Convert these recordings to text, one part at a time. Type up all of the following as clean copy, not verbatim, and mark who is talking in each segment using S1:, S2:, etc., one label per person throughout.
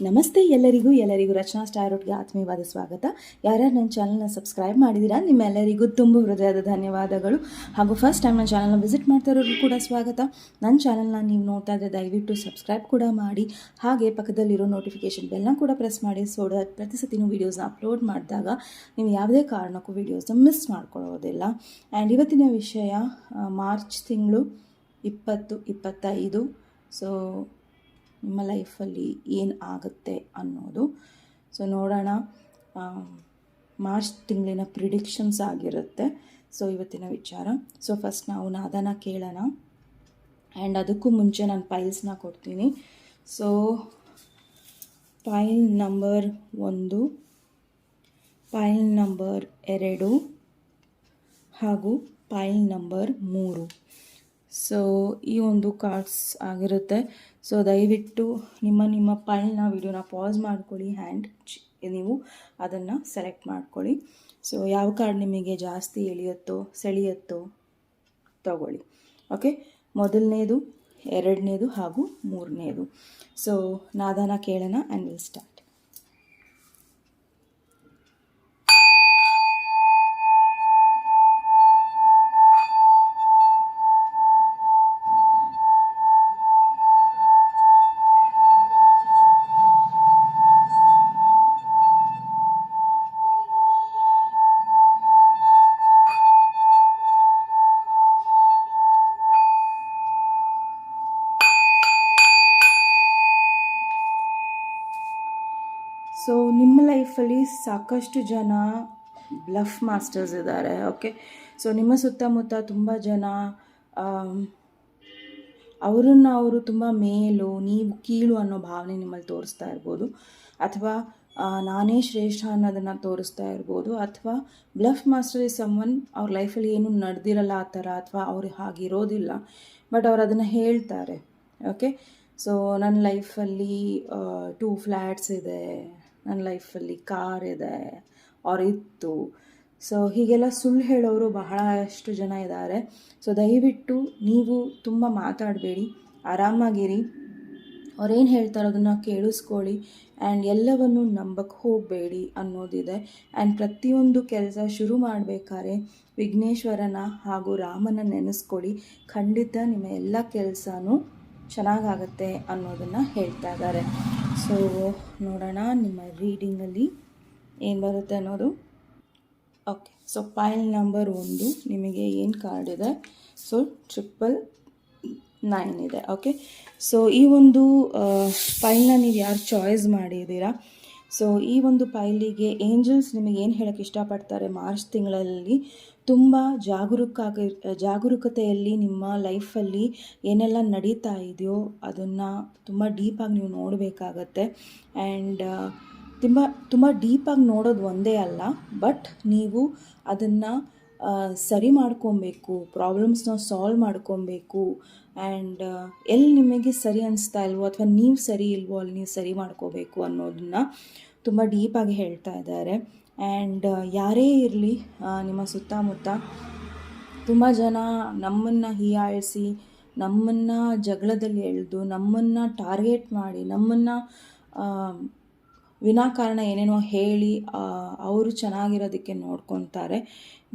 S1: ನಮಸ್ತೆ ಎಲ್ಲರಿಗೂ ರಚನಾ ಸ್ಟಾರ್ಗೆ ಆತ್ಮೀಯವಾದ ಸ್ವಾಗತ. ಯಾರ್ಯಾರು ನನ್ನ ಚಾನಲ್ನ ಸಬ್ಸ್ಕ್ರೈಬ್ ಮಾಡಿದ್ದೀರಾ ನಿಮ್ಮೆಲ್ಲರಿಗೂ ತುಂಬ ಹೃದಯದ ಧನ್ಯವಾದಗಳು. ಹಾಗೂ ಫಸ್ಟ್ ಟೈಮ್ ನನ್ನ ಚಾನಲ್ನ ವಿಸಿಟ್ ಮಾಡ್ತಾ ಇರೋರಿಗೂ ಕೂಡ ಸ್ವಾಗತ. ನನ್ನ ಚಾನಲ್ನ ನೀವು ನೋಡ್ತಾ ಇದ್ದರೆ ದಯವಿಟ್ಟು ಸಬ್ಸ್ಕ್ರೈಬ್ ಕೂಡ ಮಾಡಿ, ಹಾಗೆ ಪಕ್ಕದಲ್ಲಿರೋ ನೋಟಿಫಿಕೇಷನ್ ಬೆಲ್ನ ಕೂಡ ಪ್ರೆಸ್ ಮಾಡಿ. ಸೊ ಪ್ರತಿ ಸತಿನೂ ವೀಡಿಯೋಸ್ನ ಅಪ್ಲೋಡ್ ಮಾಡಿದಾಗ ನೀವು ಯಾವುದೇ ಕಾರಣಕ್ಕೂ ವೀಡಿಯೋಸ್ನ ಮಿಸ್ ಮಾಡ್ಕೊಳ್ಳೋದಿಲ್ಲ. ಆ್ಯಂಡ್ ಇವತ್ತಿನ ವಿಷಯ ಮಾರ್ಚ್ ತಿಂಗಳು 2025. ಸೊ ನಿಮ್ಮ ಲೈಫಲ್ಲಿ ಏನು ಆಗುತ್ತೆ ಅನ್ನೋದು. ಸೊ ನೋಡೋಣ, ಮಾರ್ಚ್ ತಿಂಗಳಿನ ಪ್ರಿಡಿಕ್ಷನ್ಸ್ ಆಗಿರುತ್ತೆ. ಸೊ ಇವತ್ತಿನ ವಿಚಾರ. ಸೊ ಫಸ್ಟ್ ನಾವು ನಾದನ ಕೇಳೋಣ. ಆ್ಯಂಡ್ ಅದಕ್ಕೂ ಮುಂಚೆ ನಾನು ಪೈಲ್ಸ್ನ ಕೊಡ್ತೀನಿ. ಸೊ ಪೈಲ್ ನಂಬರ್ 1, ಪೈಲ್ ನಂಬರ್ 2 ಹಾಗೂ ಪೈಲ್ ನಂಬರ್ 3. ಸೊ ಈ ಒಂದು ಕಾರ್ಡ್ಸ್ ಆಗಿರುತ್ತೆ. ಸೊ ದಯವಿಟ್ಟು ನಿಮ್ಮ ಪೈಲ್ನ ವಿಡಿಯೋನ ಪಾಸ್ ಮಾಡ್ಕೊಳ್ಳಿ, ಹ್ಯಾಂಡ್ ನೀವು ಅದನ್ನು ಸೆಲೆಕ್ಟ್ ಮಾಡ್ಕೊಳ್ಳಿ. ಸೊ ಯಾವ ಕಾರ್ಡ್ ನಿಮಗೆ ಜಾಸ್ತಿ ಸೆಳೆಯುತ್ತೋ ತಗೊಳ್ಳಿ. ಓಕೆ, ಮೊದಲನೇದು, ಎರಡನೇದು ಹಾಗೂ ಮೂರನೇದು. ಸೊ ನಾದನ ಕೇಳೋಣ ಆ್ಯಂಡ್ ವಿಲ್ ಸ್ಟಾರ್ಟ್. ಸೊ ನಿಮ್ಮ ಲೈಫಲ್ಲಿ ಸಾಕಷ್ಟು ಜನ ಬ್ಲಫ್ ಮಾಸ್ಟರ್ಸ್ ಇದ್ದಾರೆ. ಓಕೆ, ಸೊ ನಿಮ್ಮ ಸುತ್ತಮುತ್ತ ತುಂಬ ಜನ ಅವರು ತುಂಬ ಮೇಲು, ನೀವು ಕೀಳು ಅನ್ನೋ ಭಾವನೆ ನಿಮ್ಮಲ್ಲಿ ತೋರಿಸ್ತಾ ಇರ್ಬೋದು, ಅಥವಾ ನಾನೇ ಶ್ರೇಷ್ಠ ಅನ್ನೋದನ್ನು ತೋರಿಸ್ತಾ ಇರ್ಬೋದು, ಅಥವಾ ಬ್ಲಫ್ ಮಾಸ್ಟರ್ ಇಸ್ ಸಮ್ವನ್ ಅವ್ರ ಲೈಫಲ್ಲಿ ಏನೂ ನಡೆದಿರಲ್ಲ ಆ ಥರ, ಅಥವಾ ಅವ್ರು ಹಾಗಿರೋದಿಲ್ಲ, ಬಟ್ ಅವ್ರು ಅದನ್ನು ಹೇಳ್ತಾರೆ. ಓಕೆ, ಸೊ ನನ್ನ ಲೈಫಲ್ಲಿ 2 ಫ್ಲ್ಯಾಟ್ಸ್ ಇದೆ, ನನ್ನ ಲೈಫಲ್ಲಿ ಕಾರ್ ಇದೆ ಇತ್ತು. ಸೊ ಹೀಗೆಲ್ಲ ಸುಳ್ಳು ಹೇಳೋರು ಬಹಳಷ್ಟು ಜನ ಇದ್ದಾರೆ. ಸೊ ದಯವಿಟ್ಟು ನೀವು ತುಂಬ ಮಾತಾಡಬೇಡಿ, ಆರಾಮಾಗಿರಿ. ಅವ್ರೇನು ಹೇಳ್ತಾರೋ ಅದನ್ನು ಕೇಳಿಸ್ಕೊಳ್ಳಿ. ಆ್ಯಂಡ್ ಎಲ್ಲವನ್ನು ನಂಬಕ್ಕೆ ಹೋಗಬೇಡಿ ಅನ್ನೋದಿದೆ. ಆ್ಯಂಡ್ ಪ್ರತಿಯೊಂದು ಕೆಲಸ ಶುರು ಮಾಡಬೇಕಾದ್ರೆ ವಿಘ್ನೇಶ್ವರನ ಹಾಗೂ ರಾಮನ ನೆನೆಸ್ಕೊಳ್ಳಿ. ಖಂಡಿತ ನಿಮ್ಮ ಎಲ್ಲ ಕೆಲಸನೂ ಚೆನ್ನಾಗಾಗತ್ತೆ ಅನ್ನೋದನ್ನು ಹೇಳ್ತಾ ಇದ್ದಾರೆ. ಸೊ ನೋಡೋಣ ನಿಮ್ಮ ರೀಡಿಂಗಲ್ಲಿ ಏನು ಬರುತ್ತೆ ಅನ್ನೋದು. ಓಕೆ, ಸೊ ಪೈಲ್ ನಂಬರ್ 1 ನಿಮಗೆ ಏನು ಕಾರ್ಡ್ ಇದೆ? ಸೊ 999 ಇದೆ. ಓಕೆ, ಸೊ ಈ ಒಂದು ಪೈಲ್ನ ನೀವು ಯಾರು ಚಾಯ್ಸ್ ಮಾಡಿದ್ದೀರಾ? ಸೊ ಈ ಒಂದು ಪೈಲಿಗೆ ಏಂಜಲ್ಸ್ ನಿಮಗೆ ಏನು ಹೇಳೋಕ್ಕೆ ಇಷ್ಟಪಡ್ತಾರೆ? ಮಾರ್ಚ್ ತಿಂಗಳಲ್ಲಿ ತುಂಬ ಜಾಗರೂಕತೆಯಲ್ಲಿ ನಿಮ್ಮ ಲೈಫಲ್ಲಿ ಏನೆಲ್ಲ ನಡೀತಾ ಇದೆಯೋ ಅದನ್ನು ತುಂಬ ಡೀಪಾಗಿ ನೀವು ನೋಡಬೇಕಾಗತ್ತೆ. ಆ್ಯಂಡ್ ತುಂಬ ಡೀಪಾಗಿ ನೋಡೋದು ಒಂದೇ ಅಲ್ಲ, ಬಟ್ ನೀವು ಅದನ್ನು ಸರಿ ಮಾಡ್ಕೊಬೇಕು, ಪ್ರಾಬ್ಲಮ್ಸ್ನ ಸಾಲ್ವ್ ಮಾಡ್ಕೊಬೇಕು. ಆ್ಯಂಡ್ ಎಲ್ಲಿ ನಿಮಗೆ ಸರಿ ಅನಿಸ್ತಾ ಇಲ್ವೋ ಅಥವಾ ನೀವು ಸರಿ ಇಲ್ವೋ ಅಲ್ಲಿ ನೀವು ಸರಿ ಮಾಡ್ಕೋಬೇಕು ಅನ್ನೋದನ್ನು ತುಂಬ ಡೀಪಾಗಿ ಹೇಳ್ತಾ ಇದ್ದಾರೆ. ಆ್ಯಂಡ್ ಯಾರೇ ಇರಲಿ ನಿಮ್ಮ ಸುತ್ತಮುತ್ತ ತುಂಬ ಜನ ನಮ್ಮನ್ನು ಹೀಯಾಳಿಸಿ, ನಮ್ಮನ್ನು ಜಗಳದಲ್ಲಿ ಎಳೆದು, ನಮ್ಮನ್ನು ಟಾರ್ಗೆಟ್ ಮಾಡಿ, ನಮ್ಮನ್ನು ವಿನಾಕಾರಣ ಏನೇನೋ ಹೇಳಿ ಅವರು ಚೆನ್ನಾಗಿರೋದಕ್ಕೆ ನೋಡ್ಕೊತಾರೆ.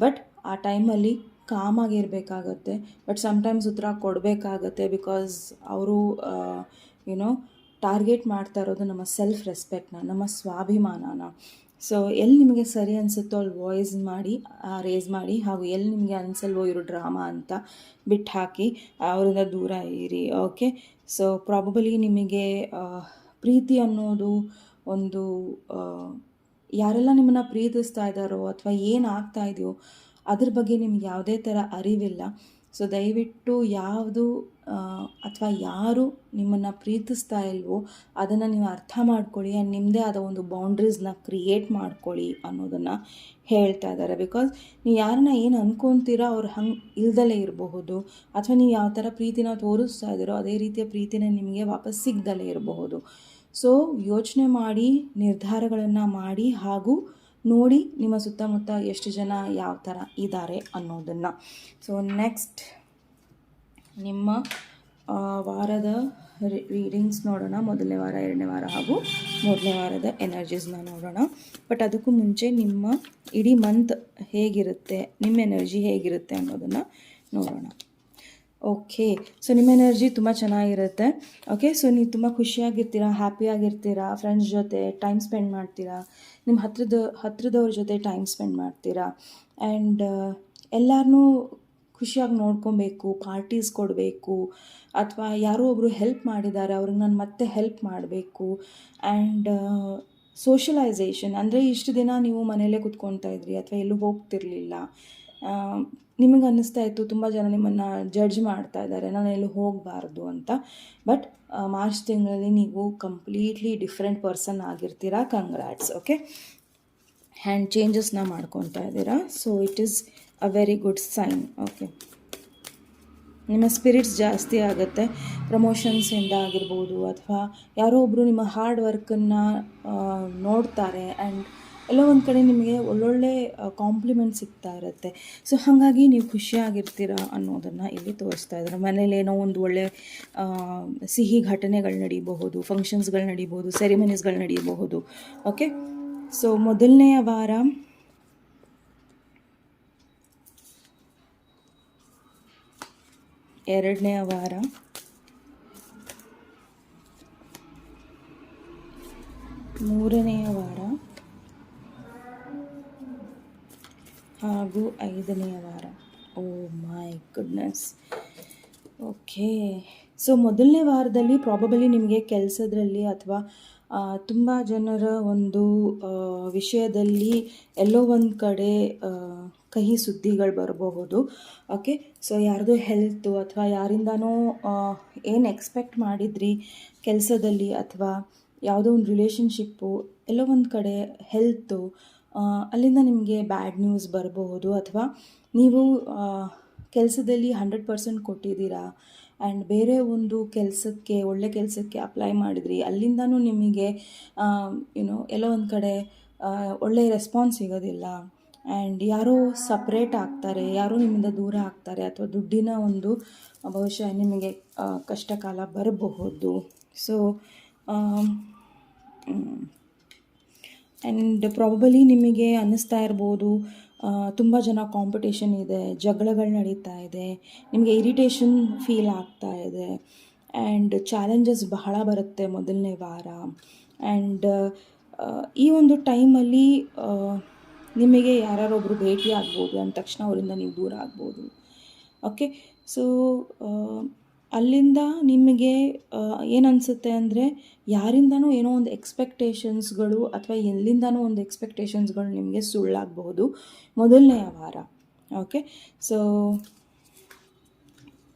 S1: ಬಟ್ ಆ ಟೈಮಲ್ಲಿ ಕಾಮಾಗಿರಬೇಕಾಗತ್ತೆ. ಬಟ್ ಸಮ್ಟೈಮ್ಸ್ ಉತ್ತರ ಕೊಡಬೇಕಾಗತ್ತೆ, ಬಿಕಾಸ್ ಅವರು ಟಾರ್ಗೆಟ್ ಮಾಡ್ತಾ ಇರೋದು ನಮ್ಮ ಸೆಲ್ಫ್ ರೆಸ್ಪೆಕ್ಟ್ನ, ನಮ್ಮ ಸ್ವಾಭಿಮಾನನ. ಸೊ ಎಲ್ಲಿ ನಿಮಗೆ ಸರಿ ಅನಿಸುತ್ತೋ ಅಲ್ಲಿ ವಾಯ್ಸ್ ಮಾಡಿ, ರೇಸ್ ಮಾಡಿ, ಹಾಗೂ ಎಲ್ಲಿ ನಿಮಗೆ ಅನಿಸಲ್ವೋ ಇವರು ಡ್ರಾಮಾ ಅಂತ ಬಿಟ್ಟು ಹಾಕಿ ಅವರಿಂದ ದೂರ ಇರಿ. ಓಕೆ, ಸೊ ಪ್ರಾಬಬಲಿ ನಿಮಗೆ ಪ್ರೀತಿ ಅನ್ನೋದು ಒಂದು ಯಾರೆಲ್ಲ ನಿಮ್ಮನ್ನು ಪ್ರೀತಿಸ್ತಾ ಇದ್ದಾರೋ ಅಥವಾ ಏನಾಗ್ತಾ ಇದೆಯೋ ಅದ್ರ ಬಗ್ಗೆ ನಿಮ್ಗೆ ಯಾವುದೇ ಥರ ಅರಿವಿಲ್ಲ. ಸೊ ದಯವಿಟ್ಟು ಯಾವುದು ಅಥವಾ ಯಾರು ನಿಮ್ಮನ್ನು ಪ್ರೀತಿಸ್ತಾ ಇಲ್ವೋ ಅದನ್ನು ನೀವು ಅರ್ಥ ಮಾಡ್ಕೊಳ್ಳಿ. ಆ್ಯಂಡ್ ನಿಮ್ಮದೇ ಆದ ಒಂದು ಬೌಂಡ್ರೀಸ್ನ ಕ್ರಿಯೇಟ್ ಮಾಡ್ಕೊಳ್ಳಿ ಅನ್ನೋದನ್ನು ಹೇಳ್ತಾ ಇದ್ದಾರೆ. ಬಿಕಾಸ್ ನೀವು ಯಾರನ್ನ ಏನು ಅಂದ್ಕೊತೀರೋ ಅವ್ರು ಹಂಗೆ ಇಲ್ದಲೇ ಇರಬಹುದು, ಅಥವಾ ನೀವು ಯಾವ ಥರ ಪ್ರೀತಿನ ತೋರಿಸ್ತಾ ಇದ್ದೀರೋ ಅದೇ ರೀತಿಯ ಪ್ರೀತಿನ ನಿಮಗೆ ವಾಪಸ್ ಸಿಗದಲೇ ಇರಬಹುದು. ಸೊ ಯೋಚನೆ ಮಾಡಿ, ನಿರ್ಧಾರಗಳನ್ನು ಮಾಡಿ, ಹಾಗೂ ನೋಡಿ ನಿಮ್ಮ ಸುತ್ತಮುತ್ತ ಎಷ್ಟು ಜನ ಯಾವ ಥರ ಇದ್ದಾರೆ ಅನ್ನೋದನ್ನು. ಸೊ ನೆಕ್ಸ್ಟ್ ನಿಮ್ಮ ವಾರದ ರೀಡಿಂಗ್ಸ್ ನೋಡೋಣ. ಮೊದಲನೇ ವಾರ, ಎರಡನೇ ವಾರ ಹಾಗೂ ಮೂರನೇ ವಾರದ ಎನರ್ಜೀಸ್ನ ನೋಡೋಣ. ಬಟ್ ಅದಕ್ಕೂ ಮುಂಚೆ ನಿಮ್ಮ ಇಡೀ ಮಂತ್ ಹೇಗಿರುತ್ತೆ, ನಿಮ್ಮ ಎನರ್ಜಿ ಹೇಗಿರುತ್ತೆ ಅನ್ನೋದನ್ನು ನೋಡೋಣ. ಓಕೆ, ಸೊ ನಿಮ್ಮ ಎನರ್ಜಿ ತುಂಬ ಚೆನ್ನಾಗಿರುತ್ತೆ. ಓಕೆ, ಸೊ ನೀವು ತುಂಬ ಖುಷಿಯಾಗಿರ್ತೀರಾ, ಹ್ಯಾಪಿಯಾಗಿರ್ತೀರಾ, ಫ್ರೆಂಡ್ಸ್ ಜೊತೆ ಟೈಮ್ ಸ್ಪೆಂಡ್ ಮಾಡ್ತೀರಾ, ನಿಮ್ಮ ಹತ್ರದವ್ರ ಜೊತೆ ಟೈಮ್ ಸ್ಪೆಂಡ್ ಮಾಡ್ತೀರಾ. ಆ್ಯಂಡ್ ಎಲ್ಲರನ್ನೂ ಖುಷಿಯಾಗಿ ನೋಡ್ಕೊಬೇಕು, ಪಾರ್ಟೀಸ್ ಕೊಡಬೇಕು, ಅಥವಾ ಯಾರೋ ಒಬ್ಬರು ಹೆಲ್ಪ್ ಮಾಡಿದ್ದಾರೆ ಅವ್ರಿಗೆ ನಾನು ಮತ್ತೆ ಹೆಲ್ಪ್ ಮಾಡಬೇಕು. ಆ್ಯಂಡ್ ಸೋಷಲೈಸೇಷನ್ ಅಂದರೆ ಇಷ್ಟು ದಿನ ನೀವು ಮನೆಯಲ್ಲೇ ಕುತ್ಕೊತಾ ಇದ್ರಿ ಅಥವಾ ಎಲ್ಲೂ ಹೋಗ್ತಿರ್ಲಿಲ್ಲ. ನಿಮಗೆ ಅನ್ನಿಸ್ತಾ ಇತ್ತು ತುಂಬ ಜನ ನಿಮ್ಮನ್ನು ಜಡ್ಜ್ ಮಾಡ್ತಾ ಇದ್ದಾರೆ, ನಾನು ಎಲ್ಲೂ ಹೋಗಬಾರ್ದು ಅಂತ. ಬಟ್ ಮಾರ್ಚ್ ತಿಂಗಳಲ್ಲಿ ನೀವು ಕಂಪ್ಲೀಟ್ಲಿ ಡಿಫ್ರೆಂಟ್ ಪರ್ಸನ್ ಆಗಿರ್ತೀರಾ. ಕಂಗ್ರ್ಯಾಟ್ಸ್. ಓಕೆ, ಹ್ಯಾಂಡ್ ಚೇಂಜಸ್ನ ಮಾಡ್ಕೊತಾ ಇದ್ದೀರಾ. So it is a very good sign. Okay, ನಿಮ್ಮ ಸ್ಪಿರಿಟ್ಸ್ ಜಾಸ್ತಿ ಆಗುತ್ತೆ. ಪ್ರಮೋಷನ್ಸಿಂದ ಆಗಿರ್ಬೋದು, ಅಥವಾ ಯಾರೋ ಒಬ್ಬರು ನಿಮ್ಮ ಹಾರ್ಡ್ ವರ್ಕನ್ನು ನೋಡ್ತಾರೆ. ಆ್ಯಂಡ್ ಎಲ್ಲೋ ಒಂದು ಕಡೆ ನಿಮಗೆ ಒಳ್ಳೊಳ್ಳೆ ಕಾಂಪ್ಲಿಮೆಂಟ್ ಸಿಗ್ತಾ ಇರುತ್ತೆ. ಸೊ ಹಾಗಾಗಿ ನೀವು ಖುಷಿಯಾಗಿರ್ತೀರ ಅನ್ನೋದನ್ನು ಇಲ್ಲಿ ತೋರಿಸ್ತಾ ಇದ್ದಾರೆ. ಮನೇಲಿ ಏನೋ ಒಂದು ಒಳ್ಳೆ ಸಿಹಿ ಘಟನೆಗಳು ನಡೀಬಹುದು, ಫಂಕ್ಷನ್ಸ್ಗಳು ನಡೀಬಹುದು, ಸೆರೆಮನೀಸ್ಗಳು ನಡೀಬಹುದು. ಓಕೆ, ಸೊ ಮೊದಲನೆಯ ವಾರ, ಎರಡನೆಯ ವಾರ, ಮೂರನೆಯ ವಾರ ಹಾಗೂ ಐದನೆಯ ವಾರ. ಓ ಮೈ ಗುಡ್ನೆಸ್. ಓಕೆ, ಸೊ ಮೊದಲನೇ ವಾರದಲ್ಲಿ ಪ್ರಾಬಬಲಿ ನಿಮಗೆ ಕೆಲಸದಲ್ಲಿ ಅಥವಾ ತುಂಬ ಜನರ ಒಂದು ವಿಷಯದಲ್ಲಿ ಎಲ್ಲೋ ಒಂದು ಕಡೆ ಕಹಿ ಸುದ್ದಿಗಳು ಬರಬಹುದು. ಓಕೆ, ಸೊ ಯಾರ್ದು ಹೆಲ್ತು ಅಥವಾ ಯಾರಿಂದನೋ ಏನು ಎಕ್ಸ್ಪೆಕ್ಟ್ ಮಾಡಿದ್ರಿ ಕೆಲಸದಲ್ಲಿ ಅಥವಾ ಯಾವುದೋ ಒಂದು ರಿಲೇಷನ್ಶಿಪ್ಪು, ಎಲ್ಲೋ ಒಂದು ಕಡೆ ಹೆಲ್ತು, ಅಲ್ಲಿಂದ ನಿಮಗೆ ಬ್ಯಾಡ್ ನ್ಯೂಸ್ ಬರಬಹುದು. ಅಥವಾ ನೀವು ಕೆಲಸದಲ್ಲಿ 100% ಕೊಟ್ಟಿದ್ದೀರಾ ಆ್ಯಂಡ್ ಬೇರೆ ಒಂದು ಕೆಲಸಕ್ಕೆ, ಒಳ್ಳೆ ಕೆಲಸಕ್ಕೆ ಅಪ್ಲೈ ಮಾಡಿದ್ರಿ, ಅಲ್ಲಿಂದನೂ ನಿಮಗೆ ಎಲ್ಲೋ ಒಂದು ಕಡೆ ಒಳ್ಳೆಯ ರೆಸ್ಪಾನ್ಸ್ ಸಿಗೋದಿಲ್ಲ. ಆ್ಯಂಡ್ ಯಾರೋ ಸಪ್ರೇಟ್ ಆಗ್ತಾರೆ, ಯಾರೋ ನಿಮ್ಮಿಂದ ದೂರ ಆಗ್ತಾರೆ, ಅಥವಾ ದುಡ್ಡಿನ ಒಂದು ಬಹುಶಃ ನಿಮಗೆ ಕಷ್ಟ ಕಾಲ ಬರಬಹುದು. ಸೊ ಆ್ಯಂಡ್ ಪ್ರಾಬಬಲಿ ನಿಮಗೆ ಅನ್ನಿಸ್ತಾ ಇರ್ಬೋದು ತುಂಬ ಜನ ಕಾಂಪಿಟೇಷನ್ ಇದೆ, ಜಗಳಗಳು ನಡೀತಾ ಇದೆ, ನಿಮಗೆ ಇರಿಟೇಷನ್ ಫೀಲ್ ಆಗ್ತಾ ಇದೆ. ಆ್ಯಂಡ್ ಚಾಲೆಂಜಸ್ ಬಹಳ ಬರುತ್ತೆ ಮೊದಲನೇ ವಾರ. ಆ್ಯಂಡ್ ಈ ಒಂದು ಟೈಮಲ್ಲಿ ನಿಮಗೆ ಯಾರೊಬ್ಬರು ಭೇಟಿ ಆಗ್ಬೋದು, ಅಂದ ತಕ್ಷಣ ಅವರಿಂದ ನೀವು ದೂರ ಆಗ್ಬೋದು. ಓಕೆ, ಸೊ ಅಲ್ಲಿಂದ ನಿಮಗೆ ಏನನ್ಸುತ್ತೆ ಅಂದರೆ ಯಾರಿಂದನೂ ಏನೋ ಒಂದು ಎಕ್ಸ್ಪೆಕ್ಟೇಷನ್ಸ್ಗಳು ಅಥವಾ ಎಲ್ಲಿಂದನೂ ಒಂದು ಎಕ್ಸ್ಪೆಕ್ಟೇಷನ್ಸ್ಗಳು ನಿಮಗೆ ಸುಳ್ಳಾಗಬಹುದು ಮೊದಲನೆಯ ವಾರ. ಓಕೆ, ಸೊ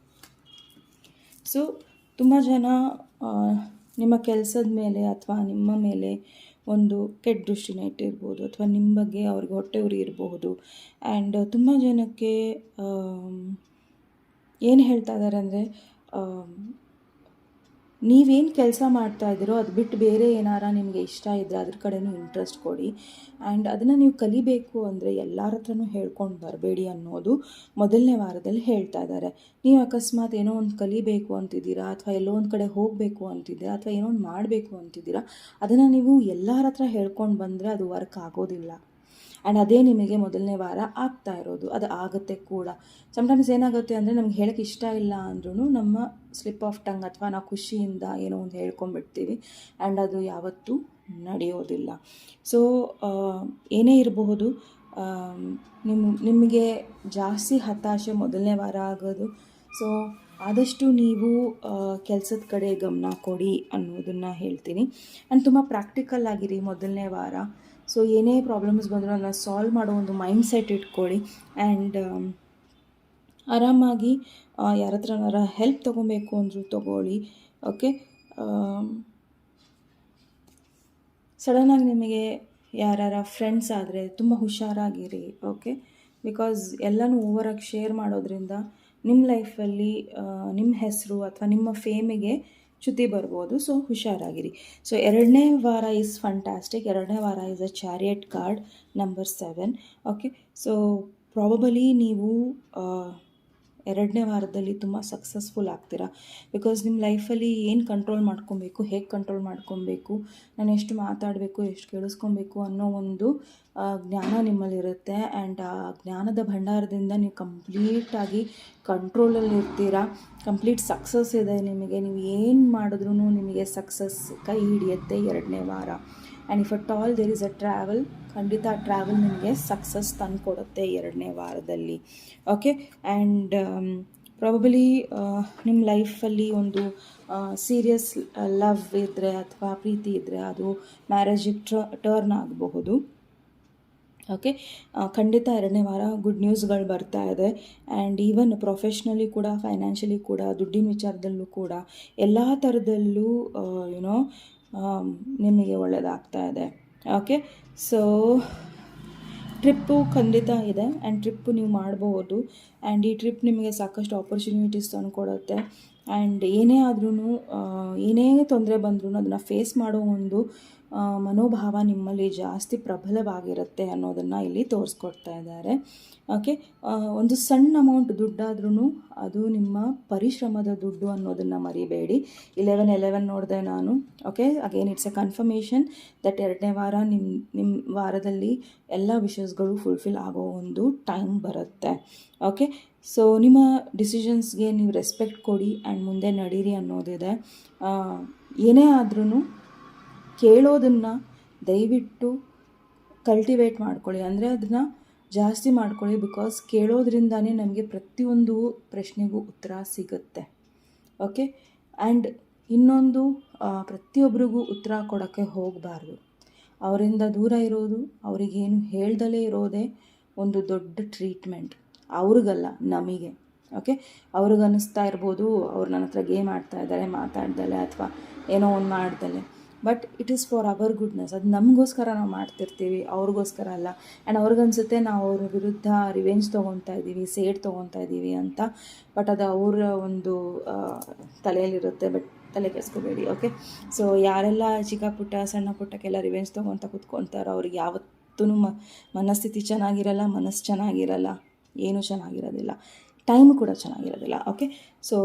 S1: ತುಂಬ ಜನ ನಿಮ್ಮ ಕೆಲಸದ ಮೇಲೆ ಅಥವಾ ನಿಮ್ಮ ಮೇಲೆ ಒಂದು ಕೆಟ್ಟ ದೃಷ್ಟಿನ ಇಟ್ಟಿರ್ಬೋದು, ಅಥವಾ ನಿಮ್ಮ ಬಗ್ಗೆ ಅವ್ರಿಗೆ ಹೊಟ್ಟೆ ಉರಿ ಇರಬಹುದು. ಆ್ಯಂಡ್ ತುಂಬ ಜನಕ್ಕೆ ಏನು ಹೇಳ್ತಾ ಇದ್ದಾರೆ ಅಂದರೆ, ನೀವೇನು ಕೆಲಸ ಮಾಡ್ತಾ ಇದ್ದೀರೋ ಅದು ಬಿಟ್ಟು ಬೇರೆ ಏನಾರ ನಿಮಗೆ ಇಷ್ಟ ಇದ್ದರೆ ಅದ್ರ ಕಡೆನೂ ಇಂಟ್ರೆಸ್ಟ್ ಕೊಡಿ. ಆ್ಯಂಡ್ ಅದನ್ನು ನೀವು ಕಲಿಬೇಕು ಅಂದರೆ ಎಲ್ಲರ ಹತ್ರನೂ ಹೇಳ್ಕೊಂಡು ಬರಬೇಡಿ ಅನ್ನೋದು ಮೊದಲನೇ ವಾರದಲ್ಲಿ ಹೇಳ್ತಾ ಇದ್ದಾರೆ. ನೀವು ಅಕಸ್ಮಾತ್ ಏನೋ ಒಂದು ಕಲಿಬೇಕು ಅಂತಿದ್ದೀರಾ, ಅಥವಾ ಎಲ್ಲೋ ಒಂದು ಕಡೆ ಹೋಗಬೇಕು ಅಂತಿದ್ದೀರಾ, ಅಥವಾ ಏನೋ ಒಂದು ಮಾಡಬೇಕು ಅಂತಿದ್ದೀರಾ, ಅದನ್ನು ನೀವು ಎಲ್ಲರ ಹತ್ರ ಹೇಳ್ಕೊಂಡು ಬಂದರೆ ಅದು ವರ್ಕ್ ಆಗೋದಿಲ್ಲ. ಆ್ಯಂಡ್ ಅದೇ ನಿಮಗೆ ಮೊದಲನೇ ವಾರ ಆಗ್ತಾ ಇರೋದು, ಅದು ಆಗುತ್ತೆ ಕೂಡ. ಸಮ್ಟೈಮ್ಸ್ ಏನಾಗುತ್ತೆ ಅಂದರೆ ನಮ್ಗೆ ಹೇಳೋಕ್ಕೆ ಇಷ್ಟ ಇಲ್ಲ ಅಂದ್ರೂ ನಮ್ಮ ಸ್ಲಿಪ್ ಆಫ್ ಟಂಗ್ ಅಥವಾ ನಾವು ಖುಷಿಯಿಂದ ಏನೋ ಒಂದು ಹೇಳ್ಕೊಂಬಿಡ್ತೀವಿ, ಆ್ಯಂಡ್ ಅದು ಯಾವತ್ತೂ ನಡೆಯೋದಿಲ್ಲ. ಸೊ ಏನೇ ಇರಬಹುದು, ನಿಮಗೆ ಜಾಸ್ತಿ ಹತಾಶೆ ಮೊದಲನೇ ವಾರ ಆಗೋದು. ಸೊ ಆದಷ್ಟು ನೀವು ಕೆಲಸದ ಕಡೆ ಗಮನ ಕೊಡಿ ಅನ್ನೋದನ್ನು ಹೇಳ್ತೀನಿ. ಆ್ಯಂಡ್ ತುಂಬ ಪ್ರಾಕ್ಟಿಕಲ್ ಆಗಿರಿ ಮೊದಲನೇ ವಾರ. ಸೊ ಏನೇ ಪ್ರಾಬ್ಲಮ್ಸ್ ಬಂದರೂ ಅದನ್ನು ಸಾಲ್ವ್ ಮಾಡೋ ಒಂದು ಮೈಂಡ್ ಸೆಟ್ ಇಟ್ಕೊಳ್ಳಿ. ಆ್ಯಂಡ್ ಆರಾಮಾಗಿ ಯಾರ ಹತ್ರನಾರ ಹೆಲ್ಪ್ ತೊಗೊಬೇಕು ಅಂದರೂ ತೊಗೊಳ್ಳಿ. ಓಕೆ, ಸಡನ್ನಾಗಿ ನಿಮಗೆ ಯಾರ ಫ್ರೆಂಡ್ಸ್ ಆದರೆ ತುಂಬ ಹುಷಾರಾಗಿರಿ. ಓಕೆ, ಬಿಕಾಸ್ ಎಲ್ಲನೂ ಓವರಾಗಿ ಶೇರ್ ಮಾಡೋದ್ರಿಂದ ನಿಮ್ಮ ಲೈಫಲ್ಲಿ ನಿಮ್ಮ ಹೆಸರು ಅಥವಾ ನಿಮ್ಮ ಫೇಮಿಗೆ ಚ್ಯುತಿ ಬರ್ಬೋದು. ಸೊ ಹುಷಾರಾಗಿರಿ. ಸೊ ಎರಡನೇ ವಾರ ಈಸ್ ಫಂಟಾಸ್ಟಿಕ್. ಎರಡನೇ ವಾರ is a chariot card number 7. Okay, so probably ನೀವು ಎರಡನೇ ವಾರದಲ್ಲಿ ತುಂಬ ಸಕ್ಸಸ್ಫುಲ್ ಆಗ್ತೀರಾ. ಬಿಕಾಸ್ ನಿಮ್ಮ ಲೈಫಲ್ಲಿ ಏನು ಕಂಟ್ರೋಲ್ ಮಾಡ್ಕೊಬೇಕು, ಹೇಗೆ ಕಂಟ್ರೋಲ್ ಮಾಡ್ಕೊಬೇಕು, ನಾನು ಎಷ್ಟು ಮಾತಾಡಬೇಕು, ಎಷ್ಟು ಕೇಳಿಸ್ಕೊಬೇಕು ಅನ್ನೋ ಒಂದು ಜ್ಞಾನ ನಿಮ್ಮಲ್ಲಿರುತ್ತೆ. ಆ್ಯಂಡ್ ಆ ಜ್ಞಾನದ ಭಂಡಾರದಿಂದ ನೀವು ಕಂಪ್ಲೀಟಾಗಿ ಕಂಟ್ರೋಲಲ್ಲಿ ಇರ್ತೀರಾ. ಕಂಪ್ಲೀಟ್ ಸಕ್ಸಸ್ ಇದೆ ನಿಮಗೆ. ನೀವು ಏನು ಮಾಡಿದ್ರೂ ನಿಮಗೆ ಸಕ್ಸಸ್ ಕೈ ಹಿಡಿಯುತ್ತೆ ಎರಡನೇ ವಾರ. And if at all there is a travel, ಖಂಡಿತ ಆ ಟ್ರಾವೆಲ್ ನಿಮಗೆ ಸಕ್ಸಸ್ ತಂದುಕೊಡುತ್ತೆ ಎರಡನೇ ವಾರದಲ್ಲಿ. ಓಕೆ. ಆ್ಯಂಡ್ ಪ್ರಾಬಬಲಿ ನಿಮ್ಮ ಲೈಫಲ್ಲಿ ಒಂದು ಸೀರಿಯಸ್ ಲವ್ ಇದ್ದರೆ ಅಥವಾ ಪ್ರೀತಿ ಇದ್ದರೆ ಅದು ಮ್ಯಾರೇಜಿಗೆ ಟರ್ನ್ ಆಗಬಹುದು. ಓಕೆ. ಖಂಡಿತ ಎರಡನೇ ವಾರ ಗುಡ್ ನ್ಯೂಸ್ಗಳು ಬರ್ತಾ ಇದೆ. ಆ್ಯಂಡ್ ಈವನ್ ಪ್ರೊಫೆಷ್ನಲಿ ಕೂಡ, ಫೈನಾನ್ಷಿಯಲಿ ಕೂಡ, ದುಡ್ಡಿನ ವಿಚಾರದಲ್ಲೂ ಕೂಡ ಎಲ್ಲ ಥರದಲ್ಲೂ ಯುನೋ ನಿಮಗೆ ಒಳ್ಳೆಯದಾಗ್ತಾ ಇದೆ. ಓಕೆ. ಸೊ ಟ್ರಿಪ್ಪು ಖಂಡಿತ ಇದೆ. ಆ್ಯಂಡ್ ಟ್ರಿಪ್ಪು ನೀವು ಮಾಡ್ಬೋದು. ಆ್ಯಂಡ್ ಈ ಟ್ರಿಪ್ ನಿಮಗೆ ಸಾಕಷ್ಟು ಆಪರ್ಚುನಿಟೀಸ್ ತಂದುಕೊಡುತ್ತೆ. ಆ್ಯಂಡ್ ಏನೇ ಆದ್ರೂ, ಏನೇ ತೊಂದರೆ ಬಂದ್ರೂ ಅದನ್ನು ಫೇಸ್ ಮಾಡೋ ಒಂದು ಮನೋಭಾವ ನಿಮ್ಮಲ್ಲಿ ಜಾಸ್ತಿ ಪ್ರಬಲವಾಗಿರುತ್ತೆ ಅನ್ನೋದನ್ನು ಇಲ್ಲಿ ತೋರಿಸ್ಕೊಡ್ತಾ ಇದ್ದಾರೆ. ಓಕೆ. ಒಂದು ಸಣ್ಣ ಅಮೌಂಟ್ ದುಡ್ಡಾದ್ರೂ ಅದು ನಿಮ್ಮ ಪರಿಶ್ರಮದ ದುಡ್ಡು ಅನ್ನೋದನ್ನು ಮರಿಬೇಡಿ. 11/11 ನೋಡಿದೆ ನಾನು. Okay. Again it's A confirmation that ಎರಡನೇ ವಾರ ನಿಮ್ಮ ವಾರದಲ್ಲಿ ಎಲ್ಲ ವಿಷಯಗಳು ಫುಲ್ಫಿಲ್ ಆಗೋ ಒಂದು ಟೈಮ್ ಬರುತ್ತೆ. ಓಕೆ. ಸೊ ನಿಮ್ಮ ಡಿಸಿಷನ್ಸ್ಗೆ ನೀವು ರೆಸ್ಪೆಕ್ಟ್ ಕೊಡಿ ಆ್ಯಂಡ್ ಮುಂದೆ ನಡೀರಿ ಅನ್ನೋದಿದೆ. ಏನೇ ಆದ್ರೂ ಕೇಳೋದನ್ನು ದಯವಿಟ್ಟು ಕಲ್ಟಿವೇಟ್ ಮಾಡ್ಕೊಳ್ಳಿ. ಅಂದರೆ ಅದನ್ನು ಜಾಸ್ತಿ ಮಾಡ್ಕೊಳ್ಳಿ. ಬಿಕಾಸ್ ಕೇಳೋದ್ರಿಂದನೇ ನಮಗೆ ಪ್ರತಿಯೊಂದು ಪ್ರಶ್ನೆಗೂ ಉತ್ತರ ಸಿಗುತ್ತೆ. ಓಕೆ. ಆ್ಯಂಡ್ ಇನ್ನೊಂದು, ಪ್ರತಿಯೊಬ್ಬರಿಗೂ ಉತ್ತರ ಕೊಡೋಕ್ಕೆ ಹೋಗಬಾರ್ದು. ಅವರಿಂದ ದೂರ ಇರೋದು, ಅವರಿಗೇನು ಹೇಳ್ದಲೇ ಇರೋದೇ ಒಂದು ದೊಡ್ಡ ಟ್ರೀಟ್ಮೆಂಟ್. ಅವ್ರಿಗಲ್ಲ, ನಮಗೆ. ಓಕೆ. ಅವ್ರಿಗನ್ನಿಸ್ತಾ ಇರ್ಬೋದು ಅವ್ರು ನನ್ನ ಹತ್ರ ಗೇಮ್ ಆಡ್ತಾ ಇದ್ದಾರೆ ಮಾತಾಡ್ದಲೆ ಅಥವಾ ಏನೋ ಒಂದು ಮಾಡ್ದಲೆ. But it is for our goodness. ಅದು ನಮಗೋಸ್ಕರ ನಾವು ಮಾಡ್ತಿರ್ತೀವಿ, ಅವ್ರಿಗೋಸ್ಕರ ಅಲ್ಲ. ಆ್ಯಂಡ್ ಅವ್ರಿಗನ್ಸುತ್ತೆ ನಾವು ಅವ್ರ ವಿರುದ್ಧ ರಿವೆಂಜ್ ತೊಗೊತಾ ಇದ್ದೀವಿ, ಸೇಡ್ ತೊಗೊತಾ ಇದ್ದೀವಿ ಅಂತ. ಬಟ್ ಅದು ಅವರ ಒಂದು ತಲೆಯಲ್ಲಿರುತ್ತೆ. ಬಟ್ ತಲೆ ಕೆಡಿಸ್ಕೋಬೇಡಿ. ಓಕೆ. ಸೊ ಯಾರೆಲ್ಲ ಚಿಕ್ಕ ಪುಟ್ಟ ಸಣ್ಣ ಪುಟ್ಟಕ್ಕೆಲ್ಲ ರಿವೆಂಜ್ ತೊಗೊತ ಕೂತ್ಕೊತಾರೋ ಅವ್ರಿಗೆ ಯಾವತ್ತೂ ಮನಸ್ಥಿತಿ ಚೆನ್ನಾಗಿರಲ್ಲ, ಮನಸ್ಸು ಚೆನ್ನಾಗಿರಲ್ಲ, ಏನೂ ಚೆನ್ನಾಗಿರೋದಿಲ್ಲ, ಟೈಮು ಕೂಡ ಚೆನ್ನಾಗಿರೋದಿಲ್ಲ. ಓಕೆ. ಸೊ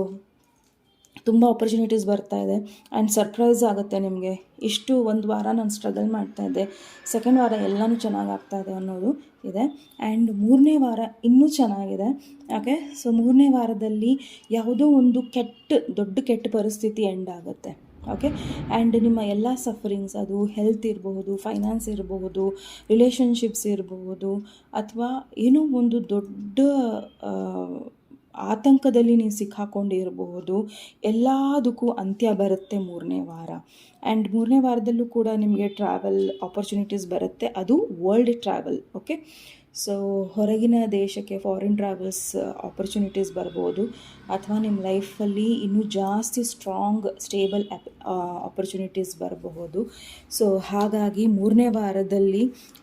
S1: ತುಂಬ ಆಪರ್ಚುನಿಟೀಸ್ ಬರ್ತಾ ಇದೆ. ಆ್ಯಂಡ್ ಸರ್ಪ್ರೈಸ್ ಆಗುತ್ತೆ ನಿಮಗೆ. ಇಷ್ಟು ಒಂದು ವಾರ ನಾನು ಸ್ಟ್ರಗಲ್ ಮಾಡ್ತಾಯಿದ್ದೆ, ಸೆಕೆಂಡ್ ವಾರ ಎಲ್ಲನೂ ಚೆನ್ನಾಗಿ ಆಗ್ತಾಯಿದೆ ಅನ್ನೋದು ಇದೆ. ಆ್ಯಂಡ್ ಮೂರನೇ ವಾರ ಇನ್ನೂ ಚೆನ್ನಾಗಿದೆ. ಓಕೆ. ಸೊ ಮೂರನೇ ವಾರದಲ್ಲಿ ಯಾವುದೋ ಒಂದು ದೊಡ್ಡ ಕೆಟ್ಟ ಪರಿಸ್ಥಿತಿ ಎಂಡ್ ಆಗುತ್ತೆ. ಓಕೆ. ಆ್ಯಂಡ್ ನಿಮ್ಮ ಎಲ್ಲ ಸಫರಿಂಗ್ಸ್, ಅದು ಹೆಲ್ತ್ ಇರಬಹುದು, ಫೈನಾನ್ಸ್ ಇರಬಹುದು, ರಿಲೇಷನ್ಶಿಪ್ಸ್ ಇರಬಹುದು, ಅಥವಾ ಏನೋ ಒಂದು ದೊಡ್ಡ ಆತಂಕದಲ್ಲಿ ನೀವು ಸಿಕ್ಕಾಕೊಂಡಿರಬಹುದು. ಎಲ್ಲದಕ್ಕೂ ಅಂತ್ಯ ಬರುತ್ತೆ ಮೂರನೇ ವಾರ. ಆ್ಯಂಡ್ ಮೂರನೇ ವಾರದಲ್ಲೂ ಕೂಡ ನಿಮಗೆ ಟ್ರಾವೆಲ್ ಆಪರ್ಚುನಿಟೀಸ್ ಬರುತ್ತೆ. ಅದು ವರ್ಲ್ಡ್ ಟ್ರಾವೆಲ್. ಓಕೆ. ಸೊ ಹೊರಗಿನ ದೇಶಕ್ಕೆ ಫಾರಿನ್ ಟ್ರಾವೆಲ್ಸ್ ಆಪರ್ಚುನಿಟೀಸ್ ಬರ್ಬೋದು. ಅಥವಾ ನಿಮ್ಮ ಲೈಫಲ್ಲಿ ಇನ್ನೂ ಜಾಸ್ತಿ ಸ್ಟ್ರಾಂಗ್ ಸ್ಟೇಬಲ್ ಆಪರ್ಚುನಿಟೀಸ್ ಬರಬಹುದು. ಸೊ ಹಾಗಾಗಿ ಮೂರನೇ ವಾರದಲ್ಲಿ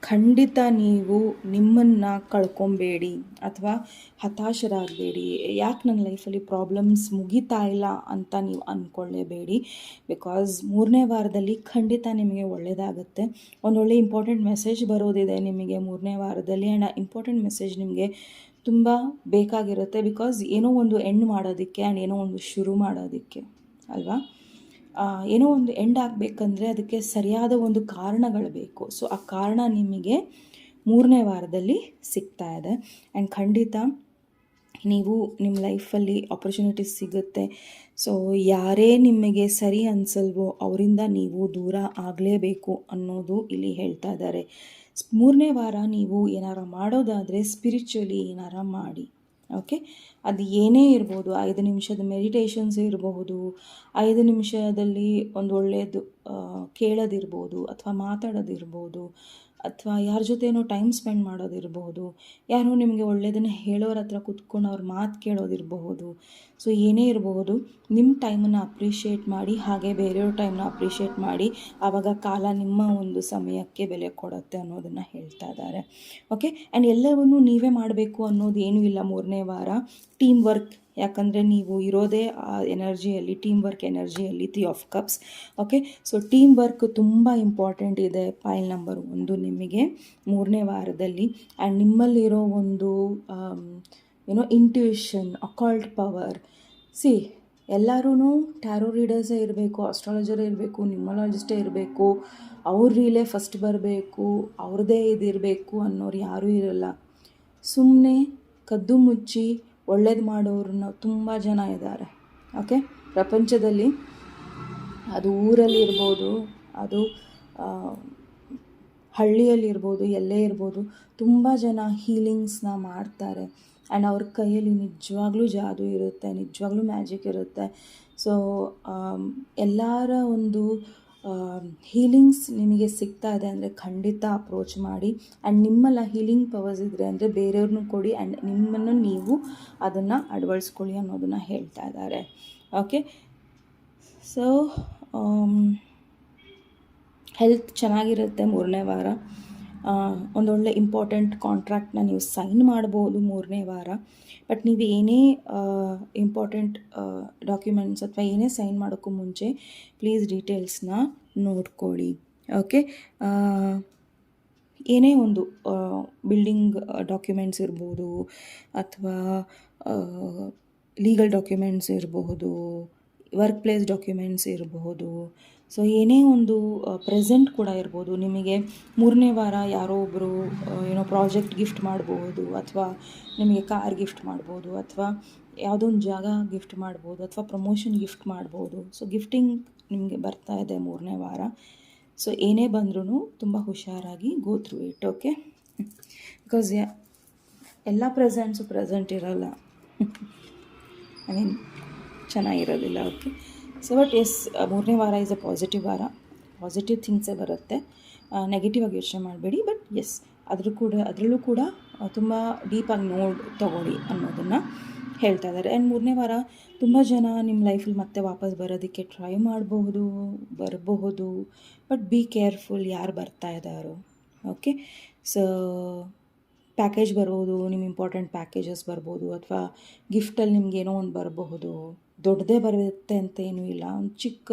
S1: ಖಂಡಿತ ನೀವು ನಿಮ್ಮನ್ನು ಕಳ್ಕೊಬೇಡಿ ಅಥವಾ ಹತಾಶರಾಗಬೇಡಿ. ಯಾಕೆ ನನ್ನ ಲೈಫಲ್ಲಿ ಪ್ರಾಬ್ಲಮ್ಸ್ ಮುಗಿತಾ ಇಲ್ಲ ಅಂತ ನೀವು ಅಂದ್ಕೊಳ್ಳೇಬೇಡಿ. ಬಿಕಾಸ್ ಮೂರನೇ ವಾರದಲ್ಲಿ ಖಂಡಿತ ನಿಮಗೆ ಒಳ್ಳೆಯದಾಗುತ್ತೆ. ಒಂದೊಳ್ಳೆ ಇಂಪಾರ್ಟೆಂಟ್ ಮೆಸೇಜ್ ಬರೋದಿದೆ ನಿಮಗೆ ಮೂರನೇ ವಾರದಲ್ಲಿ. ಆ್ಯಂಡ್ ಆ ಇಂಪಾರ್ಟೆಂಟ್ ಮೆಸೇಜ್ ನಿಮಗೆ ತುಂಬ ಬೇಕಾಗಿರುತ್ತೆ. ಬಿಕಾಸ್ ಏನೋ ಒಂದು ಎಂಡ್ ಮಾಡೋದಕ್ಕೆ ಆ್ಯಂಡ್ ಏನೋ ಒಂದು ಶುರು ಮಾಡೋದಕ್ಕೆ ಅಲ್ವಾ. ಏನೋ ಒಂದು ಎಂಡ್ ಆಗಬೇಕಂದ್ರೆ ಅದಕ್ಕೆ ಸರಿಯಾದ ಒಂದು ಕಾರಣಗಳು ಬೇಕು. ಸೊ ಆ ಕಾರಣ ನಿಮಗೆ ಮೂರನೇ ವಾರದಲ್ಲಿ ಸಿಗ್ತಾ ಇದೆ. ಆ್ಯಂಡ್ ಖಂಡಿತ ನೀವು ನಿಮ್ಮ ಲೈಫಲ್ಲಿ ಆಪರ್ಚುನಿಟೀಸ್ ಸಿಗುತ್ತೆ. ಸೊ ಯಾರೇ ನಿಮಗೆ ಸರಿ ಅನಿಸಲ್ವೋ ಅವರಿಂದ ನೀವು ದೂರ ಆಗಲೇಬೇಕು ಅನ್ನೋದು ಇಲ್ಲಿ ಹೇಳ್ತಾ ಇದ್ದಾರೆ. ಮೂರನೇ ವಾರ ನೀವು ಏನಾರ ಮಾಡೋದಾದರೆ ಸ್ಪಿರಿಚುವಲಿ ಏನಾರ ಮಾಡಿ. ಓಕೆ. ಅದು ಏನೇ ಇರ್ಬೋದು, 5 ನಿಮಿಷದ ಮೆಡಿಟೇಷನ್ಸ್ ಇರಬಹುದು, 5 ನಿಮಿಷದಲ್ಲಿ ಒಂದು ಒಳ್ಳೆಯದು ಕೇಳೋದಿರ್ಬೋದು, ಅಥವಾ ಮಾತಾಡೋದಿರ್ಬೋದು, ಅಥವಾ ಯಾರ ಜೊತೆನೋ ಟೈಮ್ ಸ್ಪೆಂಡ್ ಮಾಡೋದಿರ್ಬೋದು, ಯಾರೋ ನಿಮಗೆ ಒಳ್ಳೆಯದನ್ನು ಹೇಳೋರ ಹತ್ರ ಕೂತ್ಕೊಂಡು ಅವ್ರ ಮಾತು ಕೇಳೋದಿರಬಹುದು. ಸೊ ಏನೇ ಇರಬಹುದು, ನಿಮ್ಮ ಟೈಮನ್ನು ಅಪ್ರಿಷಿಯೇಟ್ ಮಾಡಿ, ಹಾಗೆ ಬೇರೆಯವ್ರ ಟೈಮನ್ನ ಅಪ್ರಿಷಿಯೇಟ್ ಮಾಡಿ. ಆವಾಗ ಕಾಲ ನಿಮ್ಮ ಒಂದು ಸಮಯಕ್ಕೆ ಬೆಲೆ ಕೊಡುತ್ತೆ ಅನ್ನೋದನ್ನು ಹೇಳ್ತಾ ಇದ್ದಾರೆ. ಓಕೆ. ಆ್ಯಂಡ್ ಎಲ್ಲವನ್ನೂ ನೀವೇ ಮಾಡಬೇಕು ಅನ್ನೋದು ಏನೂ ಇಲ್ಲ ಮೂರನೇ ವಾರ. ಟೀಮ್ ವರ್ಕ್, ಯಾಕಂದರೆ ನೀವು ಇರೋದೇ ಆ ಎನರ್ಜಿಯಲ್ಲಿ, ಟೀಮ್ ವರ್ಕ್ ಎನರ್ಜಿಯಲ್ಲಿ, 3 of cups. Okay. So team work ತುಂಬ ಇಂಪಾರ್ಟೆಂಟ್ ಇದೆ. ಫೈಲ್ ನಂಬರ್ 1 ನಿಮಗೆ ಮೂರನೇ ವಾರದಲ್ಲಿ. ಆ್ಯಂಡ್ ನಿಮ್ಮಲ್ಲಿರೋ ಒಂದು ಇಂಟ್ಯೂಷನ್, ಅಕಾಲ್ಟ್ ಪವರ್. ಸಿ ಎಲ್ಲರೂ ಟ್ಯಾರೋ ರೀಡರ್ಸೇ ಇರಬೇಕು, ಆಸ್ಟ್ರಾಲಜರೇ ಇರಬೇಕು, ನ್ಯೂಮರಾಲಜಿಸ್ಟೇ ಇರಬೇಕು, ಅವ್ರ ರೀಲೇ ಫಸ್ಟ್ ಬರಬೇಕು, ಅವ್ರದ್ದೇ ಇದಿರಬೇಕು ಅನ್ನೋರು ಯಾರೂ ಇರಲ್ಲ. ಸುಮ್ಮನೆ ಕದ್ದು ಮುಚ್ಚಿ ಒಳ್ಳೇದು ಮಾಡೋರನ್ನ ತುಂಬ ಜನ ಇದ್ದಾರೆ. ಓಕೆ, ಪ್ರಪಂಚದಲ್ಲಿ ಅದು ಊರಲ್ಲಿ ಇರ್ಬೋದು, ಅದು ಹಳ್ಳಿಯಲ್ಲಿರ್ಬೋದು, ಎಲ್ಲೇ ಇರ್ಬೋದು, ತುಂಬ ಜನ ಹೀಲಿಂಗ್ಸ್ನ ಮಾಡ್ತಾರೆ. ಆ್ಯಂಡ್ ಅವ್ರ ಕೈಯಲ್ಲಿ ನಿಜವಾಗ್ಲೂ ಜಾದೂ ಇರುತ್ತೆ, ನಿಜವಾಗ್ಲೂ ಮ್ಯಾಜಿಕ್ ಇರುತ್ತೆ. ಸೊ ಎಲ್ಲರ ಒಂದು ಹೀಲಿಂಗ್ಸ್ ನಿಮಗೆ ಸಿಗ್ತಾ ಇದೆ ಅಂದರೆ ಖಂಡಿತ ಅಪ್ರೋಚ್ ಮಾಡಿ. ಆ್ಯಂಡ್ ನಿಮ್ಮಲ್ಲ ಹೀಲಿಂಗ್ ಪವರ್ಸ್ ಇದ್ದರೆ ಅಂದರೆ ಬೇರೆಯವ್ರನ್ನೂ ಕೊಡಿ, ಆ್ಯಂಡ್ ನಿಮ್ಮನ್ನು ನೀವು ಅದನ್ನು ಅಳವಡಿಸ್ಕೊಳ್ಳಿ ಅನ್ನೋದನ್ನು ಹೇಳ್ತಾ ಇದ್ದಾರೆ. ಓಕೆ, ಸೊ ಹೆಲ್ತ್ ಚೆನ್ನಾಗಿರುತ್ತೆ 3ನೇ ವಾರ. ಒಂದೊಳ್ಳೆ ಇಂಪಾರ್ಟೆಂಟ್ ಕಾಂಟ್ರಾಕ್ಟ್ನ ನೀವು ಸೈನ್ ಮಾಡ್ಬೋದು 3ನೇ ವಾರ. ಬಟ್ ನೀವು ಏನೇ ಇಂಪಾರ್ಟೆಂಟ್ ಡಾಕ್ಯುಮೆಂಟ್ಸ್ ಅಥವಾ ಏನೇ ಸೈನ್ ಮಾಡೋಕ್ಕೂ ಮುಂಚೆ ಪ್ಲೀಸ್ ಡೀಟೇಲ್ಸ್ನ ನೋಡ್ಕೊಳ್ಳಿ. ಓಕೆ, ಏನೇ ಒಂದು ಬಿಲ್ಡಿಂಗ್ ಡಾಕ್ಯುಮೆಂಟ್ಸ್ ಇರ್ಬೋದು, ಅಥವಾ ಲೀಗಲ್ ಡಾಕ್ಯುಮೆಂಟ್ಸ್ ಇರಬಹುದು, ವರ್ಕ್ ಪ್ಲೇಸ್ ಡಾಕ್ಯುಮೆಂಟ್ಸ್ ಇರಬಹುದು. ಸೊ ಏನೇ ಒಂದು ಪ್ರೆಸೆಂಟ್ ಕೂಡ ಇರ್ಬೋದು. ನಿಮಗೆ 3ನೇ ವಾರ ಯಾರೋ ಒಬ್ಬರು ಪ್ರಾಜೆಕ್ಟ್ ಗಿಫ್ಟ್ ಮಾಡಬಹುದು, ಅಥವಾ ನಿಮಗೆ ಕಾರ್ ಗಿಫ್ಟ್ ಮಾಡ್ಬೋದು, ಅಥವಾ ಯಾವುದೋ ಒಂದು ಜಾಗ ಗಿಫ್ಟ್ ಮಾಡ್ಬೋದು, ಅಥವಾ ಪ್ರಮೋಷನ್ ಗಿಫ್ಟ್ ಮಾಡ್ಬೋದು. ಸೊ ಗಿಫ್ಟಿಂಗ್ ನಿಮಗೆ ಬರ್ತಾ ಇದೆ 3ನೇ ವಾರ. ಸೊ ಏನೇ ಬಂದ್ರೂ ತುಂಬ ಹುಷಾರಾಗಿ go through it. Okay, because ಎಲ್ಲ ಪ್ರೆಸೆಂಟ್ ಇರೋಲ್ಲ, ಐ ಮೀನ್ ಚೆನ್ನಾಗಿರೋದಿಲ್ಲ. ಓಕೆ, ಸೊ ಬಟ್ ಎಸ್, 3ನೇ ವಾರ ಇಸ್ ಅ ಪಾಸಿಟಿವ್ ವಾರ, ಪಾಸಿಟಿವ್ ಥಿಂಗ್ಸೇ ಬರುತ್ತೆ. ನೆಗೆಟಿವ್ ಆಗಿ ಯೋಚನೆ ಮಾಡಬೇಡಿ. ಬಟ್ ಎಸ್, ಅದರಲ್ಲೂ ಕೂಡ ತುಂಬ ಡೀಪಾಗಿ ತಗೊಳ್ಳಿ ಅನ್ನೋದನ್ನು ಹೇಳ್ತಾ ಇದ್ದಾರೆ. ಆ್ಯಂಡ್ 3ನೇ ವಾರ ತುಂಬ ಜನ ನಿಮ್ಮ ಲೈಫಲ್ಲಿ ಮತ್ತೆ ವಾಪಸ್ ಬರೋದಕ್ಕೆ ಟ್ರೈ ಬರಬಹುದು. ಬಟ್ ಬಿ ಕೇರ್ಫುಲ್ ಯಾರು ಬರ್ತಾ ಇದ್ದಾರೋ. ಓಕೆ, ಸೊ ಪ್ಯಾಕೇಜ್ ಬರ್ಬೋದು, ನಿಮ್ಮ ಇಂಪಾರ್ಟೆಂಟ್ ಪ್ಯಾಕೇಜಸ್ ಬರ್ಬೋದು, ಅಥವಾ ಗಿಫ್ಟಲ್ಲಿ ನಿಮಗೇನೋ ಒಂದು ಬರಬಹುದು. ದೊಡ್ಡದೇ ಬರುತ್ತೆ ಅಂತ ಏನೂ ಇಲ್ಲ, ಒಂದು ಚಿಕ್ಕ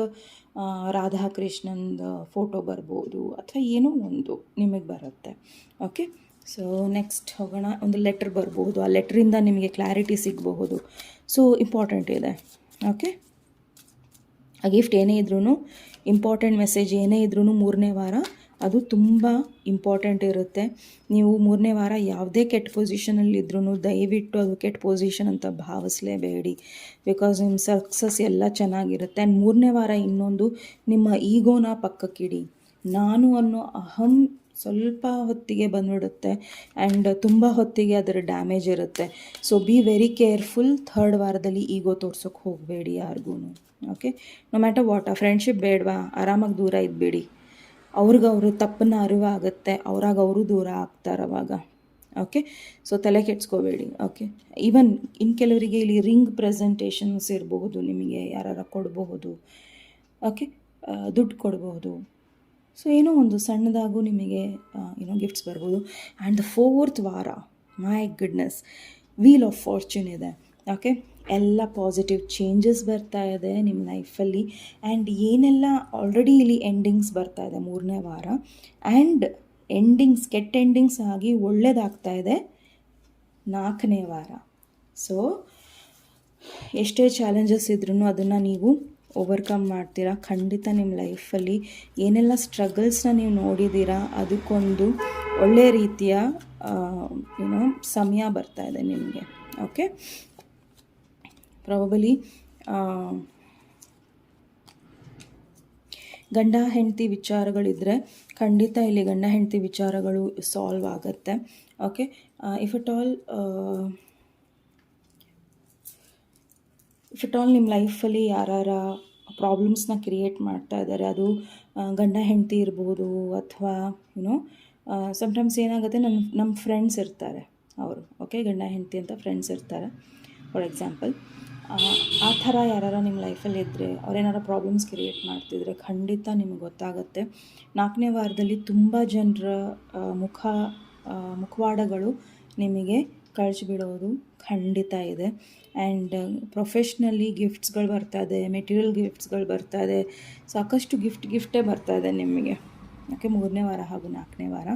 S1: ರಾಧಾಕೃಷ್ಣಂದು ಫೋಟೋ ಬರ್ಬೋದು, ಅಥವಾ ಏನೋ ಒಂದು ನಿಮಗೆ ಬರುತ್ತೆ. ಓಕೆ, ಸೊ ನೆಕ್ಸ್ಟ್ ಹೋಗೋಣ. ಒಂದು ಲೆಟ್ರ್ ಬರ್ಬೋದು, ಆ ಲೆಟ್ರಿಂದ ನಿಮಗೆ ಕ್ಲಾರಿಟಿ ಸಿಗಬಹುದು. ಸೊ ಇಂಪಾರ್ಟೆಂಟ್ ಇದೆ. ಓಕೆ, ಆ ಗಿಫ್ಟ್ ಏನೇ ಇದ್ರೂ, ಇಂಪಾರ್ಟೆಂಟ್ ಮೆಸೇಜ್ ಏನೇ ಇದ್ರೂ 3ನೇ ವಾರ ಅದು ತುಂಬ ಇಂಪಾರ್ಟೆಂಟ್ ಇರುತ್ತೆ. ನೀವು 3ನೇ ವಾರ ಯಾವುದೇ ಕೆಟ್ಟ ಪೊಸಿಷನಲ್ಲಿದ್ರೂ ದಯವಿಟ್ಟು ಅದು ಕೆಟ್ಟ ಪೊಸಿಷನ್ ಅಂತ ಭಾವಿಸಲೇಬೇಡಿ. ಬಿಕಾಸ್ ನಿಮ್ಮ ಸಕ್ಸಸ್ ಎಲ್ಲ ಚೆನ್ನಾಗಿರುತ್ತೆ. ಆ್ಯಂಡ್ 3ನೇ ವಾರ ಇನ್ನೊಂದು, ನಿಮ್ಮ ಈಗೋನ ಪಕ್ಕಕ್ಕಿಡಿ. ನಾನು ಅನ್ನೋ ಅಹಂ ಸ್ವಲ್ಪ ಹೊತ್ತಿಗೆ ಬಂದುಬಿಡುತ್ತೆ, ಆ್ಯಂಡ್ ತುಂಬ ಹೊತ್ತಿಗೆ ಅದರ ಡ್ಯಾಮೇಜ್ ಇರುತ್ತೆ. So be very careful. 3rd ವಾರದಲ್ಲಿ ಈಗೋ ತೋರ್ಸೋಕ್ಕೆ ಹೋಗಬೇಡಿ ಯಾರಿಗೂ. Okay, no matter what. ಆ ಫ್ರೆಂಡ್ಶಿಪ್ ಬೇಡವಾ, ಆರಾಮಾಗಿ ದೂರ ಇದ್ಬೇಡಿ. ಅವ್ರಿಗವರು ತಪ್ಪನ್ನ ಅರಿವಾಗುತ್ತೆ, ಅವರು ದೂರ ಆಗ್ತಾರೆ ಅವಾಗ. ಓಕೆ, ಸೊ ತಲೆ ಕೆಡ್ಸ್ಕೋಬೇಡಿ. ಓಕೆ, ಈವನ್ ಕೆಲವರಿಗೆ ಇಲ್ಲಿ ರಿಂಗ್ ಪ್ರೆಸೆಂಟೇಷನ್ಸ್ ಇರಬಹುದು, ನಿಮಗೆ ಯಾರು ಕೊಡಬಹುದು. ಓಕೆ, ದುಡ್ಡು ಕೊಡಬಹುದು. ಸೊ ಏನೋ ಒಂದು ಸಣ್ಣದಾಗೂ ನಿಮಗೆ ಗಿಫ್ಟ್ಸ್ ಬರ್ಬೋದು. ಆ್ಯಂಡ್ ದ 4th ವಾರ, my goodness, wheel of fortune ಇದೆ. ಓಕೆ, ಎಲ್ಲ ಪಾಸಿಟಿವ್ ಚೇಂಜಸ್ ಬರ್ತಾ ಇದೆ ನಿಮ್ಮ ಲೈಫಲ್ಲಿ. ಆ್ಯಂಡ್ ಏನೆಲ್ಲ ಆಲ್ರೆಡಿ ಇಲ್ಲಿ ಎಂಡಿಂಗ್ಸ್ ಬರ್ತಾ ಇದೆ 3ನೇ ವಾರ, ಆ್ಯಂಡ್ ಕೆಟ್ಟ ಎಂಡಿಂಗ್ಸ್ ಆಗಿ ಒಳ್ಳೇದಾಗ್ತಾ ಇದೆ 4ನೇ ವಾರ. ಸೊ ಎಷ್ಟೇ ಚಾಲೆಂಜಸ್ ಇದ್ರೂ ಅದನ್ನು ನೀವು ಓವರ್ಕಮ್ ಮಾಡ್ತೀರಾ. ಖಂಡಿತ ನಿಮ್ಮ ಲೈಫಲ್ಲಿ ಏನೆಲ್ಲ ಸ್ಟ್ರಗಲ್ಸ್ನ ನೀವು ನೋಡಿದ್ದೀರಾ, ಅದಕ್ಕೊಂದು ಒಳ್ಳೆಯ ರೀತಿಯ ಸಮಯ ಬರ್ತಾ ಇದೆ ನಿಮಗೆ. ಓಕೆ, ಪ್ರಾಬಬಲಿ ಗಂಡ ಹೆಂಡತಿ ವಿಚಾರಗಳಿದ್ದರೆ ಖಂಡಿತ ಇಲ್ಲಿ ಗಂಡ ಹೆಂಡತಿ ವಿಚಾರಗಳು ಸಾಲ್ವ್ ಆಗುತ್ತೆ. ಓಕೆ, ಇಫ್ ಇಟ್ ಆಲ್ ನಿಮ್ಮ ಲೈಫಲ್ಲಿ ಯಾರು ಪ್ರಾಬ್ಲಮ್ಸ್ನ ಕ್ರಿಯೇಟ್ ಮಾಡ್ತಾ ಇದ್ದಾರೆ, ಅದು ಗಂಡ ಹೆಂಡತಿ ಇರ್ಬೋದು, ಅಥವಾ ಸಮ್ಟೈಮ್ಸ್ ಏನಾಗುತ್ತೆ, ನಮ್ಮ ಫ್ರೆಂಡ್ಸ್ ಇರ್ತಾರೆ ಅವರು. ಓಕೆ, ಗಂಡ ಹೆಂಡತಿ ಅಂತ ಫ್ರೆಂಡ್ಸ್ ಇರ್ತಾರೆ ಫಾರ್ ಎಕ್ಸಾಂಪಲ್. ಆ ಥರ ಯಾರು ನಿಮ್ಮ ಲೈಫಲ್ಲಿ ಇದ್ದರೆ, ಅವ್ರೇನಾರು ಪ್ರಾಬ್ಲಮ್ಸ್ ಕ್ರಿಯೇಟ್ ಮಾಡ್ತಿದ್ರೆ ಖಂಡಿತ ನಿಮಗೆ ಗೊತ್ತಾಗುತ್ತೆ. 4ನೇ ವಾರದಲ್ಲಿ ತುಂಬ ಜನರ ಮುಖವಾಡಗಳು ನಿಮಗೆ ಕಳಿಸ್ಬಿಡೋದು ಖಂಡಿತ ಇದೆ. ಆ್ಯಂಡ್ ಪ್ರೊಫೆಷ್ನಲಿ ಗಿಫ್ಟ್ಸ್ಗಳು ಬರ್ತಾ ಇದೆ, ಮೆಟೀರಿಯಲ್ ಗಿಫ್ಟ್ಸ್ಗಳು ಬರ್ತಾ ಇದೆ, ಸಾಕಷ್ಟು ಗಿಫ್ಟೇ ಬರ್ತಾ ಇದೆ ನಿಮಗೆ. ಓಕೆ, 3ನೇ ವಾರ ಹಾಗೂ 4ನೇ ವಾರ.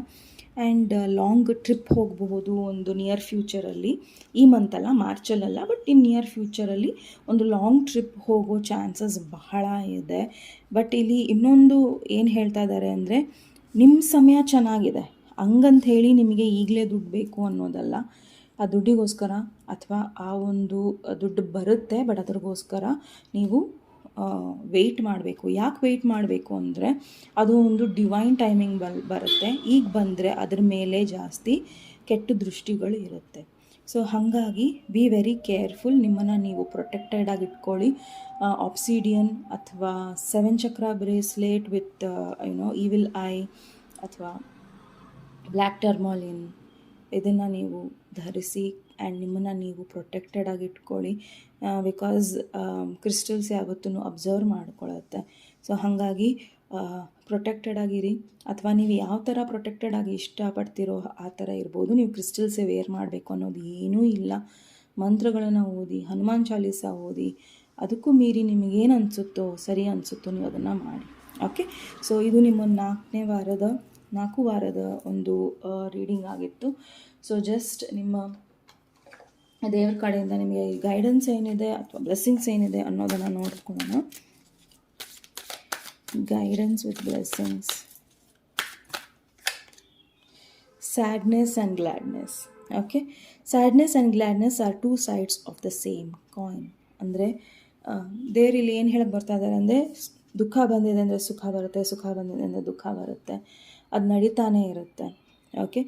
S1: ಆ್ಯಂಡ್ ಲಾಂಗ್ ಟ್ರಿಪ್ ಹೋಗಬಹುದು ಒಂದು ನಿಯರ್ ಫ್ಯೂಚರಲ್ಲಿ. ಈ ಮಂತಲ್ಲ, ಮಾರ್ಚಲ್ಲಲ್ಲ, ಬಟ್ ಇನ್ ನಿಯರ್ ಫ್ಯೂಚರಲ್ಲಿ ಒಂದು ಲಾಂಗ್ ಟ್ರಿಪ್ ಹೋಗೋ ಚಾನ್ಸಸ್ ಬಹಳ ಇದೆ. ಬಟ್ ಇಲ್ಲಿ ಇನ್ನೊಂದು ಏನು ಹೇಳ್ತಾ ಇದ್ದಾರೆ ಅಂದರೆ, ನಿಮ್ಮ ಸಮಯ ಚೆನ್ನಾಗಿದೆ, ಹಂಗಂತ ಹೇಳಿ ನಿಮಗೆ ಈಗಲೇ ದುಡ್ಡು ಬೇಕು ಅನ್ನೋದಲ್ಲ. ಆ ದುಡ್ಡಿಗೋಸ್ಕರ ಅಥವಾ ಆ ಒಂದು ದುಡ್ಡು ಬರುತ್ತೆ, ಬಟ್ ಅದ್ರಿಗೋಸ್ಕರ ನೀವು ವೆಯ್ಟ್ ಮಾಡಬೇಕು. ಯಾಕೆ ವೆಯ್ಟ್ ಮಾಡಬೇಕು ಅಂದರೆ, ಅದು ಒಂದು ಡಿವೈನ್ ಟೈಮಿಂಗ್ ಬರುತ್ತೆ. ಈಗ ಬಂದರೆ ಅದ್ರ ಮೇಲೆ ಜಾಸ್ತಿ ಕೆಟ್ಟ ದೃಷ್ಟಿಗಳು ಇರುತ್ತೆ. ಸೊ ಹಾಗಾಗಿ ಬಿ ವೆರಿ ಕೇರ್ಫುಲ್. ನಿಮ್ಮನ್ನು ನೀವು ಪ್ರೊಟೆಕ್ಟೆಡ್ ಆಗಿ ಇಟ್ಕೊಳ್ಳಿ. ಆಬ್ಸಿಡಿಯನ್ ಅಥವಾ 7 ಚಕ್ರ ಬ್ರೇಸ್ಲೆಟ್ ವಿತ್ ಈವಿಲ್ ಐ ಅಥವಾ ಬ್ಲ್ಯಾಕ್ ಟರ್ಮಾಲಿನ್, ಇದನ್ನು ನೀವು ಧರಿಸಿ ಆ್ಯಂಡ್ ನಿಮ್ಮನ್ನು ನೀವು ಪ್ರೊಟೆಕ್ಟೆಡ್ ಆಗಿ ಇಟ್ಕೊಳ್ಳಿ. ಬಿಕಾಸ್ ಕ್ರಿಸ್ಟಲ್ಸ್ ಯಾವತ್ತೂ ಅಬ್ಸರ್ವ್ ಮಾಡ್ಕೊಳ್ಳುತ್ತೆ. ಸೊ ಹಾಗಾಗಿ ಪ್ರೊಟೆಕ್ಟೆಡ್ ಆಗಿರಿ. ಅಥವಾ ನೀವು ಯಾವ ಥರ ಪ್ರೊಟೆಕ್ಟೆಡ್ ಆಗಿ ಇಷ್ಟಪಡ್ತಿರೋ ಆ ಥರ ಇರ್ಬೋದು. ನೀವು ಕ್ರಿಸ್ಟಲ್ಸೇ ವೇರ್ ಮಾಡಬೇಕು ಅನ್ನೋದು ಏನೂ ಇಲ್ಲ. ಮಂತ್ರಗಳನ್ನು ಓದಿ, ಹನುಮಾನ್ ಚಾಲೀಸ ಓದಿ, ಅದಕ್ಕೂ ಮೀರಿ ನಿಮಗೇನು ಅನಿಸುತ್ತೋ, ಸರಿ ಅನಿಸುತ್ತೋ ನೀವು ಅದನ್ನು ಮಾಡಿ. ಓಕೆ, ಸೊ ಇದು ನಿಮ್ಮ 4 ವಾರದ ಒಂದು ರೀಡಿಂಗ್ ಆಗಿತ್ತು. ಸೊ ಜಸ್ಟ್ ನಿಮ್ಮ ದೇವ್ರ ಕಡೆಯಿಂದ ನಿಮಗೆ ಗೈಡೆನ್ಸ್ ಏನಿದೆ ಅಥವಾ ಬ್ಲೆಸ್ಸಿಂಗ್ಸ್ ಏನಿದೆ ಅನ್ನೋದನ್ನು ನೋಡ್ಕೊಳ್ಳೋಣ. Guidance with blessings. Sadness and gladness. Okay, sadness and gladness are 2 sides of the same coin. ಅಂದರೆ ದೇವ್ರಲ್ಲಿ ಏನು ಹೇಳಕ್ಕೆ ಬರ್ತಾ ಇದ್ದಾರೆ ಅಂದರೆ, ದುಃಖ ಬಂದಿದೆ ಅಂದರೆ ಸುಖ ಬರುತ್ತೆ, ಸುಖ ಬಂದಿದೆ ಅಂದರೆ ದುಃಖ ಬರುತ್ತೆ. ಅದು ನಡೀತಾನೇ ಇರುತ್ತೆ. ಓಕೆ,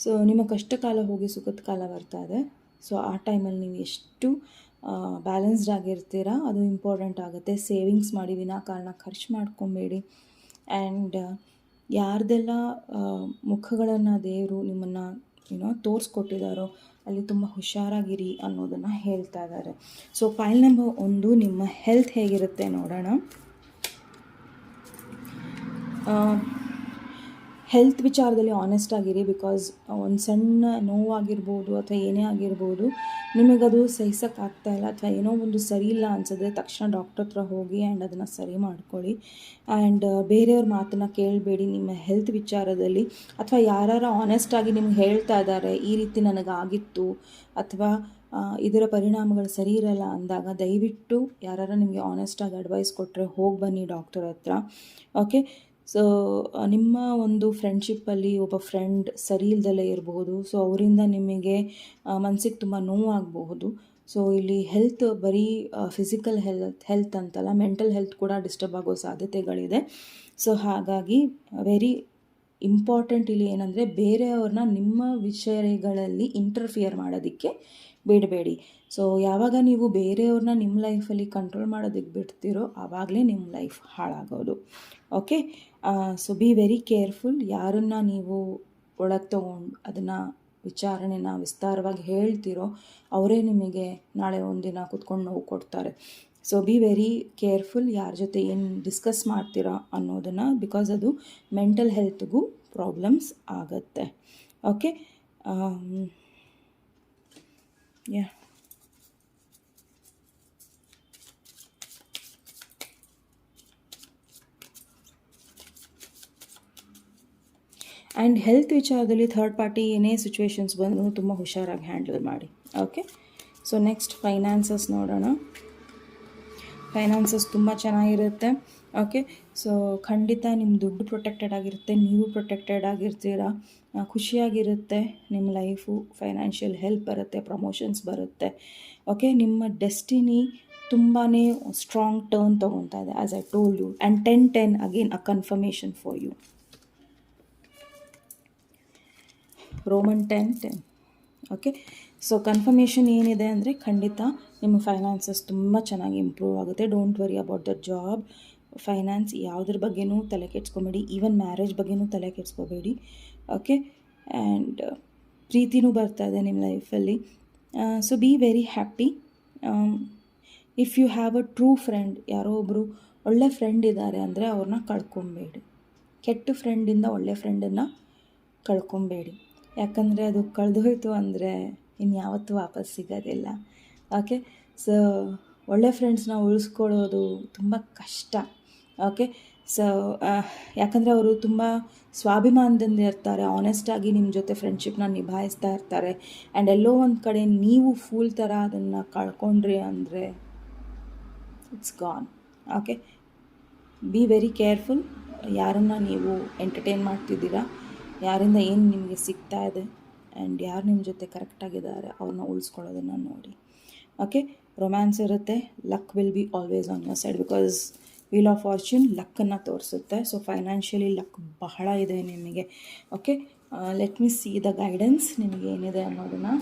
S1: ಸೊ ನಿಮ್ಮ ಕಷ್ಟ ಕಾಲ ಹೋಗಿ ಸುಖದ ಕಾಲ ಬರ್ತಾ ಇದೆ. ಸೊ ಆ ಟೈಮಲ್ಲಿ ನೀವು ಎಷ್ಟು ಬ್ಯಾಲೆನ್ಸ್ಡ್ ಆಗಿರ್ತೀರಾ ಅದು ಇಂಪಾರ್ಟೆಂಟ್ ಆಗುತ್ತೆ. ಸೇವಿಂಗ್ಸ್ ಮಾಡಿ, ವಿನಾಕಾರಣ ಖರ್ಚು ಮಾಡ್ಕೊಬೇಡಿ. ಆ್ಯಂಡ್ ಯಾರ್ದೆಲ್ಲ ಮುಖಗಳನ್ನು ದೇವರು ನಿಮ್ಮನ್ನು ತೋರಿಸ್ಕೊಟ್ಟಿದ್ದಾರೋ ಅಲ್ಲಿ ತುಂಬ ಹುಷಾರಾಗಿರಿ ಅನ್ನೋದನ್ನು ಹೇಳ್ತಾ ಇದ್ದಾರೆ. ಸೊ ಫೈಲ್ ನಂಬರ್ 1, ನಿಮ್ಮ ಹೆಲ್ತ್ ಹೇಗಿರುತ್ತೆ ನೋಡೋಣ. ಹೆಲ್ತ್ ವಿಚಾರದಲ್ಲಿ ಆನೆಸ್ಟ್ ಆಗಿರಿ. ಬಿಕಾಸ್ ಒಂದು ಸಣ್ಣ ನೋವಾಗಿರ್ಬೋದು ಅಥವಾ ಏನೇ ಆಗಿರ್ಬೋದು, ನಿಮಗದು ಸಹಿಸೋಕ್ಕಾಗ್ತಾಯಿಲ್ಲ ಅಥವಾ ಏನೋ ಒಂದು ಸರಿ ಇಲ್ಲ ಅನ್ಸಿದ್ರೆ ತಕ್ಷಣ ಡಾಕ್ಟ್ರ್ ಹತ್ರ ಹೋಗಿ ಆ್ಯಂಡ್ ಅದನ್ನು ಸರಿ ಮಾಡ್ಕೊಳ್ಳಿ. ಆ್ಯಂಡ್ ಬೇರೆಯವ್ರ ಮಾತನ್ನು ಕೇಳಬೇಡಿ ನಿಮ್ಮ ಹೆಲ್ತ್ ವಿಚಾರದಲ್ಲಿ. ಅಥವಾ ಯಾರು ಆನೆಸ್ಟಾಗಿ ನಿಮ್ಗೆ ಹೇಳ್ತಾ ಇದ್ದಾರೆ ಈ ರೀತಿ ನನಗಾಗಿತ್ತು ಅಥವಾ ಇದರ ಪರಿಣಾಮಗಳು ಸರಿ ಇರಲ್ಲ ಅಂದಾಗ, ದಯವಿಟ್ಟು ಯಾರು ನಿಮಗೆ ಆನೆಸ್ಟಾಗಿ ಅಡ್ವೈಸ್ ಕೊಟ್ಟರೆ ಹೋಗಿ ಬನ್ನಿ ಡಾಕ್ಟರ್ ಹತ್ರ. ಓಕೆ, ಸೊ ನಿಮ್ಮ ಒಂದು ಫ್ರೆಂಡ್ಶಿಪ್ಪಲ್ಲಿ ಒಬ್ಬ ಫ್ರೆಂಡ್ ಸರಿ ಇಲ್ದಲೇ ಇರಬಹುದು. ಸೊ ಅವರಿಂದ ನಿಮಗೆ ಮನಸ್ಸಿಗೆ ತುಂಬ ನೋವಾಗಬಹುದು. ಸೊ ಇಲ್ಲಿ ಹೆಲ್ತ್ ಬರೀ ಫಿಸಿಕಲ್ ಹೆಲ್ತ್ ಅಂತಲ್ಲ, ಮೆಂಟಲ್ ಹೆಲ್ತ್ ಕೂಡ ಡಿಸ್ಟರ್ಬ್ ಆಗೋ ಸಾಧ್ಯತೆಗಳಿದೆ. ಸೊ ಹಾಗಾಗಿ ವೆರಿ ಇಂಪಾರ್ಟೆಂಟ್ ಇಲ್ಲಿ ಏನಂದರೆ, ಬೇರೆಯವ್ರನ್ನ ನಿಮ್ಮ ವಿಷಯಗಳಲ್ಲಿ ಇಂಟರ್ಫಿಯರ್ ಮಾಡೋದಕ್ಕೆ ಬಿಡಬೇಡಿ. ಸೊ ಯಾವಾಗ ನೀವು ಬೇರೆಯವ್ರನ್ನ ನಿಮ್ಮ ಲೈಫಲ್ಲಿ ಕಂಟ್ರೋಲ್ ಮಾಡೋದಕ್ಕೆ ಬಿಡ್ತೀರೋ ಆವಾಗಲೇ ನಿಮ್ಮ ಲೈಫ್ ಹಾಳಾಗೋದು. Okay, so be very careful. ಯಾರನ್ನು ನೀವು ಒಳಗೆ ತೊಗೊಂಡು ಅದನ್ನು ವಿಚಾರಣೆನ ವಿಸ್ತಾರವಾಗಿ ಹೇಳ್ತಿರೋ ಅವರೇ ನಿಮಗೆ ನಾಳೆ ಒಂದಿನ ಕೂತ್ಕೊಂಡು ನೋವು ಕೊಡ್ತಾರೆ. ಸೊ ಬಿ ವೆರಿ ಕೇರ್ಫುಲ್ ಯಾರ ಜೊತೆ ಏನು ಡಿಸ್ಕಸ್ ಮಾಡ್ತೀರಾ ಅನ್ನೋದನ್ನು. ಬಿಕಾಸ್ ಅದು ಮೆಂಟಲ್ ಹೆಲ್ತ್ಗೂ ಪ್ರಾಬ್ಲಮ್ಸ್ ಆಗುತ್ತೆ. ಓಕೆ, ಯಾ ಆ್ಯಂಡ್ ಹೆಲ್ತ್ ವಿಚಾರದಲ್ಲಿ ಥರ್ಡ್ ಪಾರ್ಟಿ ಏನೇ ಸಿಚುವೇಶನ್ಸ್ ಬಂದರೂ ತುಂಬ ಹುಷಾರಾಗಿ ಹ್ಯಾಂಡಲ್ ಮಾಡಿ. ಓಕೆ, ಸೊ ನೆಕ್ಸ್ಟ್ ಫೈನಾನ್ಸಸ್ ನೋಡೋಣ. ಫೈನಾನ್ಸಸ್ ತುಂಬ ಚೆನ್ನಾಗಿರುತ್ತೆ. ಓಕೆ, ಸೊ ಖಂಡಿತ ನಿಮ್ಮ ದುಡ್ಡು ಪ್ರೊಟೆಕ್ಟೆಡ್ ಆಗಿರುತ್ತೆ, ನೀವು ಪ್ರೊಟೆಕ್ಟೆಡ್ ಆಗಿರ್ತೀರ, ಖುಷಿಯಾಗಿರುತ್ತೆ ನಿಮ್ಮ ಲೈಫು. ಫೈನಾನ್ಷಿಯಲ್ ಹೆಲ್ಪ್ ಬರುತ್ತೆ, ಪ್ರಮೋಷನ್ಸ್ ಬರುತ್ತೆ. ಓಕೆ, ನಿಮ್ಮ ಡೆಸ್ಟಿನಿ ತುಂಬಾ ಸ್ಟ್ರಾಂಗ್ ಟರ್ನ್ ತೊಗೊತಾ ಇದೆ, as I told you. And 10-10 again a confirmation for you. Roman 10-10. Okay, so confirmation ಏನಿದೆ ಅಂದರೆ, ಖಂಡಿತ ನಿಮ್ಮ ಫೈನಾನ್ಸಸ್ ತುಂಬ ಚೆನ್ನಾಗಿ ಇಂಪ್ರೂವ್ ಆಗುತ್ತೆ. Don't worry about the job, finance ಯಾವುದ್ರ ಬಗ್ಗೆನೂ ತಲೆ ಕೆಡ್ಸ್ಕೊಬೇಡಿ. ಈವನ್ ಮ್ಯಾರೇಜ್ ಬಗ್ಗೆನೂ ತಲೆ ಕೆಡ್ಸ್ಕೊಬೇಡಿ. ಓಕೆ, ಆ್ಯಂಡ್ ಪ್ರೀತಿನೂ ಬರ್ತಾ ಇದೆ ನಿಮ್ಮ ಲೈಫಲ್ಲಿ. So be very happy. If you have a true friend, ಯಾರೋ ಒಬ್ಬರು ಒಳ್ಳೆ ಫ್ರೆಂಡ್ ಇದ್ದಾರೆ ಅಂದರೆ ಅವ್ರನ್ನ ಕಳ್ಕೊಬೇಡಿ. ಕೆಟ್ಟ ಫ್ರೆಂಡಿಂದ ಒಳ್ಳೆ ಫ್ರೆಂಡನ್ನು ಕಳ್ಕೊಬೇಡಿ. ಯಾಕಂದರೆ ಅದು ಕಳೆದು ಹೋಯಿತು ಅಂದರೆ ಇನ್ಯಾವತ್ತೂ ವಾಪಸ್ ಸಿಗೋದಿಲ್ಲ. ಓಕೆ, ಸೊ ಒಳ್ಳೆ ಫ್ರೆಂಡ್ಸ್ನ ಉಳಿಸ್ಕೊಳ್ಳೋದು ತುಂಬ ಕಷ್ಟ. ಓಕೆ, ಸೊ ಯಾಕಂದರೆ ಅವರು ತುಂಬ ಸ್ವಾಭಿಮಾನದಿಂದ ಇರ್ತಾರೆ, ಆನೆಸ್ಟಾಗಿ ನಿಮ್ಮ ಜೊತೆ ಫ್ರೆಂಡ್ಶಿಪ್ನ ನಿಭಾಯಿಸ್ತಾ ಇರ್ತಾರೆ. ಆ್ಯಂಡ್ ಎಲ್ಲೋ ಒಂದು ಕಡೆ ನೀವು ಫೂಲ್ ಥರ ಅದನ್ನು ಕಳ್ಕೊಂಡ್ರಿ ಅಂದರೆ it's gone. Okay, B very careful. ಯಾರನ್ನು ನೀವು ಎಂಟರ್ಟೈನ್ ಮಾಡ್ತಿದ್ದೀರಾ, ಯಾರಿಂದ ಏನು ನಿಮಗೆ ಸಿಗ್ತಾ ಇದೆ, ಆ್ಯಂಡ್ ಯಾರು ನಿಮ್ಮ ಜೊತೆ ಕರೆಕ್ಟಾಗಿದ್ದಾರೆ ಅವ್ರನ್ನ ಉಳಿಸ್ಕೊಳ್ಳೋದನ್ನು ನೋಡಿ. ಓಕೆ, ರೊಮ್ಯಾನ್ಸ್ ಇರುತ್ತೆ, luck will be always on your side because wheel of fortune ಲಕ್ಕನ್ನು ತೋರಿಸುತ್ತೆ. ಸೊ ಫೈನಾನ್ಷಿಯಲಿ ಲಕ್ ಬಹಳ ಇದೆ ನಿಮಗೆ. Okay, let me see the guidance ನಿಮಗೆ ಏನಿದೆ ಅನ್ನೋದನ್ನು.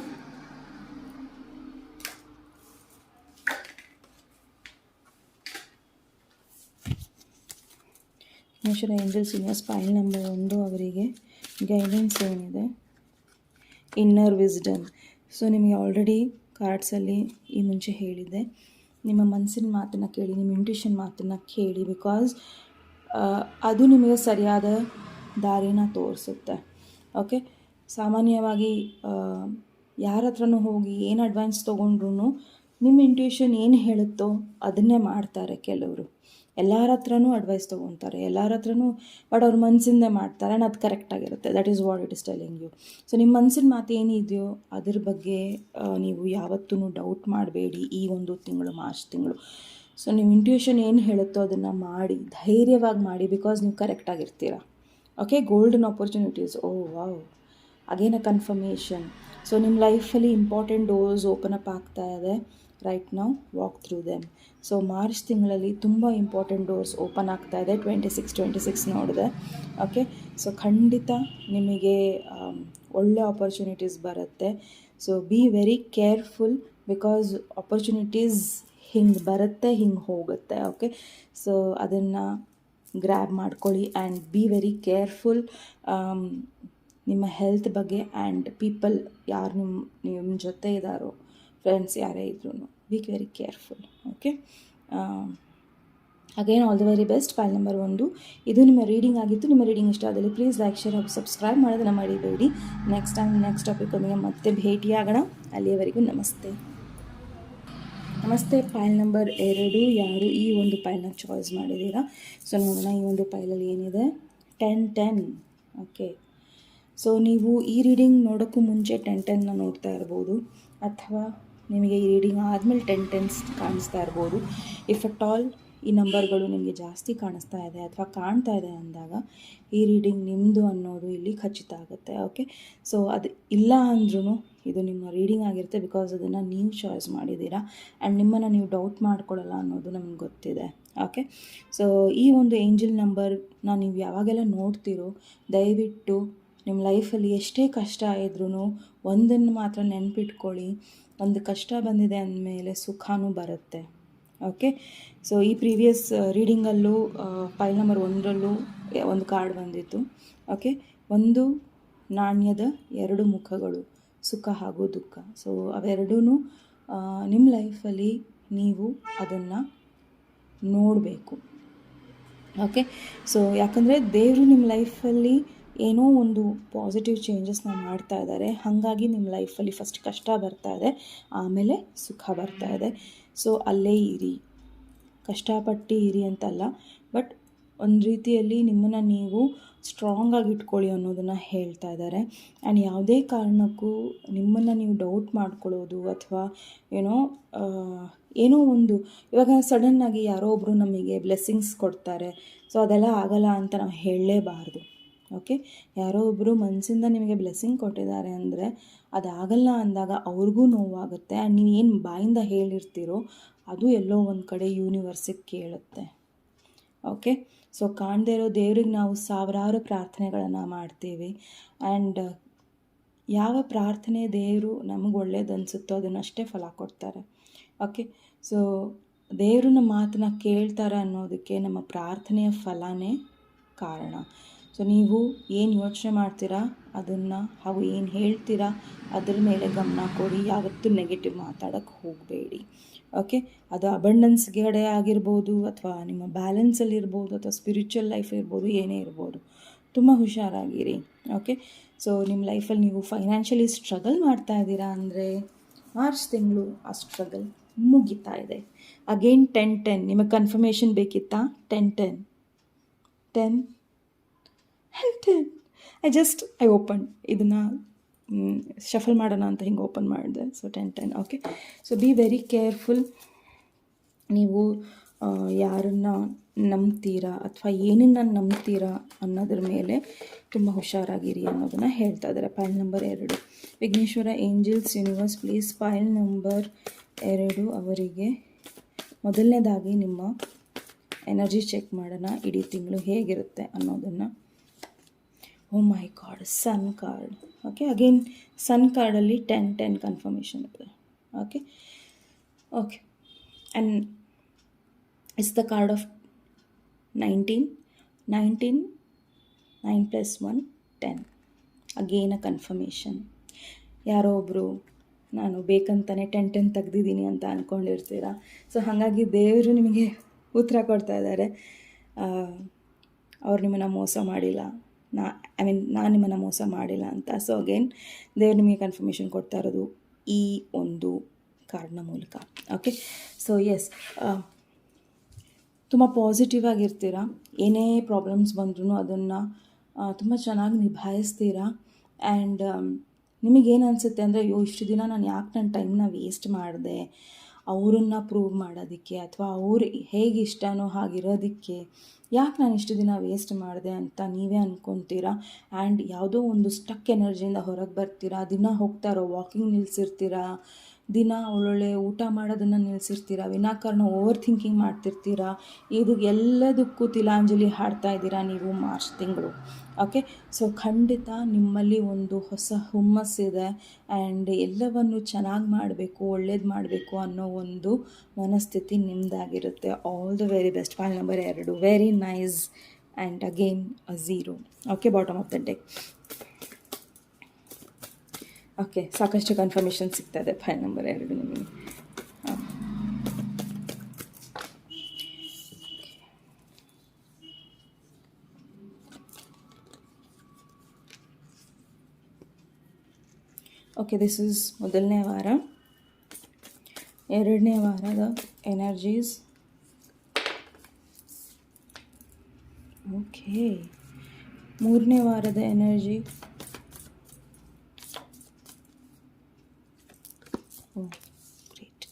S1: Nature angels universe file number 1 ಅವರಿಗೆ ಗೈಡೆನ್ಸ್ ಏನಿದೆ, ಇನ್ನರ್ ವಿಸ್ಡಮ್. ಸೊ ನಿಮಗೆ ಆಲ್ರೆಡಿ ಕಾರ್ಡ್ಸಲ್ಲಿ ಈ ಮುಂಚೆ ಹೇಳಿದ್ದೆ, ನಿಮ್ಮ ಮನಸ್ಸಿನ ಮಾತನ್ನು ಕೇಳಿ, ನಿಮ್ಮ ಇಂಟ್ಯೂಷನ್ ಮಾತನ್ನು ಕೇಳಿ, ಬಿಕಾಸ್ ಅದು ನಿಮಗೆ ಸರಿಯಾದ ದಾರಿನ ತೋರಿಸುತ್ತೆ. ಓಕೆ, ಸಾಮಾನ್ಯವಾಗಿ ಯಾರ ಹತ್ರನೂ ಹೋಗಿ ಏನು ಅಡ್ವೈಸ್ ತೊಗೊಂಡ್ರು ನಿಮ್ಮ ಇಂಟ್ಯೂಷನ್ ಏನು ಹೇಳುತ್ತೋ ಅದನ್ನೇ ಮಾಡ್ತಾರೆ. ಕೆಲವರು ಎಲ್ಲರ ಹತ್ರನೂ ಅಡ್ವೈಸ್ ತೊಗೊತಾರೆ, ಎಲ್ಲರ ಹತ್ರನೂ, ಬಟ್ ಅವ್ರ ಮನಸ್ಸಿಂದ ಮಾಡ್ತಾರೆ ಆ್ಯಂಡ್ ಅದು ಕರೆಕ್ಟಾಗಿರುತ್ತೆ. That is what it is telling you. So ನಿಮ್ಮ ಮನಸ್ಸಿನ ಮಾತು ಏನಿದೆಯೋ ಅದ್ರ ಬಗ್ಗೆ ನೀವು ಯಾವತ್ತೂ ಡೌಟ್ ಮಾಡಬೇಡಿ ಈ ಒಂದು ತಿಂಗಳು, ಮಾರ್ಚ್ ತಿಂಗಳು. ಸೊ ನಿಮ್ಮ ಇಂಟ್ಯೂಷನ್ ಏನು ಹೇಳುತ್ತೋ ಅದನ್ನು ಮಾಡಿ, ಧೈರ್ಯವಾಗಿ ಮಾಡಿ, ಬಿಕಾಸ್ ನೀವು ಕರೆಕ್ಟಾಗಿರ್ತೀರ. Okay, golden opportunities. Oh wow, again a confirmation. So ನಿಮ್ಮ ಲೈಫಲ್ಲಿ ಇಂಪಾರ್ಟೆಂಟ್ ಡೋರ್ಸ್ ಓಪನ್ ಅಪ್ ಆಗ್ತಾ ಇದೆ. Right now walk through them. So March ತಿಂಗಳಲ್ಲಿ ತುಂಬ ಇಂಪಾರ್ಟೆಂಟ್ ಡೋರ್ಸ್ ಓಪನ್ ಆಗ್ತಾ ಇದೆ. 26 ನೋಡಿದೆ. ಓಕೆ, ಸೊ ಖಂಡಿತ ನಿಮಗೆ ಒಳ್ಳೆ ಆಪರ್ಚುನಿಟೀಸ್ ಬರುತ್ತೆ. So be very careful because opportunities ಹಿಂಗೆ ಬರುತ್ತೆ, ಹಿಂಗೆ ಹೋಗುತ್ತೆ. ಓಕೆ, ಸೊ ಅದನ್ನು ಗ್ರ್ಯಾಬ್ ಮಾಡ್ಕೊಳ್ಳಿ ಆ್ಯಂಡ್ ಬಿ ವೆರಿ ಕೇರ್ಫುಲ್ ನಿಮ್ಮ ಹೆಲ್ತ್ ಬಗ್ಗೆ. ಆ್ಯಂಡ್ ಪೀಪಲ್ ಯಾರು ನಿಮ್ಮ ಜೊತೆ ಇದ್ದಾರೋ, ಫ್ರೆಂಡ್ಸ್ ಯಾರೇ ಇದ್ರೂ, B very careful. Okay, again all the very best. File number 1 ಇದು ನಿಮ್ಮ ರೀಡಿಂಗ್ ಆಗಿತ್ತು. ನಿಮ್ಮ ರೀಡಿಂಗ್ ಇಷ್ಟ ಆದಲ್ಲಿ ಪ್ಲೀಸ್ ಲೈಕ್, ಶೇರ್ ಹಾಗೂ ಸಬ್ಸ್ಕ್ರೈಬ್ ಮಾಡೋದನ್ನು ಮರಿಬೇಡಿ. ನೆಕ್ಸ್ಟ್ ಟೈಮ್ ನೆಕ್ಸ್ಟ್ ಟಾಪಿಕ್ಕೊಂದಿಗೆ ಮತ್ತೆ ಭೇಟಿಯಾಗೋಣ. ಅಲ್ಲಿಯವರೆಗೂ ನಮಸ್ತೆ. ನಮಸ್ತೆ. ಫೈಲ್ ನಂಬರ್ 2, ಯಾರು ಈ ಒಂದು ಫೈಲ್ನ ಚಾಯ್ಸ್ ಮಾಡಿದ್ದೀರಾ? ಸೊ ನೋಡೋಣ ಈ ಒಂದು ಫೈಲಲ್ಲಿ ಏನಿದೆ. 10. ಓಕೆ, ಸೊ ನೀವು ಈ ರೀಡಿಂಗ್ ನೋಡೋಕ್ಕೂ ಮುಂಚೆ 10 ನೋಡ್ತಾ ಇರ್ಬೋದು, ಅಥವಾ ನಿಮಗೆ ಈ ರೀಡಿಂಗ್ ಆದಮೇಲೆ 10 ಕಾಣಿಸ್ತಾ ಇರ್ಬೋದು. ಇಫ್ ಅಟ್ ಆಲ್ ಈ ನಂಬರ್ಗಳು ನಿಮಗೆ ಜಾಸ್ತಿ ಕಾಣಿಸ್ತಾ ಇದೆ ಅಥವಾ ಕಾಣ್ತಾ ಇದೆ ಅಂದಾಗ ಈ ರೀಡಿಂಗ್ ನಿಮ್ಮದು ಅನ್ನೋದು ಇಲ್ಲಿ ಖಚಿತ ಆಗುತ್ತೆ. ಓಕೆ, ಸೊ ಅದು ಇಲ್ಲ ಅಂದ್ರೂ ಇದು ನಿಮ್ಮ ರೀಡಿಂಗ್ ಆಗಿರುತ್ತೆ, ಬಿಕಾಸ್ ಅದನ್ನು ನೀವು ಚಾಯ್ಸ್ ಮಾಡಿದ್ದೀರಾ ಆ್ಯಂಡ್ ನಿಮ್ಮನ್ನು ನೀವು ಡೌಟ್ ಮಾಡ್ಕೊಳ್ಳಲ್ಲ ಅನ್ನೋದು ನಮ್ಗೆ ಗೊತ್ತಿದೆ. ಓಕೆ, ಸೊ ಈ ಒಂದು ಏಂಜಲ್ ನಂಬರ್ನ ನೀವು ಯಾವಾಗೆಲ್ಲ ನೋಡ್ತೀರೋ ದಯವಿಟ್ಟು ನಿಮ್ಮ ಲೈಫಲ್ಲಿ ಎಷ್ಟೇ ಕಷ್ಟ ಇದ್ರೂ ಒಂದನ್ನು ಮಾತ್ರ ನೆನಪಿಟ್ಕೊಳ್ಳಿ, ಒಂದು ಕಷ್ಟ ಬಂದಿದೆ ಅಂದಮೇಲೆ ಸುಖನೂ ಬರುತ್ತೆ. ಓಕೆ, ಸೊ ಈ ಪ್ರೀವಿಯಸ್ ರೀಡಿಂಗಲ್ಲೂ ಫೈಲ್ ನಂಬರ್ 1ರಲ್ಲೂ ಒಂದು ಕಾರ್ಡ್ ಬಂದಿತ್ತು. ಓಕೆ, ಒಂದು ನಾಣ್ಯದ 2 ಮುಖಗಳು, ಸುಖ ಹಾಗೂ ದುಃಖ. ಸೊ ಅವೆರಡೂ ನಿಮ್ಮ ಲೈಫಲ್ಲಿ ನೀವು ಅದನ್ನು ನೋಡಬೇಕು. ಓಕೆ, ಸೊ ಯಾಕಂದರೆ ದೇವರು ನಿಮ್ಮ ಲೈಫಲ್ಲಿ ಏನೋ ಒಂದು ಪಾಸಿಟಿವ್ ಚೇಂಜಸ್ನ ಮಾಡ್ತಾ ಇದ್ದಾರೆ. ಹಾಗಾಗಿ ನಿಮ್ಮ ಲೈಫಲ್ಲಿ ಫಸ್ಟ್ ಕಷ್ಟ ಬರ್ತಾ ಇದೆ, ಆಮೇಲೆ ಸುಖ ಬರ್ತಾ ಇದೆ. ಸೊ ಅಲ್ಲೇ ಇರಿ, ಕಷ್ಟಪಟ್ಟು ಇರಿ ಅಂತಲ್ಲ, ಬಟ್ ಒಂದು ರೀತಿಯಲ್ಲಿ ನಿಮ್ಮನ್ನು ನೀವು ಸ್ಟ್ರಾಂಗಾಗಿ ಇಟ್ಕೊಳ್ಳಿ ಅನ್ನೋದನ್ನು ಹೇಳ್ತಾ ಇದ್ದಾರೆ. ಆ್ಯಂಡ್ ಯಾವುದೇ ಕಾರಣಕ್ಕೂ ನಿಮ್ಮನ್ನು ನೀವು ಡೌಟ್ ಮಾಡ್ಕೊಳ್ಳೋದು ಅಥವಾ ಏನೋ ಒಂದು, ಇವಾಗ ಸಡನ್ನಾಗಿ ಯಾರೋ ಒಬ್ಬರು ನಮಗೆ ಬ್ಲೆಸ್ಸಿಂಗ್ಸ್ ಕೊಡ್ತಾರೆ, ಸೊ ಅದೆಲ್ಲ ಆಗಲ್ಲ ಅಂತ ನಾವು ಹೇಳಲೇಬಾರ್ದು. ಓಕೆ, ಯಾರೋ ಒಬ್ಬರು ಮನಸ್ಸಿಂದ ನಿಮಗೆ ಬ್ಲೆಸ್ಸಿಂಗ್ ಕೊಟ್ಟಿದ್ದಾರೆ ಅಂದರೆ ಅದಾಗಲ್ಲ ಅಂದಾಗ ಅವ್ರಿಗೂ ನೋವಾಗುತ್ತೆ. ಆ್ಯಂಡ್ ನೀವು ಏನು ಬಾಯಿಂದ ಹೇಳಿರ್ತೀರೋ ಅದು ಎಲ್ಲೋ ಒಂದು ಕಡೆ ಯೂನಿವರ್ಸಿಗೆ ಕೇಳುತ್ತೆ. ಓಕೆ, ಸೊ ಕಾಣದೇ ಇರೋ ದೇವ್ರಿಗೆ ನಾವು ಸಾವಿರಾರು ಪ್ರಾರ್ಥನೆಗಳನ್ನು ಮಾಡ್ತೀವಿ. ಆ್ಯಂಡ್ ಯಾವ ಪ್ರಾರ್ಥನೆ ದೇವರು ನಮಗೆ ಒಳ್ಳೇದು ಅನಿಸುತ್ತೋ ಅದನ್ನಷ್ಟೇ ಫಲ ಕೊಡ್ತಾರೆ. ಓಕೆ, ಸೊ ದೇವರು ನಮ್ಮ ಮಾತನ್ನ ಕೇಳ್ತಾರೆ ಅನ್ನೋದಕ್ಕೆ ನಮ್ಮ ಪ್ರಾರ್ಥನೆಯ ಫಲನೇ ಕಾರಣ. ಸೊ ನೀವು ಏನು ಯೋಚನೆ ಮಾಡ್ತೀರಾ ಅದನ್ನು ಹಾಗೂ ಏನು ಹೇಳ್ತೀರಾ ಅದ್ರ ಮೇಲೆ ಗಮನ ಕೊಡಿ. ಯಾವತ್ತೂ ನೆಗೆಟಿವ್ ಮಾತಾಡೋಕ್ಕೆ ಹೋಗಬೇಡಿ. ಓಕೆ, ಅದು ಅಬಂಡೆನ್ಸ್ ಕಡೆ ಆಗಿರ್ಬೋದು, ಅಥವಾ ನಿಮ್ಮ ಬ್ಯಾಲೆನ್ಸಲ್ಲಿರ್ಬೋದು, ಅಥವಾ ಸ್ಪಿರಿಚುವಲ್ ಲೈಫ್ ಇರ್ಬೋದು, ಏನೇ ಇರ್ಬೋದು, ತುಂಬ ಹುಷಾರಾಗಿರಿ. ಓಕೆ, ಸೊ ನಿಮ್ಮ ಲೈಫಲ್ಲಿ ನೀವು ಫೈನಾನ್ಷಿಯಲಿ ಸ್ಟ್ರಗಲ್ ಮಾಡ್ತಾ ಇದ್ದೀರಾ ಅಂದರೆ ಮಾರ್ಚ್ ತಿಂಗಳು ಆ ಸ್ಟ್ರಗಲ್ ಮುಗಿತಾ ಇದೆ. ಅಗೇನ್ 10 ನಿಮಗೆ ಕನ್ಫರ್ಮೇಷನ್ ಬೇಕಿತ್ತಾ? 10 10 and 10. ಐ ಓಪನ್ ಇದನ್ನು ಶಫಲ್ ಮಾಡೋಣ ಅಂತ ಹಿಂಗೆ ಓಪನ್ ಮಾಡಿದೆ. So 10 okay. So be very careful. ನೀವು ಯಾರನ್ನ ನಂಬ್ತೀರಾ ಅಥವಾ ಏನನ್ನ ನಂಬ್ತೀರಾ ಅನ್ನೋದ್ರ ಮೇಲೆ ತುಂಬ ಹುಷಾರಾಗಿರಿ ಅನ್ನೋದನ್ನು ಹೇಳ್ತಾ ಇದ್ದಾರೆ. File number 2 Vighneshwara angels universe please file number 2 ಅವರಿಗೆ ಮೊದಲನೇದಾಗಿ ನಿಮ್ಮ ಎನರ್ಜಿ ಚೆಕ್ ಮಾಡೋಣ. ಇಡೀ ತಿಂಗಳು ಹೇಗಿರುತ್ತೆ ಅನ್ನೋದನ್ನು. Oh my God, sun card. Okay, again sun ಕಾರ್ಡಲ್ಲಿ 10 ಕನ್ಫರ್ಮೇಷನ್ ಇದೆ. Okay okay and it's the card of 19 9 + 1 10. Again a confirmation. ಯಾರೋ ಒಬ್ಬರು ನಾನು ಬೇಕಂತಾನೆ 10 ತೆಗ್ದಿದ್ದೀನಿ ಅಂತ ಅಂದ್ಕೊಂಡಿರ್ತೀರ. ಸೊ ಹಾಗಾಗಿ ದೇವರು ನಿಮಗೆ ಉತ್ತರ ಕೊಡ್ತಾ ಇದ್ದಾರೆ. ಅವ್ರು ನಿಮ್ಮನ್ನು ಮೋಸ ಮಾಡಿಲ್ಲ, ನಾನು ನಿಮ್ಮನ್ನು ಮೋಸ ಮಾಡಿಲ್ಲ ಅಂತ. ಸೊ ಅಗೇನ್ ದೇವ್ರು ನಿಮಗೆ ಕನ್ಫರ್ಮೇಷನ್ ಕೊಡ್ತಾ ಇರೋದು ಈ ಒಂದು ಕಾರ್ಡ್ನ ಮೂಲಕ. ಓಕೆ, ಸೊ ಎಸ್, ತುಂಬ ಪಾಸಿಟಿವ್ ಆಗಿರ್ತೀರ. ಏನೇ ಪ್ರಾಬ್ಲಮ್ಸ್ ಬಂದ್ರೂ ಅದನ್ನು ತುಂಬ ಚೆನ್ನಾಗಿ ನಿಭಾಯಿಸ್ತೀರಾ. ಆ್ಯಂಡ್ ನಿಮಗೇನು ಅನಿಸುತ್ತೆ ಅಂದರೆ, ಅಯ್ಯೋ ಇಷ್ಟು ದಿನ ನಾನು ಯಾಕೆ ನನ್ನ ಟೈಮ್ನ ವೇಸ್ಟ್ ಮಾಡಿದೆ ಅವರನ್ನು ಪ್ರೂವ್ ಮಾಡೋದಕ್ಕೆ, ಅಥವಾ ಅವ್ರು ಹೇಗೆ ಇಷ್ಟನೋ ಹಾಗಿರೋದಕ್ಕೆ ಯಾಕೆ ನಾನು ಇಷ್ಟು ದಿನ ವೇಸ್ಟ್ ಮಾಡಿದೆ ಅಂತ ನೀವೇ ಅಂದ್ಕೊತೀರಾ. ಆ್ಯಂಡ್ ಯಾವುದೋ ಒಂದು ಸ್ಟಕ್ ಎನರ್ಜಿಯಿಂದ ಹೊರಗೆ ಬರ್ತೀರಾ. ದಿನ ಹೋಗ್ತಾ ಇರೋ ವಾಕಿಂಗ್ ನಿಲ್ಲಿಸಿರ್ತೀರಾ, ದಿನ ಒಳ್ಳೊಳ್ಳೆ ಊಟ ಮಾಡೋದನ್ನು ನಿಲ್ಲಿಸಿರ್ತೀರಾ, ವಿನಾಕಾರಣ ಓವರ್ ಥಿಂಕಿಂಗ್ ಮಾಡ್ತಿರ್ತೀರಾ. ಇದು ಎಲ್ಲದಕ್ಕೂ ತಿಲಾಂಜಲಿ ಹಾಡ್ತಾ ಇದ್ದೀರಾ ನೀವು ಮಾರ್ಚ್ ತಿಂಗಳು. ಓಕೆ, ಸೊ ಖಂಡಿತ ನಿಮ್ಮಲ್ಲಿ ಒಂದು ಹೊಸ ಹುಮ್ಮಸ್ಸಿದೆ. ಆ್ಯಂಡ್ ಎಲ್ಲವನ್ನು ಚೆನ್ನಾಗಿ ಮಾಡಬೇಕು, ಒಳ್ಳೇದು ಮಾಡಬೇಕು ಅನ್ನೋ ಒಂದು ಮನಸ್ಥಿತಿ ನಿಮ್ಮದಾಗಿರುತ್ತೆ. All the very best. File number 2 very nice. And again a 0. Okay, bottom of the deck. Okay, ಸಾಕಷ್ಟು ಕನ್ಫರ್ಮೇಷನ್ ಸಿಗ್ತದೆ ಫೈಲ್ ನಂಬರ್ 2 ನಿಮಗೆ. ಓಕೆ, ದಿಸ್ ಈಸ್ ಮೊದಲನೇ ವಾರ. ಎರಡನೇ ವಾರದ ಎನರ್ಜೀಸ್. ಓಕೆ, ಮೂರನೇ ವಾರದ ಎನರ್ಜಿ. ಗ್ರೇಟ್.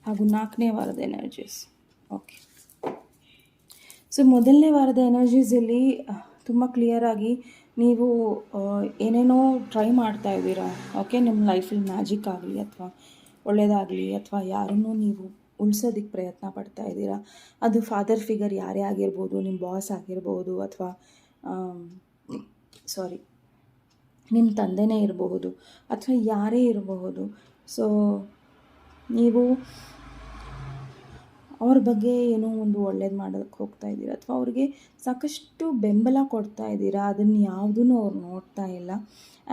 S1: ಹಾಗೂ ನಾಲ್ಕನೇ ವಾರದ ಎನರ್ಜೀಸ್. ಓಕೆ, ಸೊ ಮೊದಲನೇ ವಾರದ ಎನರ್ಜೀಸಲ್ಲಿ ತುಂಬ ಕ್ಲಿಯರಾಗಿ ನೀವು ಏನೇನೋ ಟ್ರೈ ಮಾಡ್ತಾ ಇದ್ದೀರಾ. ಓಕೆ, ನಿಮ್ಮ ಲೈಫಲ್ಲಿ ಮ್ಯಾಜಿಕ್ ಆಗಲಿ ಅಥವಾ ಒಳ್ಳೆಯದಾಗಲಿ, ಅಥವಾ ಯಾರನ್ನೂ ನೀವು ಉಳಿಸೋದಕ್ಕೆ ಪ್ರಯತ್ನ ಪಡ್ತಾ ಇದ್ದೀರಾ. ಅದು ಫಾದರ್ ಫಿಗರ್ ಯಾರೇ ಆಗಿರ್ಬೋದು, ನಿಮ್ಮ ಬಾಸ್ ಆಗಿರ್ಬೋದು, ಅಥವಾ ನಿಮ್ಮ ತಂದೆನೇ ಇರಬಹುದು, ಅಥವಾ ಯಾರೇ ಇರಬಹುದು. ಸೊ ನೀವು ಅವ್ರ ಬಗ್ಗೆ ಏನೋ ಒಂದು ಒಳ್ಳೇದು ಮಾಡೋದಕ್ಕೆ ಹೋಗ್ತಾ ಇದ್ದೀರಾ, ಅಥವಾ ಅವ್ರಿಗೆ ಸಾಕಷ್ಟು ಬೆಂಬಲ ಕೊಡ್ತಾ ಇದ್ದೀರಾ. ಅದನ್ನು ಯಾವುದೂ ಅವ್ರು ನೋಡ್ತಾ ಇಲ್ಲ.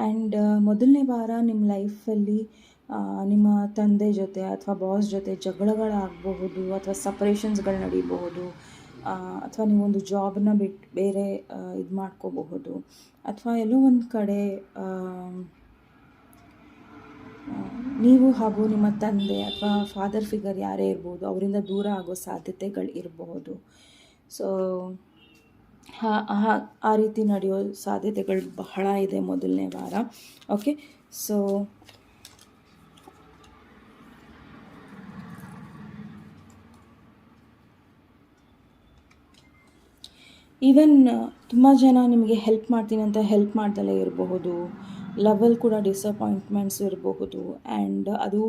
S1: ಆ್ಯಂಡ್ ಮೊದಲನೇ ವಾರ ನಿಮ್ಮ ಲೈಫಲ್ಲಿ ನಿಮ್ಮ ತಂದೆ ಜೊತೆ ಅಥವಾ ಬಾಸ್ ಜೊತೆ ಜಗಳಗಳಾಗಬಹುದು, ಅಥವಾ ಸಪ್ರೇಷನ್ಸ್ಗಳು ನಡೀಬಹುದು, ಅಥವಾ ನೀವೊಂದು ಜಾಬನ್ನ ಬಿಟ್ಟು ಬೇರೆ ಇದು ಮಾಡ್ಕೋಬಹುದು, ಅಥವಾ ಎಲ್ಲೋ ಒಂದು ಕಡೆ ನೀವು ಹಾಗೂ ನಿಮ್ಮ ತಂದೆ ಅಥವಾ ಫಾದರ್ ಫಿಗರ್ ಯಾರೇ ಇರ್ಬೋದು ಅವರಿಂದ ದೂರ ಆಗೋ ಸಾಧ್ಯತೆಗಳು ಇರಬಹುದು. ಸೊ ಆ ರೀತಿ ನಡೆಯೋ ಸಾಧ್ಯತೆಗಳು ಬಹಳ ಇದೆ ಮೊದಲನೇ ವಾರ. ಓಕೆ, ಸೊ ಈವನ್ ತುಂಬ ಜನ ನಿಮಗೆ ಹೆಲ್ಪ್ ಮಾಡ್ತೀನಿ ಅಂತ ಹೆಲ್ಪ್ ಮಾಡ್ದಲೇ ಇರಬಹುದು. ಲವಲ್ಲಿ ಕೂಡ ಡಿಸಪಾಯಿಂಟ್ಮೆಂಟ್ಸ್ ಇರಬಹುದು. ಆ್ಯಂಡ್ ಅದು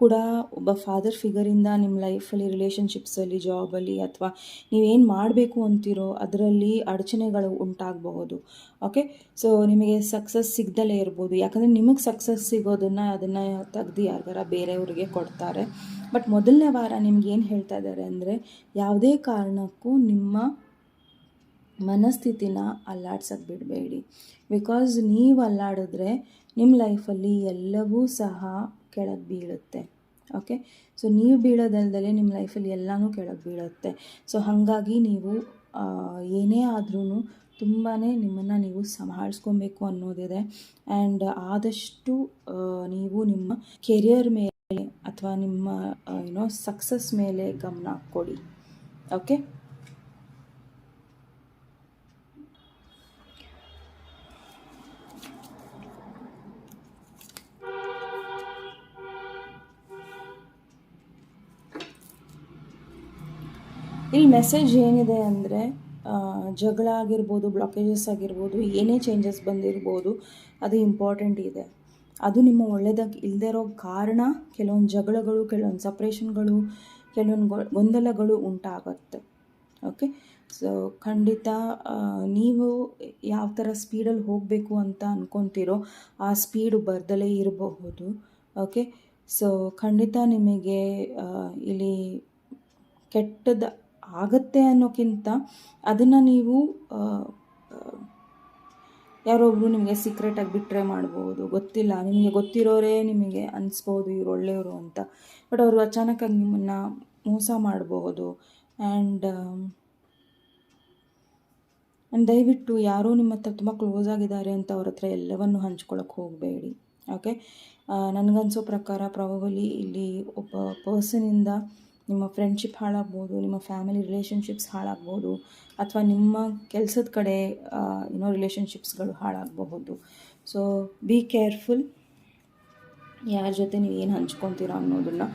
S1: ಕೂಡ ಒಬ್ಬ ಫಾದರ್ ಫಿಗರಿಂದ ನಿಮ್ಮ ಲೈಫಲ್ಲಿ, ರಿಲೇಷನ್ಶಿಪ್ಸಲ್ಲಿ, ಜಾಬಲ್ಲಿ, ಅಥವಾ ನೀವೇನು ಮಾಡಬೇಕು ಅಂತೀರೋ ಅದರಲ್ಲಿ ಅಡಚಣೆಗಳು ಉಂಟಾಗಬಹುದು. ಓಕೆ, ಸೊ ನಿಮಗೆ ಸಕ್ಸಸ್ ಸಿಗ್ದಲೇ ಇರ್ಬೋದು. ಯಾಕಂದರೆ ನಿಮಗೆ ಸಕ್ಸಸ್ ಸಿಗೋದನ್ನು ಅದನ್ನು ತೆಗ್ದು ಯಾರಿಗಾರ ಬೇರೆಯವ್ರಿಗೆ ಕೊಡ್ತಾರೆ. ಬಟ್ ಮೊದಲನೇ ವಾರ ನಿಮ್ಗೆ ಏನು ಹೇಳ್ತಾ ಇದ್ದಾರೆ ಅಂದರೆ, ಯಾವುದೇ ಕಾರಣಕ್ಕೂ ನಿಮ್ಮ ಮನಸ್ಥಿತಿನ ಅಲ್ಲಾಡ್ಸೋಕ್ಕೆ ಬಿಡಬೇಡಿ. ಬಿಕಾಸ್ ನೀವು ಅಲ್ಲಾಡಿದ್ರೆ ನಿಮ್ಮ ಲೈಫಲ್ಲಿ ಎಲ್ಲವೂ ಸಹ ಕೆಳಗೆ ಬೀಳುತ್ತೆ. ಓಕೆ, ಸೊ ನೀವು ಬೀಳೋದಲ್ದಲೇ ನಿಮ್ಮ ಲೈಫಲ್ಲಿ ಎಲ್ಲನೂ ಕೆಳಗೆ ಬೀಳುತ್ತೆ. ಸೊ ಹಾಗಾಗಿ ನೀವು ಏನೇ ಆದ್ರೂ ತುಂಬಾ ನಿಮ್ಮನ್ನು ನೀವು ಸಂಭಾಳಿಸ್ಕೊಬೇಕು ಅನ್ನೋದಿದೆ. ಆ್ಯಂಡ್ ಆದಷ್ಟು ನೀವು ನಿಮ್ಮ ಕೆರಿಯರ್ ಮೇಲೆ ಅಥವಾ ನಿಮ್ಮ ಸಕ್ಸಸ್ ಮೇಲೆ ಗಮನ ಕೊಡಿ. ಓಕೆ, ಇಲ್ಲಿ ಮೆಸೇಜ್ ಏನಿದೆ ಅಂದರೆ ಜಗಳ ಆಗಿರ್ಬೋದು, ಬ್ಲಾಕೇಜಸ್ ಆಗಿರ್ಬೋದು, ಏನೇ ಚೇಂಜಸ್ ಬಂದಿರ್ಬೋದು, ಅದು ಇಂಪಾರ್ಟೆಂಟ್ ಇದೆ. ಅದು ನಿಮ್ಮ ಒಳ್ಳೆಯದಾಗಿ ಇಲ್ಲದೇ ಇರೋ ಕಾರಣ ಕೆಲವೊಂದು ಜಗಳಗಳು, ಕೆಲವೊಂದು ಸಪ್ರೇಷನ್ಗಳು, ಕೆಲವೊಂದು ಗೊಂದಲಗಳು ಉಂಟಾಗುತ್ತೆ. ಓಕೆ, ಸೊ ಖಂಡಿತ ನೀವು ಯಾವ ಥರ ಸ್ಪೀಡಲ್ಲಿ ಹೋಗಬೇಕು ಅಂತ ಅಂದ್ಕೊತೀರೋ ಆ ಸ್ಪೀಡು ಬರ್ದಲೇ ಇರಬಹುದು. ಓಕೆ, ಸೊ ಖಂಡಿತ ನಿಮಗೆ ಇಲ್ಲಿ ಕೆಟ್ಟದ್ದು ಆಗುತ್ತೆ ಅನ್ನೋಕ್ಕಿಂತ ಅದನ್ನು ನೀವು ಯಾರೊಬ್ಬರು ನಿಮಗೆ ಸೀಕ್ರೆಟಾಗಿ ಬಿಟ್ಟರೆ ಮಾಡ್ಬೋದು, ಗೊತ್ತಿಲ್ಲ, ನಿಮಗೆ ಗೊತ್ತಿರೋರೇ ನಿಮಗೆ ಅನಿಸ್ಬೋದು ಇವ್ರು ಒಳ್ಳೆಯವರು ಅಂತ. ಬಟ್ ಅವರು ಅಚಾನಕ್ಕಾಗಿ ನಿಮ್ಮನ್ನು ಮೋಸ ಮಾಡಬಹುದು. ಆ್ಯಂಡ್ ದಯವಿಟ್ಟು ಯಾರೋ ನಿಮ್ಮ ಹತ್ರ ತುಂಬ ಕ್ಲೋಸ್ ಆಗಿದ್ದಾರೆ ಅಂತ ಅವ್ರ ಹತ್ರ ಎಲ್ಲವನ್ನು ಹಂಚ್ಕೊಳ್ಳೋಕೆ ಹೋಗಬೇಡಿ. ಓಕೆ, ನನಗನ್ಸೋ ಪ್ರಕಾರ ಪ್ರಾಬಬಲಿ ಇಲ್ಲಿ ಒಬ್ಬ ಪರ್ಸನಿಂದ ನಿಮ್ಮ ಫ್ರೆಂಡ್ಶಿಪ್ ಹಾಳಾಗ್ಬೋದು, ನಿಮ್ಮ ಫ್ಯಾಮಿಲಿ ರಿಲೇಷನ್ಶಿಪ್ಸ್ ಹಾಳಾಗ್ಬೋದು, ಅಥವಾ ನಿಮ್ಮ ಕೆಲಸದ ಕಡೆ ರಿಲೇಷನ್ಶಿಪ್ಸ್ಗಳು ಹಾಳಾಗಬಹುದು. ಸೊ ಬಿ ಕೇರ್ಫುಲ್, ಯಾರ ಜೊತೆ ನೀವು ಏನು ಹಂಚ್ಕೊತೀರಾ ಅನ್ನೋದನ್ನು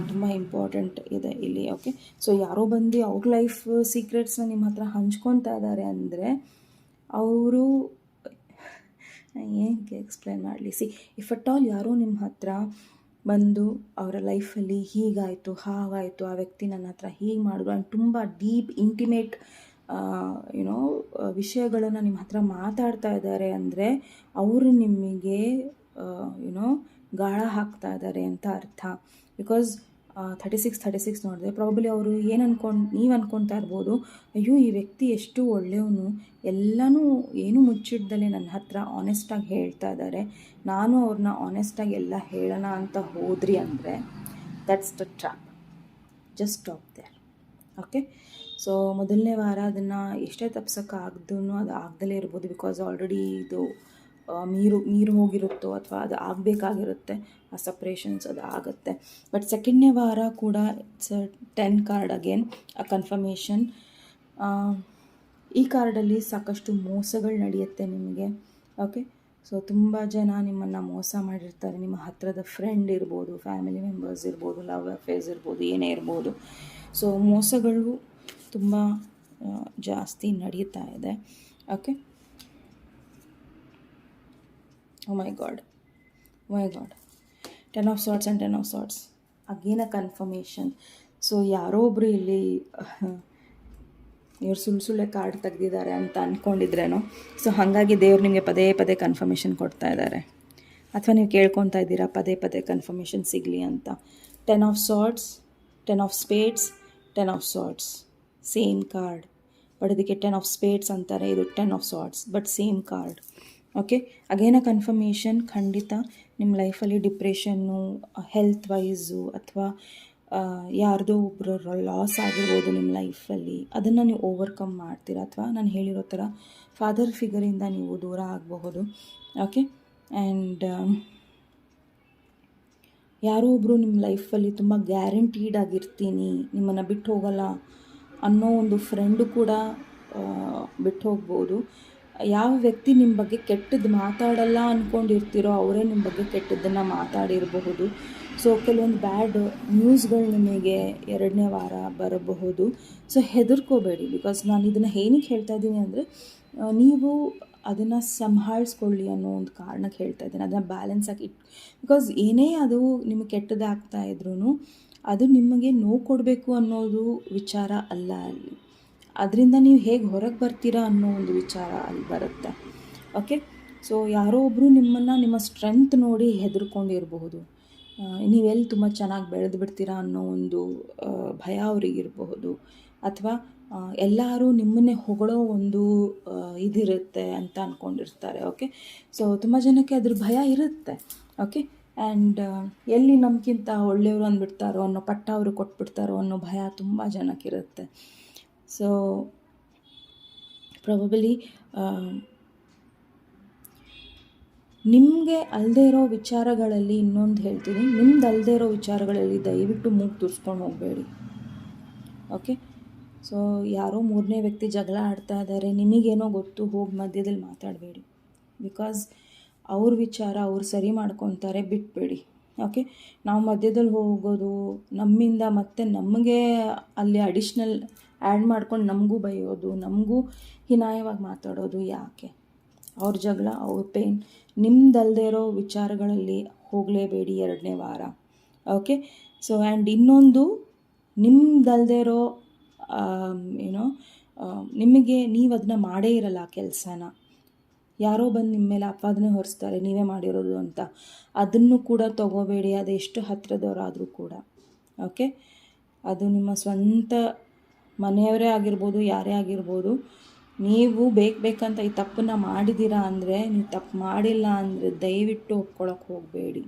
S1: ತುಂಬ ಇಂಪಾರ್ಟೆಂಟ್ ಇದೆ ಇಲ್ಲಿ. ಓಕೆ, ಸೊ ಯಾರೋ ಬಂದು ಅವ್ರ ಲೈಫ್ ಸೀಕ್ರೆಟ್ಸ್ನ ನಿಮ್ಮ ಹತ್ರ ಹಂಚ್ಕೊತಾ ಇದ್ದಾರೆ ಅಂದರೆ ಅವರು ಏನಕ್ಕೆ ಎಕ್ಸ್ಪ್ಲೇನ್ ಮಾಡಲಿ, ಇಫ್ ಅಟ್ ಆಲ್ ಯಾರೋ ನಿಮ್ಮ ಹತ್ರ ಬಂದು ಅವರ ಲೈಫಲ್ಲಿ ಹೀಗಾಯಿತು ಹಾಗಾಯಿತು, ಆ ವ್ಯಕ್ತಿ ನನ್ನ ಹತ್ರ ಹೀಗೆ ಮಾಡಿದ್ರು ಆ್ಯಂಡ್ ತುಂಬ ಡೀಪ್ ಇಂಟಿಮೇಟ್ ವಿಷಯಗಳನ್ನು ನಿಮ್ಮ ಹತ್ರ ಮಾತಾಡ್ತಾ ಇದ್ದಾರೆ ಅಂದರೆ ಅವರು ನಿಮಗೆ ಗಾಳ ಹಾಕ್ತಾ ಇದ್ದಾರೆ ಅಂತ ಅರ್ಥ. ಬಿಕಾಸ್ 36 ನೋಡಿದೆ, ಪ್ರಾಬಬ್ಲಿ ಅವರು ನೀವು ಅಂದ್ಕೊತಾ ಇರ್ಬೋದು, ಅಯ್ಯೋ ಈ ವ್ಯಕ್ತಿ ಎಷ್ಟು ಒಳ್ಳೆಯವನು, ಎಲ್ಲನೂ ಏನು ಮುಚ್ಚಿಡ್ದಲೇ ನನ್ನ ಹತ್ರ ಆನೆಸ್ಟಾಗಿ ಹೇಳ್ತಾ ಇದ್ದಾರೆ, ನಾನು ಅವ್ರನ್ನ ಆನೆಸ್ಟಾಗಿ ಎಲ್ಲ ಹೇಳೋಣ ಅಂತ ಹೋದ್ರಿ ಅಂದರೆ that's the trap. Just stop there. Okay, so ಮೊದಲನೇ ವಾರ ಅದನ್ನು ಎಷ್ಟೇ ತಪ್ಸೋಕ್ಕಾಗ್ದೂ ಅದು ಆಗ್ದಲೇ ಇರ್ಬೋದು. ಬಿಕಾಸ್ ಆಲ್ರೆಡಿ ಇದು ನೀರು ಹೋಗಿರುತ್ತೋ ಅಥವಾ ಅದು ಆಗಬೇಕಾಗಿರುತ್ತೆ, ಆ ಸಪ್ರೇಷನ್ಸ್ ಅದು ಆಗುತ್ತೆ. ಬಟ್ ಸೆಕೆಂಡ್ನೇ ವಾರ ಕೂಡ ಇಟ್ಸ್ 10 ಕಾರ್ಡ್ ಅಗೇನ್, ಆ ಕನ್ಫರ್ಮೇಷನ್. ಈ ಕಾರ್ಡಲ್ಲಿ ಸಾಕಷ್ಟು ಮೋಸಗಳು ನಡೆಯುತ್ತೆ ನಿಮಗೆ. ಓಕೆ, ಸೊ ತುಂಬ ಜನ ನಿಮ್ಮನ್ನು ಮೋಸ ಮಾಡಿರ್ತಾರೆ. ನಿಮ್ಮ ಹತ್ತಿರದ ಫ್ರೆಂಡ್ ಇರ್ಬೋದು, ಫ್ಯಾಮಿಲಿ ಮೆಂಬರ್ಸ್ ಇರ್ಬೋದು, ಲವ್ ಅಫೇರ್ಸ್ ಇರ್ಬೋದು, ಏನೇ ಇರ್ಬೋದು. ಸೊ ಮೋಸಗಳು ತುಂಬ ಜಾಸ್ತಿ ನಡೀತಾ ಇದೆ. Okay, oh my god 10 of swords and 10 of swords again a confirmation. So ಯಾರೋ ಒಬ್ಬರು ಇಲ್ಲಿ ಇವ್ರು ಸುಳ್ಳೆ ಕಾರ್ಡ್ ತೆಗೆದಿದ್ದಾರೆ ಅಂತ ಅಂದ್ಕೊಂಡಿದ್ರೇನೋ. ಸೊ ಹಾಗಾಗಿ ದೇವ್ರು ನಿಮಗೆ ಪದೇ ಪದೇ ಕನ್ಫರ್ಮೇಷನ್ ಕೊಡ್ತಾ ಇದ್ದಾರೆ, ಅಥವಾ ನೀವು ಕೇಳ್ಕೊತಾ ಇದ್ದೀರಾ ಪದೇ ಪದೇ ಕನ್ಫರ್ಮೇಷನ್ ಸಿಗಲಿ ಅಂತ. 10 of swords, 10 of spades, 10 of swords, same card. But ಇದಕ್ಕೆ 10 of spades ಅಂತಾರೆ, ಇದು 10 of swords, but same card. Okay, ಅಗೇನ confirmation. ಖಂಡಿತ ನಿಮ್ಮ ಲೈಫಲ್ಲಿ ಡಿಪ್ರೆಷನ್ನು, ಹೆಲ್ತ್ ವೈಸು, ಅಥವಾ ಯಾರ್ದೋ ಒಬ್ಬರ ಲಾಸ್ ಆಗಿರ್ಬೋದು ನಿಮ್ಮ ಲೈಫಲ್ಲಿ, ಅದನ್ನು ನೀವು ಓವರ್ಕಮ್ ಮಾಡ್ತೀರಾ. ಅಥವಾ ನಾನು ಹೇಳಿರೋ ಥರ ಫಾದರ್ ಫಿಗರಿಂದ ನೀವು ದೂರ ಆಗಬಹುದು. ಓಕೆ, ಆ್ಯಂಡ್ ಯಾರೋ ಒಬ್ಬರು ನಿಮ್ಮ ಲೈಫಲ್ಲಿ ತುಂಬ ಗ್ಯಾರಂಟೀಡ್ ಆಗಿರ್ತೀನಿ, ನಿಮ್ಮನ್ನು ಬಿಟ್ಟು ಹೋಗಲ್ಲ ಅನ್ನೋ ಒಂದು ಫ್ರೆಂಡು ಕೂಡ ಬಿಟ್ಟು ಹೋಗ್ಬೋದು. ಯಾವ ವ್ಯಕ್ತಿ ನಿಮ್ಮ ಬಗ್ಗೆ ಕೆಟ್ಟದ್ದು ಮಾತಾಡಲ್ಲ ಅಂದ್ಕೊಂಡಿರ್ತೀರೋ ಅವರೇ ನಿಮ್ಮ ಬಗ್ಗೆ ಕೆಟ್ಟದ್ದನ್ನು ಮಾತಾಡಿರಬಹುದು. ಸೊ ಕೆಲವೊಂದು ಬ್ಯಾಡ್ ನ್ಯೂಸ್ಗಳು ನಿಮಗೆ 2ನೇ ವಾರ ಬರಬಹುದು. ಸೊ ಹೆದರ್ಕೋಬೇಡಿ. ಬಿಕಾಸ್ ನಾನು ಇದನ್ನು ಏನಕ್ಕೆ ಹೇಳ್ತಾ ಇದ್ದೀನಿ ಅಂದರೆ ನೀವು ಅದನ್ನು ಸಂಭಾಳಿಸ್ಕೊಳ್ಳಿ ಅನ್ನೋ ಒಂದು ಕಾರಣಕ್ಕೆ ಹೇಳ್ತಾ ಇದ್ದೀನಿ. ಅದನ್ನು ಬ್ಯಾಲೆನ್ಸ್ ಆಗಿ ಬಿಕಾಸ್ ಏನೇ ಅದು ನಿಮಗೆ ಕೆಟ್ಟದಾಗ್ತಾ ಇದ್ರೂ ಅದು ನಿಮಗೆ ನೋವು ಕೊಡಬೇಕು ಅನ್ನೋದು ವಿಚಾರ ಅಲ್ಲ ಅಲ್ಲಿ. ಅದರಿಂದ ನೀವು ಹೇಗೆ ಹೊರಗೆ ಬರ್ತೀರಾ ಅನ್ನೋ ಒಂದು ವಿಚಾರ ಅಲ್ಲಿ ಬರುತ್ತೆ. ಓಕೆ, ಸೊ ಯಾರೋ ಒಬ್ಬರು ನಿಮ್ಮ ಸ್ಟ್ರೆಂತ್ ನೋಡಿ ಹೆದರ್ಕೊಂಡಿರಬಹುದು. ನೀವೆಲ್ಲಿ ತುಂಬ ಚೆನ್ನಾಗಿ ಬೆಳೆದು ಬಿಡ್ತೀರಾ ಅನ್ನೋ ಒಂದು ಭಯ ಅವರಿಗಿರಬಹುದು. ಅಥವಾ ಎಲ್ಲರೂ ನಿಮ್ಮನ್ನೇ ಹೊಗಳೋ ಒಂದು ಇದಿರುತ್ತೆ ಅಂತ ಅಂದ್ಕೊಂಡಿರ್ತಾರೆ. ಓಕೆ, ಸೊ ತುಂಬ ಜನಕ್ಕೆ ಅದ್ರ ಭಯ ಇರುತ್ತೆ. ಓಕೆ, ಆ್ಯಂಡ್ ಎಲ್ಲಿ ನಮಗಿಂತ ಒಳ್ಳೆಯವರು ಅಂದ್ಬಿಡ್ತಾರೋ ಅನ್ನೋ ಪಟ್ಟ ಅವರು ಕೊಟ್ಬಿಡ್ತಾರೋ ಅನ್ನೋ ಭಯ ತುಂಬ ಜನಕ್ಕಿರುತ್ತೆ. ಸೊ ಪ್ರಾಬಬಲಿ ನಿಮಗೆ ಅಲ್ಲದೆ ಇರೋ ವಿಚಾರಗಳಲ್ಲಿ ಇನ್ನೊಂದು ಹೇಳ್ತೀನಿ, ನಿಮ್ದು ಅಲ್ಲದೆ ಇರೋ ವಿಚಾರಗಳಲ್ಲಿ ದಯವಿಟ್ಟು ಮೂಗು ತುರ್ಸ್ಕೊಂಡು ಹೋಗಬೇಡಿ. ಓಕೆ, ಸೊ ಯಾರೋ 3ನೇ ವ್ಯಕ್ತಿ ಜಗಳ ಆಡ್ತಾ ಇದ್ದಾರೆ, ನಿಮಗೇನೋ ಗೊತ್ತು, ಹೋಗಿ ಮಧ್ಯದಲ್ಲಿ ಮಾತಾಡಬೇಡಿ. ಬಿಕಾಸ್ ಅವ್ರ ವಿಚಾರ ಅವ್ರು ಸರಿ ಮಾಡ್ಕೊತಾರೆ, ಬಿಟ್ಬೇಡಿ. ಓಕೆ, ನಾವು ಮಧ್ಯದಲ್ಲಿ ಹೋಗೋದು ನಮ್ಮಿಂದ ಮತ್ತೆ ನಮಗೆ ಅಲ್ಲಿ ಅಡಿಷ್ನಲ್ ಆ್ಯಡ್ ಮಾಡ್ಕೊಂಡು ನಮಗೂ ಬೈಯೋದು, ನಮಗೂ ಹೀನಾಯವಾಗಿ ಮಾತಾಡೋದು ಯಾಕೆ? ಅವ್ರ ಜಗಳ, ಅವ್ರ ಪೇನ್, ನಿಮ್ದಲ್ದೇ ಇರೋ ವಿಚಾರಗಳಲ್ಲಿ ಹೋಗಲೇಬೇಡಿ 2ನೇ ವಾರ. ಓಕೆ, ಸೊ ಆ್ಯಂಡ್ ಇನ್ನೊಂದು, ನಿಮ್ದಲ್ದೇ ಇರೋ ನಿಮಗೆ ನೀವು ಅದನ್ನ ಮಾಡೇ ಇರಲ್ಲ ಆ ಕೆಲಸನ, ಯಾರೋ ಬಂದು ನಿಮ್ಮ ಮೇಲೆ ಅಪಾದನೆ ಹೊರಿಸ್ತಾರೆ ನೀವೇ ಮಾಡಿರೋದು ಅಂತ, ಅದನ್ನು ಕೂಡ ತಗೋಬೇಡಿ, ಅದು ಎಷ್ಟು ಹತ್ತಿರದವರಾದರೂ ಕೂಡ. ಓಕೆ, ಅದು ನಿಮ್ಮ ಸ್ವಂತ ಮನೆಯವರೇ ಆಗಿರ್ಬೋದು, ಯಾರೇ ಆಗಿರ್ಬೋದು. ನೀವು ಬೇಕಂತ ಈ ತಪ್ಪನ್ನು ಮಾಡಿದ್ದೀರಾ ಅಂದರೆ, ನೀವು ತಪ್ಪು ಮಾಡಿಲ್ಲ ಅಂದರೆ ದಯವಿಟ್ಟು ಒಪ್ಕೊಳ್ಳೋಕೆ ಹೋಗಬೇಡಿ.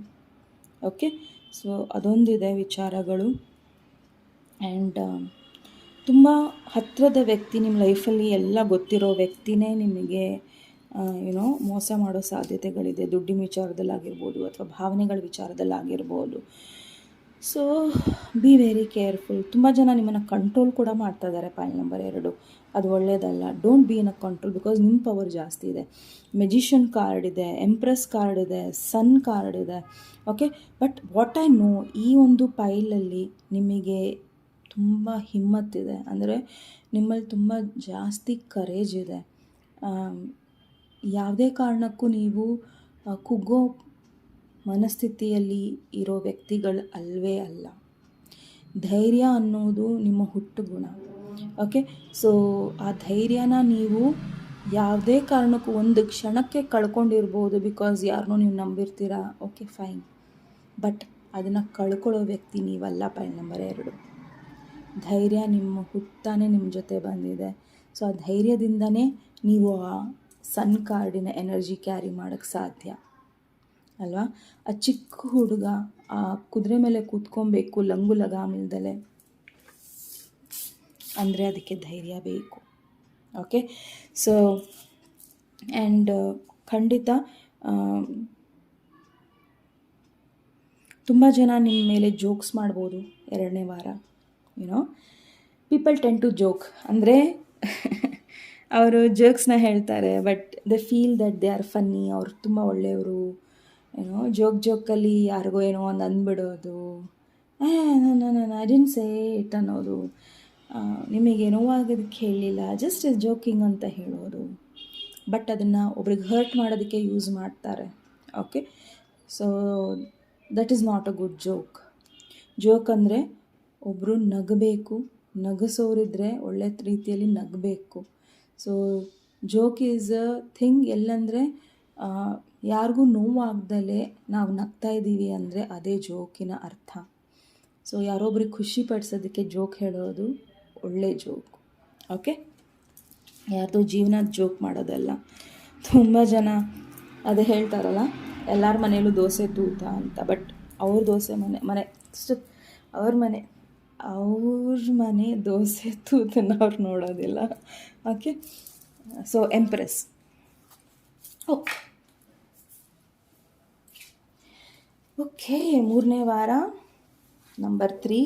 S1: ಓಕೆ, ಸೊ ಅದೊಂದಿದೆ ವಿಚಾರಗಳು. ಆ್ಯಂಡ್ ತುಂಬ ಹತ್ತಿರದ ವ್ಯಕ್ತಿ ನಿಮ್ಮ ಲೈಫಲ್ಲಿ, ಎಲ್ಲ ಗೊತ್ತಿರೋ ವ್ಯಕ್ತಿನೇ ನಿಮಗೆ ಮೋಸ ಮಾಡೋ ಸಾಧ್ಯತೆಗಳಿದೆ, ದುಡ್ಡಿನ ವಿಚಾರದಲ್ಲಾಗಿರ್ಬೋದು ಅಥವಾ ಭಾವನೆಗಳ ವಿಚಾರದಲ್ಲಾಗಿರ್ಬೋದು. So be very careful. ತುಂಬ ಜನ ನಿಮ್ಮನ್ನು ಕಂಟ್ರೋಲ್ ಕೂಡ ಮಾಡ್ತಾ ಇದ್ದಾರೆ. ಪಾಯಿಂಟ್ ನಂಬರ್ 2, ಅದು ಒಳ್ಳೆಯದಲ್ಲ. Don't be in a control, because ನಿಮ್ಮ ಪವರ್ ಜಾಸ್ತಿ ಇದೆ. ಮೆಜಿಷಿಯನ್ ಕಾರ್ಡ್ ಇದೆ, ಎಂಪ್ರೆಸ್ ಕಾರ್ಡ್ ಇದೆ, ಸನ್ ಕಾರ್ಡ್ ಇದೆ. Okay, but what I know, ಈ ಒಂದು ಪೈಲಲ್ಲಿ ನಿಮಗೆ ತುಂಬ ಹಿಮ್ಮತ್ತಿದೆ, ಅಂದರೆ ನಿಮ್ಮಲ್ಲಿ ತುಂಬ ಜಾಸ್ತಿ ಕರೇಜ್ ಇದೆ. ಯಾವುದೇ ಕಾರಣಕ್ಕೂ ನೀವು ಕುಗ್ಗೋ ಮನಸ್ಥಿತಿಯಲ್ಲಿ ಇರೋ ವ್ಯಕ್ತಿಗಳು ಅಲ್ಲವೇ ಅಲ್ಲ. ಧೈರ್ಯ ಅನ್ನೋದು ನಿಮ್ಮ ಹುಟ್ಟು ಗುಣ. ಓಕೆ, ಸೊ ಆ ಧೈರ್ಯನ ನೀವು ಯಾವುದೇ ಕಾರಣಕ್ಕೂ ಒಂದು ಕ್ಷಣಕ್ಕೆ ಕಳ್ಕೊಂಡಿರ್ಬೋದು, ಬಿಕಾಸ್ ಯಾರನ್ನೂ ನೀವು ನಂಬಿರ್ತೀರಾ. ಓಕೆ ಫೈನ್, ಬಟ್ ಅದನ್ನು ಕಳ್ಕೊಳ್ಳೋ ವ್ಯಕ್ತಿ ನೀವಲ್ಲ. ಪಾಯಿಂಟ್ ನಂಬರ್ 2, ಧೈರ್ಯ ನಿಮ್ಮ ಹುಟ್ಟಾನೇ ನಿಮ್ಮ ಜೊತೆ ಬಂದಿದೆ. ಸೊ ಆ ಧೈರ್ಯದಿಂದನೇ ನೀವು ಆ ಸನ್ ಕಾರ್ಡಿನ ಎನರ್ಜಿ ಕ್ಯಾರಿ ಮಾಡೋಕ್ಕೆ ಸಾಧ್ಯ ಅಲ್ವಾ? ಆ ಚಿಕ್ಕ ಹುಡುಗ ಆ ಕುದುರೆ ಮೇಲೆ ಕೂತ್ಕೊಬೇಕು ಲಂಗು ಲಗಾಮಿಲ್ದಲೆ ಅಂದರೆ ಅದಕ್ಕೆ ಧೈರ್ಯ ಬೇಕು. ಓಕೆ, ಸೊ ಆ್ಯಂಡ್ ಖಂಡಿತ ತುಂಬ ಜನ ನಿಮ್ಮ ಮೇಲೆ ಜೋಕ್ಸ್ ಮಾಡ್ಬೋದು 2ನೇ ವಾರ. ಪೀಪಲ್ ಟೆನ್ ಟು ಜೋಕ್, ಅಂದರೆ ಅವರು ಜೋಕ್ಸ್ನ ಹೇಳ್ತಾರೆ, but they feel that they are funny, ಅವ್ರು ತುಂಬ ಒಳ್ಳೆಯವರು. ಜೋಕಲ್ಲಿ ಯಾರಿಗೋ ಏನೋ ಒಂದು ಅಂದ್ಬಿಡೋದು, ನಾನು ಐ ಡಿಡ್ಂಟ್ ಸೇ ಇಟ್ ಅನ್ನೋದು, ನಿಮಗೆ ನೋವಾಗೋದಕ್ಕೆ ಹೇಳಲಿಲ್ಲ, ಜಸ್ಟ್ ಜೋಕಿಂಗ್ ಅಂತ ಹೇಳೋದು. ಬಟ್ ಅದನ್ನು ಒಬ್ರಿಗೆ ಹರ್ಟ್ ಮಾಡೋದಕ್ಕೆ ಯೂಸ್ ಮಾಡ್ತಾರೆ. Okay, so that is not a good joke. Joke ಅಂದರೆ ಒಬ್ಬರು ನಗಬೇಕು, ನಗಿಸೋರಿದ್ರೆ ಒಳ್ಳೆ ರೀತಿಯಲ್ಲಿ ನಗಬೇಕು. So joke is a thing ಎಲ್ಲಂದರೆ ಯಾರಿಗೂ ನೋವಾಗ್ದಲೇ ನಾವು ನಗ್ತಾ ಇದ್ದೀವಿ ಅಂದರೆ ಅದೇ ಜೋಕಿನ ಅರ್ಥ. ಸೊ ಯಾರೊಬ್ರಿಗೆ ಖುಷಿ ಪಡಿಸೋದಕ್ಕೆ ಜೋಕ್ ಹೇಳೋದು ಒಳ್ಳೆ ಜೋಕ್. ಓಕೆ, ಯಾರ್ದು ಜೀವನ ಜೋಕ್ ಮಾಡೋದಲ್ಲ. ತುಂಬ ಜನ ಅದೇ ಹೇಳ್ತಾರಲ್ಲ, ಎಲ್ಲರ ಮನೇಲೂ ದೋಸೆ ತೂತ ಅಂತ, ಬಟ್ ಅವ್ರ ದೋಸೆ ಅವ್ರ ಮನೆ ದೋಸೆ ತೂತನ್ನು ಅವ್ರು ನೋಡೋದಿಲ್ಲ. Okay, so empress. ಓಕೆ, 3ನೇ ವಾರ ನಂಬರ್ 3.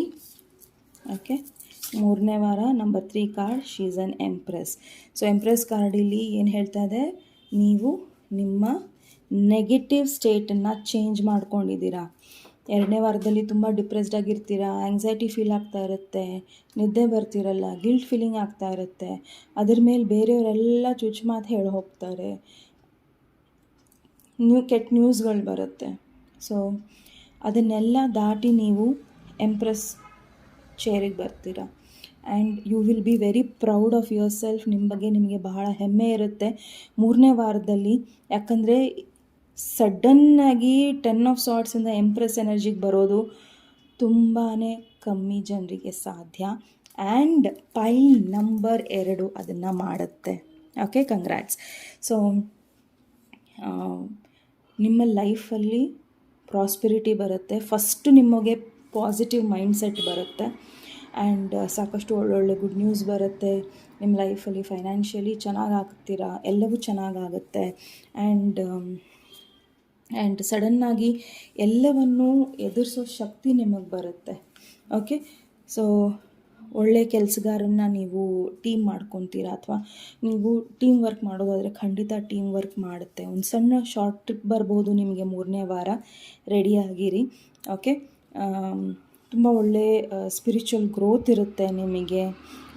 S1: ಓಕೆ, 3ನೇ ವಾರ number 3 card, she is an empress. So empress ಕಾರ್ಡಿಲ್ಲಿ ಏನು ಹೇಳ್ತಾ ಇದೆ, ನೀವು ನಿಮ್ಮ ನೆಗೆಟಿವ್ ಸ್ಟೇಟನ್ನು ಚೇಂಜ್ ಮಾಡ್ಕೊಂಡಿದ್ದೀರಾ. 2ನೇ ವಾರದಲ್ಲಿ ತುಂಬ ಡಿಪ್ರೆಸ್ಡ್ ಆಗಿರ್ತೀರಾ, ಆ್ಯಂಗ್ಸೈಟಿ ಫೀಲ್ ಆಗ್ತಾ ಇರುತ್ತೆ, ನಿದ್ದೆ ಬರ್ತಿರಲ್ಲ, ಗಿಲ್ಟ್ ಫೀಲಿಂಗ್ ಆಗ್ತಾ ಇರುತ್ತೆ, ಅದ್ರ ಮೇಲೆ ಬೇರೆಯವರೆಲ್ಲ ಚುಚ್ಚು ಮಾತು ಹೇಳಿ ಹೋಗ್ತಾರೆ, ಕೆಟ್ಟ ನ್ಯೂಸ್ಗಳು ಬರುತ್ತೆ. ಸೊ ಅದನ್ನೆಲ್ಲ ದಾಟಿ ನೀವು ಎಂಪ್ರೆಸ್ ಚೇರಿಗೆ ಬರ್ತೀರಾ. And you will be very proud of yourself. ನಿಮ್ಮ ಬಗ್ಗೆ ನಿಮಗೆ ಬಹಳ ಹೆಮ್ಮೆ ಇರುತ್ತೆ 3ನೇ ವಾರದಲ್ಲಿ. ಯಾಕಂದರೆ ಸಡನ್ನಾಗಿ 10 ಆಫ್ ಸಾರ್ಟ್ಸಿಂದ ಎಂಪ್ರೆಸ್ ಎನರ್ಜಿಗೆ ಬರೋದು ತುಂಬಾ ಕಮ್ಮಿ ಜನರಿಗೆ ಸಾಧ್ಯ. ಆ್ಯಂಡ್ ಪೈಲ್ ನಂಬರ್ 2 ಅದನ್ನು ಮಾಡುತ್ತೆ. Okay, congrats. ಸೊ ನಿಮ್ಮ ಲೈಫಲ್ಲಿ ಪ್ರಾಸ್ಪೆರಿಟಿ ಬರುತ್ತೆ. ಫಸ್ಟು ನಿಮಗೆ ಪಾಸಿಟಿವ್ ಮೈಂಡ್ಸೆಟ್ ಬರುತ್ತೆ. ಆ್ಯಂಡ್ ಸಾಕಷ್ಟು ಒಳ್ಳೊಳ್ಳೆ ಗುಡ್ ನ್ಯೂಸ್ ಬರುತ್ತೆ. ನಿಮ್ಮ ಲೈಫಲ್ಲಿ ಫೈನಾನ್ಷಿಯಲಿ ಚೆನ್ನಾಗಾಗ್ತೀರಾ, ಎಲ್ಲವೂ ಚೆನ್ನಾಗಾಗುತ್ತೆ. ಆ್ಯಂಡ್ ಸಡನ್ನಾಗಿ ಎಲ್ಲವನ್ನೂ ಎದುರಿಸೋ ಶಕ್ತಿ ನಿಮಗೆ ಬರುತ್ತೆ. ಓಕೆ, ಸೊ ಒಳ್ಳೆ ಕೆಲಸಗಾರನ್ನ ನೀವು ಟೀಮ್ ಮಾಡ್ಕೊತೀರಾ, ಅಥವಾ ನೀವು ಟೀಮ್ ವರ್ಕ್ ಮಾಡೋದಾದರೆ ಖಂಡಿತ ಟೀಮ್ ವರ್ಕ್ ಮಾಡುತ್ತೆ. ಒಂದು ಸಣ್ಣ ಶಾರ್ಟ್ ಟ್ರಿಪ್ ಬರ್ಬೋದು ನಿಮಗೆ 3ನೇ ವಾರ, ರೆಡಿಯಾಗಿರಿ. ಓಕೆ, ತುಂಬ ಒಳ್ಳೆ ಸ್ಪಿರಿಚುವಲ್ ಗ್ರೋತ್ ಇರುತ್ತೆ ನಿಮಗೆ.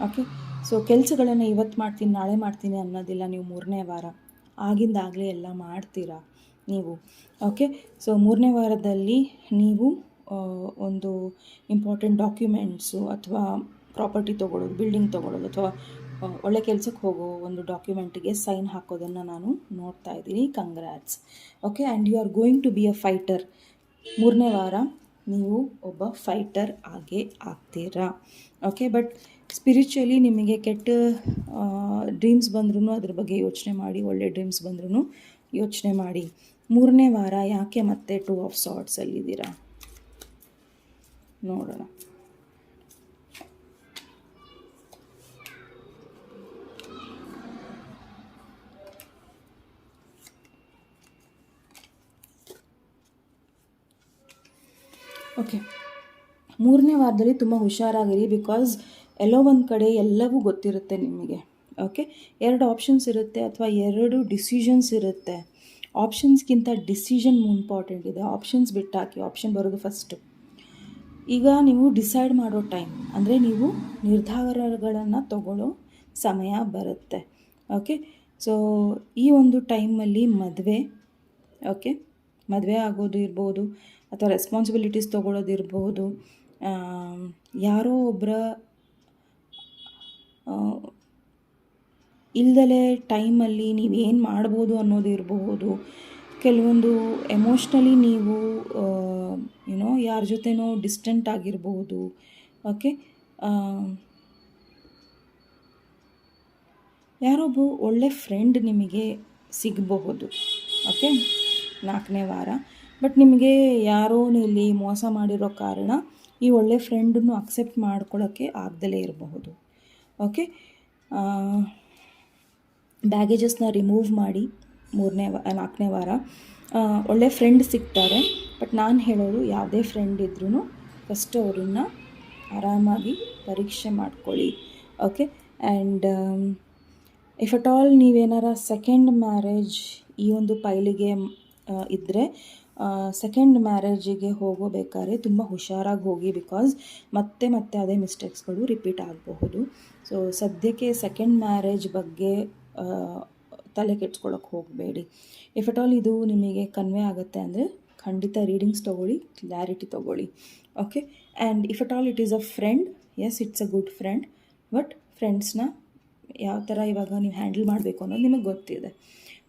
S1: ಓಕೆ, ಸೊ ಕೆಲಸಗಳನ್ನು ಇವತ್ತು ಮಾಡ್ತೀನಿ ನಾಳೆ ಮಾಡ್ತೀನಿ ಅನ್ನೋದಿಲ್ಲ. ನೀವು 3ನೇ ವಾರ ಆಗಿಂದಾಗಲೇ ಎಲ್ಲ ಮಾಡ್ತೀರಾ ನೀವು. ಓಕೆ, ಸೊ 3ನೇ ವಾರದಲ್ಲಿ ನೀವು ಒಂದು ಇಂಪಾರ್ಟೆಂಟ್ ಡಾಕ್ಯುಮೆಂಟ್ಸು ಅಥವಾ ಪ್ರಾಪರ್ಟಿ ತೊಗೊಳ್ಳೋದು, ಬಿಲ್ಡಿಂಗ್ ತೊಗೊಳ್ಳೋದು ಅಥವಾ ಒಳ್ಳೆ ಕೆಲಸಕ್ಕೆ ಹೋಗೋ ಒಂದು ಡಾಕ್ಯುಮೆಂಟಿಗೆ ಸೈನ್ ಹಾಕೋದನ್ನು ನಾನು ನೋಡ್ತಾ ಇದ್ದೀನಿ. Congrats. Okay, and you are going to be a fighter. 3ನೇ ವಾರ ನೀವು ಒಬ್ಬ ಫೈಟರ್ ಆಗೇ ಆಗ್ತೀರಾ. ಓಕೆ, ಬಟ್ ಸ್ಪಿರಿಚುವಲಿ ನಿಮಗೆ ಕೆಟ್ಟ ಡ್ರೀಮ್ಸ್ ಬಂದ್ರೂ ಅದ್ರ ಬಗ್ಗೆ ಯೋಚನೆ ಮಾಡಿ, ಒಳ್ಳೆ ಡ್ರೀಮ್ಸ್ ಬಂದ್ರೂ ಯೋಚನೆ ಮಾಡಿ. 3ನೇ ವಾರ ಯಾಕೆ ಮತ್ತೆ 2 ಆಫ್ ಸಾರ್ಟ್ಸಲ್ಲಿದ್ದೀರಾ ನೋಡೋಣ. ಓಕೆ, 3ನೇ ವಾರದಲ್ಲಿ ತುಂಬ ಹುಷಾರಾಗಿರಿ. ಬಿಕಾಸ್ ಎಲ್ಲೋ ಒಂದು ಕಡೆ ಎಲ್ಲವೂ ಗೊತ್ತಿರುತ್ತೆ ನಿಮಗೆ. ಓಕೆ, 2 ಆಪ್ಷನ್ಸ್ ಇರುತ್ತೆ ಅಥವಾ 2 ಡಿಸಿಷನ್ಸ್ ಇರುತ್ತೆ. ಆಪ್ಷನ್ಸ್ಗಿಂತ ಡಿಸಿಷನ್ ಇಂಪಾರ್ಟೆಂಟ್ ಇದೆ. ಆಪ್ಷನ್ಸ್ ಬಿಟ್ಟಾಕಿ, ಆಪ್ಷನ್ ಬರೋದು ಫಸ್ಟು. ಈಗ ನೀವು ಡಿಸೈಡ್ ಮಾಡೋ ಟೈಮ್, ಅಂದರೆ ನೀವು ನಿರ್ಧಾರಗಳನ್ನು ತಗೊಳ್ಳೋ ಸಮಯ ಬರುತ್ತೆ. ಓಕೆ, ಸೊ ಈ ಒಂದು ಟೈಮಲ್ಲಿ ಓಕೆ, ಮದುವೆ ಆಗೋದು ಇರ್ಬೋದು ಅಥವಾ ರೆಸ್ಪಾನ್ಸಿಬಿಲಿಟೀಸ್ ತೊಗೊಳ್ಳೋದಿರ್ಬೋದು. ಯಾರೋ ಒಬ್ಬರ ಇಲ್ದಲೇ ಟೈಮಲ್ಲಿ ನೀವು ಏನು ಮಾಡ್ಬೋದು ಅನ್ನೋದು ಇರಬಹುದು. ಕೆಲವೊಂದು ಎಮೋಷ್ನಲಿ ನೀವು ಯಾರ ಜೊತೆನೋ ಡಿಸ್ಟೆಂಟ್ ಆಗಿರ್ಬೋದು. ಓಕೆ, ಯಾರೊಬ್ಬ ಒಳ್ಳೆ ಫ್ರೆಂಡ್ ನಿಮಗೆ ಸಿಗಬಹುದು. ಓಕೆ, 4ನೇ ವಾರ. ಬಟ್ ನಿಮಗೆ ಯಾರೋ ಇಲ್ಲಿ ಮೋಸ ಮಾಡಿರೋ ಕಾರಣ ಈ ಒಳ್ಳೆ ಫ್ರೆಂಡನ್ನು ಅಕ್ಸೆಪ್ಟ್ ಮಾಡ್ಕೊಳ್ಳೋಕ್ಕೆ ಆಗ್ದಲೇ ಇರಬಹುದು. ಓಕೆ, ಬ್ಯಾಗೇಜಸ್ನ ರಿಮೂವ್ ಮಾಡಿ. 4ನೇ ವಾರ ಒಳ್ಳೆ ಫ್ರೆಂಡ್ ಸಿಗ್ತಾರೆ. ಬಟ್ ನಾನು ಹೇಳೋದು, ಯಾವುದೇ ಫ್ರೆಂಡ್ ಇದ್ರೂ ಫಸ್ಟ್ ಅವರನ್ನು ಆರಾಮಾಗಿ ಪರೀಕ್ಷೆ ಮಾಡ್ಕೊಳ್ಳಿ. Okay, and if at all ನೀವೇನಾರ ಸೆಕೆಂಡ್ ಮ್ಯಾರೇಜ್ ಈ ಒಂದು ಪೈಲಿಗೆ ಇದ್ದರೆ, ಸೆಕೆಂಡ್ ಮ್ಯಾರೇಜಿಗೆ ಹೋಗೋಬೇಕಾದ್ರೆ ತುಂಬ ಹುಷಾರಾಗಿ ಹೋಗಿ. ಬಿಕಾಸ್ ಮತ್ತೆ ಅದೇ ಮಿಸ್ಟೇಕ್ಸ್ಗಳು ರಿಪೀಟ್ ಆಗಬಹುದು. ಸೊ ಸದ್ಯಕ್ಕೆ ಸೆಕೆಂಡ್ ಮ್ಯಾರೇಜ್ ಬಗ್ಗೆ ತಲೆ ಕೆಡ್ಸ್ಕೊಳ್ಳೋಕೆ ಹೋಗಬೇಡಿ. ಇಫ್ ಅಟ್ ಆಲ್ ಇದು ನಿಮಗೆ ಕನ್ವೆ ಆಗುತ್ತೆ ಅಂದರೆ ಖಂಡಿತ ರೀಡಿಂಗ್ಸ್ ತೊಗೊಳ್ಳಿ, ಕ್ಲಾರಿಟಿ ತೊಗೊಳ್ಳಿ. Okay, and if at all it is a friend, yes it's a good friend. But ಫ್ರೆಂಡ್ಸ್ನ ಯಾವ ಥರ ಇವಾಗ ನೀವು ಹ್ಯಾಂಡಲ್ ಮಾಡಬೇಕು ಅನ್ನೋದು ನಿಮಗೆ ಗೊತ್ತಿದೆ.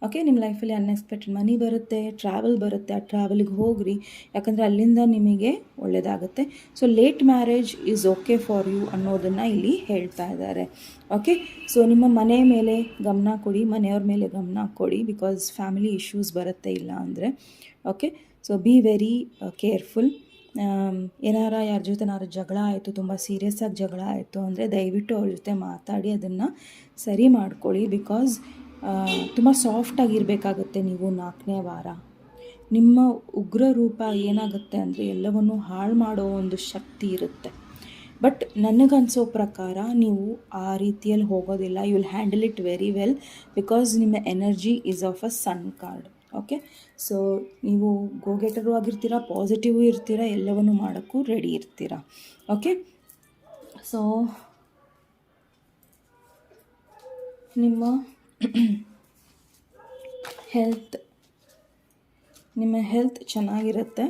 S1: ಓಕೆ, ನಿಮ್ಮ ಲೈಫಲ್ಲಿ ಅನ್ಎಕ್ಸ್ಪೆಕ್ಟೆಡ್ ಮನಿ ಬರುತ್ತೆ, ಟ್ರಾವೆಲ್ ಬರುತ್ತೆ. ಆ ಟ್ರಾವೆಲಿಗೆ ಹೋಗ್ರಿ, ಯಾಕಂದರೆ ಅಲ್ಲಿಂದ ನಿಮಗೆ ಒಳ್ಳೆಯದಾಗುತ್ತೆ. So late marriage is okay for you ಅನ್ನೋದನ್ನು ಇಲ್ಲಿ ಹೇಳ್ತಾ ಇದ್ದಾರೆ. ಓಕೆ, ಸೊ ನಿಮ್ಮ ಮನೆ ಮೇಲೆ ಗಮನ ಕೊಡಿ, ಮನೆಯವ್ರ ಮೇಲೆ ಗಮನ ಕೊಡಿ. ಬಿಕಾಸ್ ಫ್ಯಾಮಿಲಿ ಇಶ್ಯೂಸ್ ಬರುತ್ತೆ ಇಲ್ಲ ಅಂದರೆ. Okay, so be very careful. ಯಾರ ಜೊತೆನಾದ್ರು ಜಗಳ ಆಯಿತು, ತುಂಬ ಸೀರಿಯಸ್ಸಾಗಿ ಜಗಳ ಆಯಿತು ಅಂದರೆ ದಯವಿಟ್ಟು ಅವ್ರ ಜೊತೆ ಮಾತಾಡಿ ಅದನ್ನು ಸರಿ ಮಾಡ್ಕೊಳ್ಳಿ. ಬಿಕಾಸ್ ತುಂಬ ಸಾಫ್ಟಾಗಿರಬೇಕಾಗತ್ತೆ ನೀವು 4ನೇ ವಾರ. ನಿಮ್ಮ ಉಗ್ರ ರೂಪ ಏನಾಗುತ್ತೆ ಅಂದರೆ ಎಲ್ಲವನ್ನು ಹಾಳು ಮಾಡೋ ಒಂದು ಶಕ್ತಿ ಇರುತ್ತೆ. ಬಟ್ ನನಗನ್ಸೋ ಪ್ರಕಾರ ನೀವು ಆ ರೀತಿಯಲ್ಲಿ ಹೋಗೋದಿಲ್ಲ. You will handle it very well. Because ನಿಮ್ಮ energy is of a sun card. Okay, so ನೀವು ಗೋಗೆಟರು ಆಗಿರ್ತೀರ, ಪಾಸಿಟಿವ್ ಇರ್ತೀರ, ಎಲ್ಲವನ್ನು ಮಾಡೋಕ್ಕೂ ರೆಡಿ ಇರ್ತೀರ. ಓಕೆ, ಸೊ ನಿಮ್ಮ ಹೆಲ್ತ್ ಚೆನ್ನಾಗಿರುತ್ತೆ.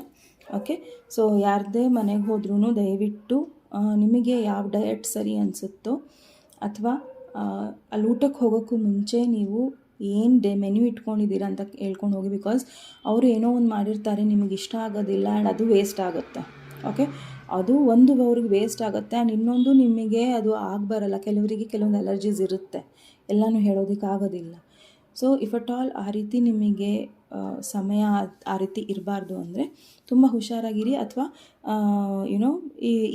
S1: ಓಕೆ, ಸೊ ಯಾರದೇ ಮನೆಗೆ ಹೋದ್ರೂ ದಯವಿಟ್ಟು ನಿಮಗೆ ಯಾವ ಡಯಟ್ ಸರಿ ಅನಿಸುತ್ತೋ ಅಥವಾ ಅಲ್ಲಿ ಊಟಕ್ಕೆ ಹೋಗೋಕ್ಕೂ ಮುಂಚೆ ನೀವು ಏನು ಮೆನ್ಯೂ ಇಟ್ಕೊಂಡಿದ್ದೀರಾ ಅಂತ ಹೇಳ್ಕೊಂಡು ಹೋಗಿ. ಬಿಕಾಸ್ ಅವರು ಏನೋ ಒಂದು ಮಾಡಿರ್ತಾರೆ, ನಿಮಗೆ ಇಷ್ಟ ಆಗೋದಿಲ್ಲ ಆ್ಯಂಡ್ ಅದು ವೇಸ್ಟ್ ಆಗುತ್ತೆ. ಓಕೆ, ಅದು ಒಂದು ಅವ್ರಿಗೆ ವೇಸ್ಟ್ ಆಗುತ್ತೆ ಆ್ಯಂಡ್ ಇನ್ನೊಂದು ನಿಮಗೆ ಅದು ಆಗಬರಲ್ಲ. ಕೆಲವರಿಗೆ ಕೆಲವೊಂದು ಅಲರ್ಜೀಸ್ ಇರುತ್ತೆ, ಎಲ್ಲನೂ ಹೇಳೋದಕ್ಕಾಗೋದಿಲ್ಲ. ಸೊ ಇಫ್ ಅಟ್ ಆಲ್ ಆ ರೀತಿ ನಿಮಗೆ ಸಮಯ ಆ ರೀತಿ ಇರಬಾರ್ದು ಅಂದರೆ ತುಂಬ ಹುಷಾರಾಗಿರಿ. ಅಥವಾ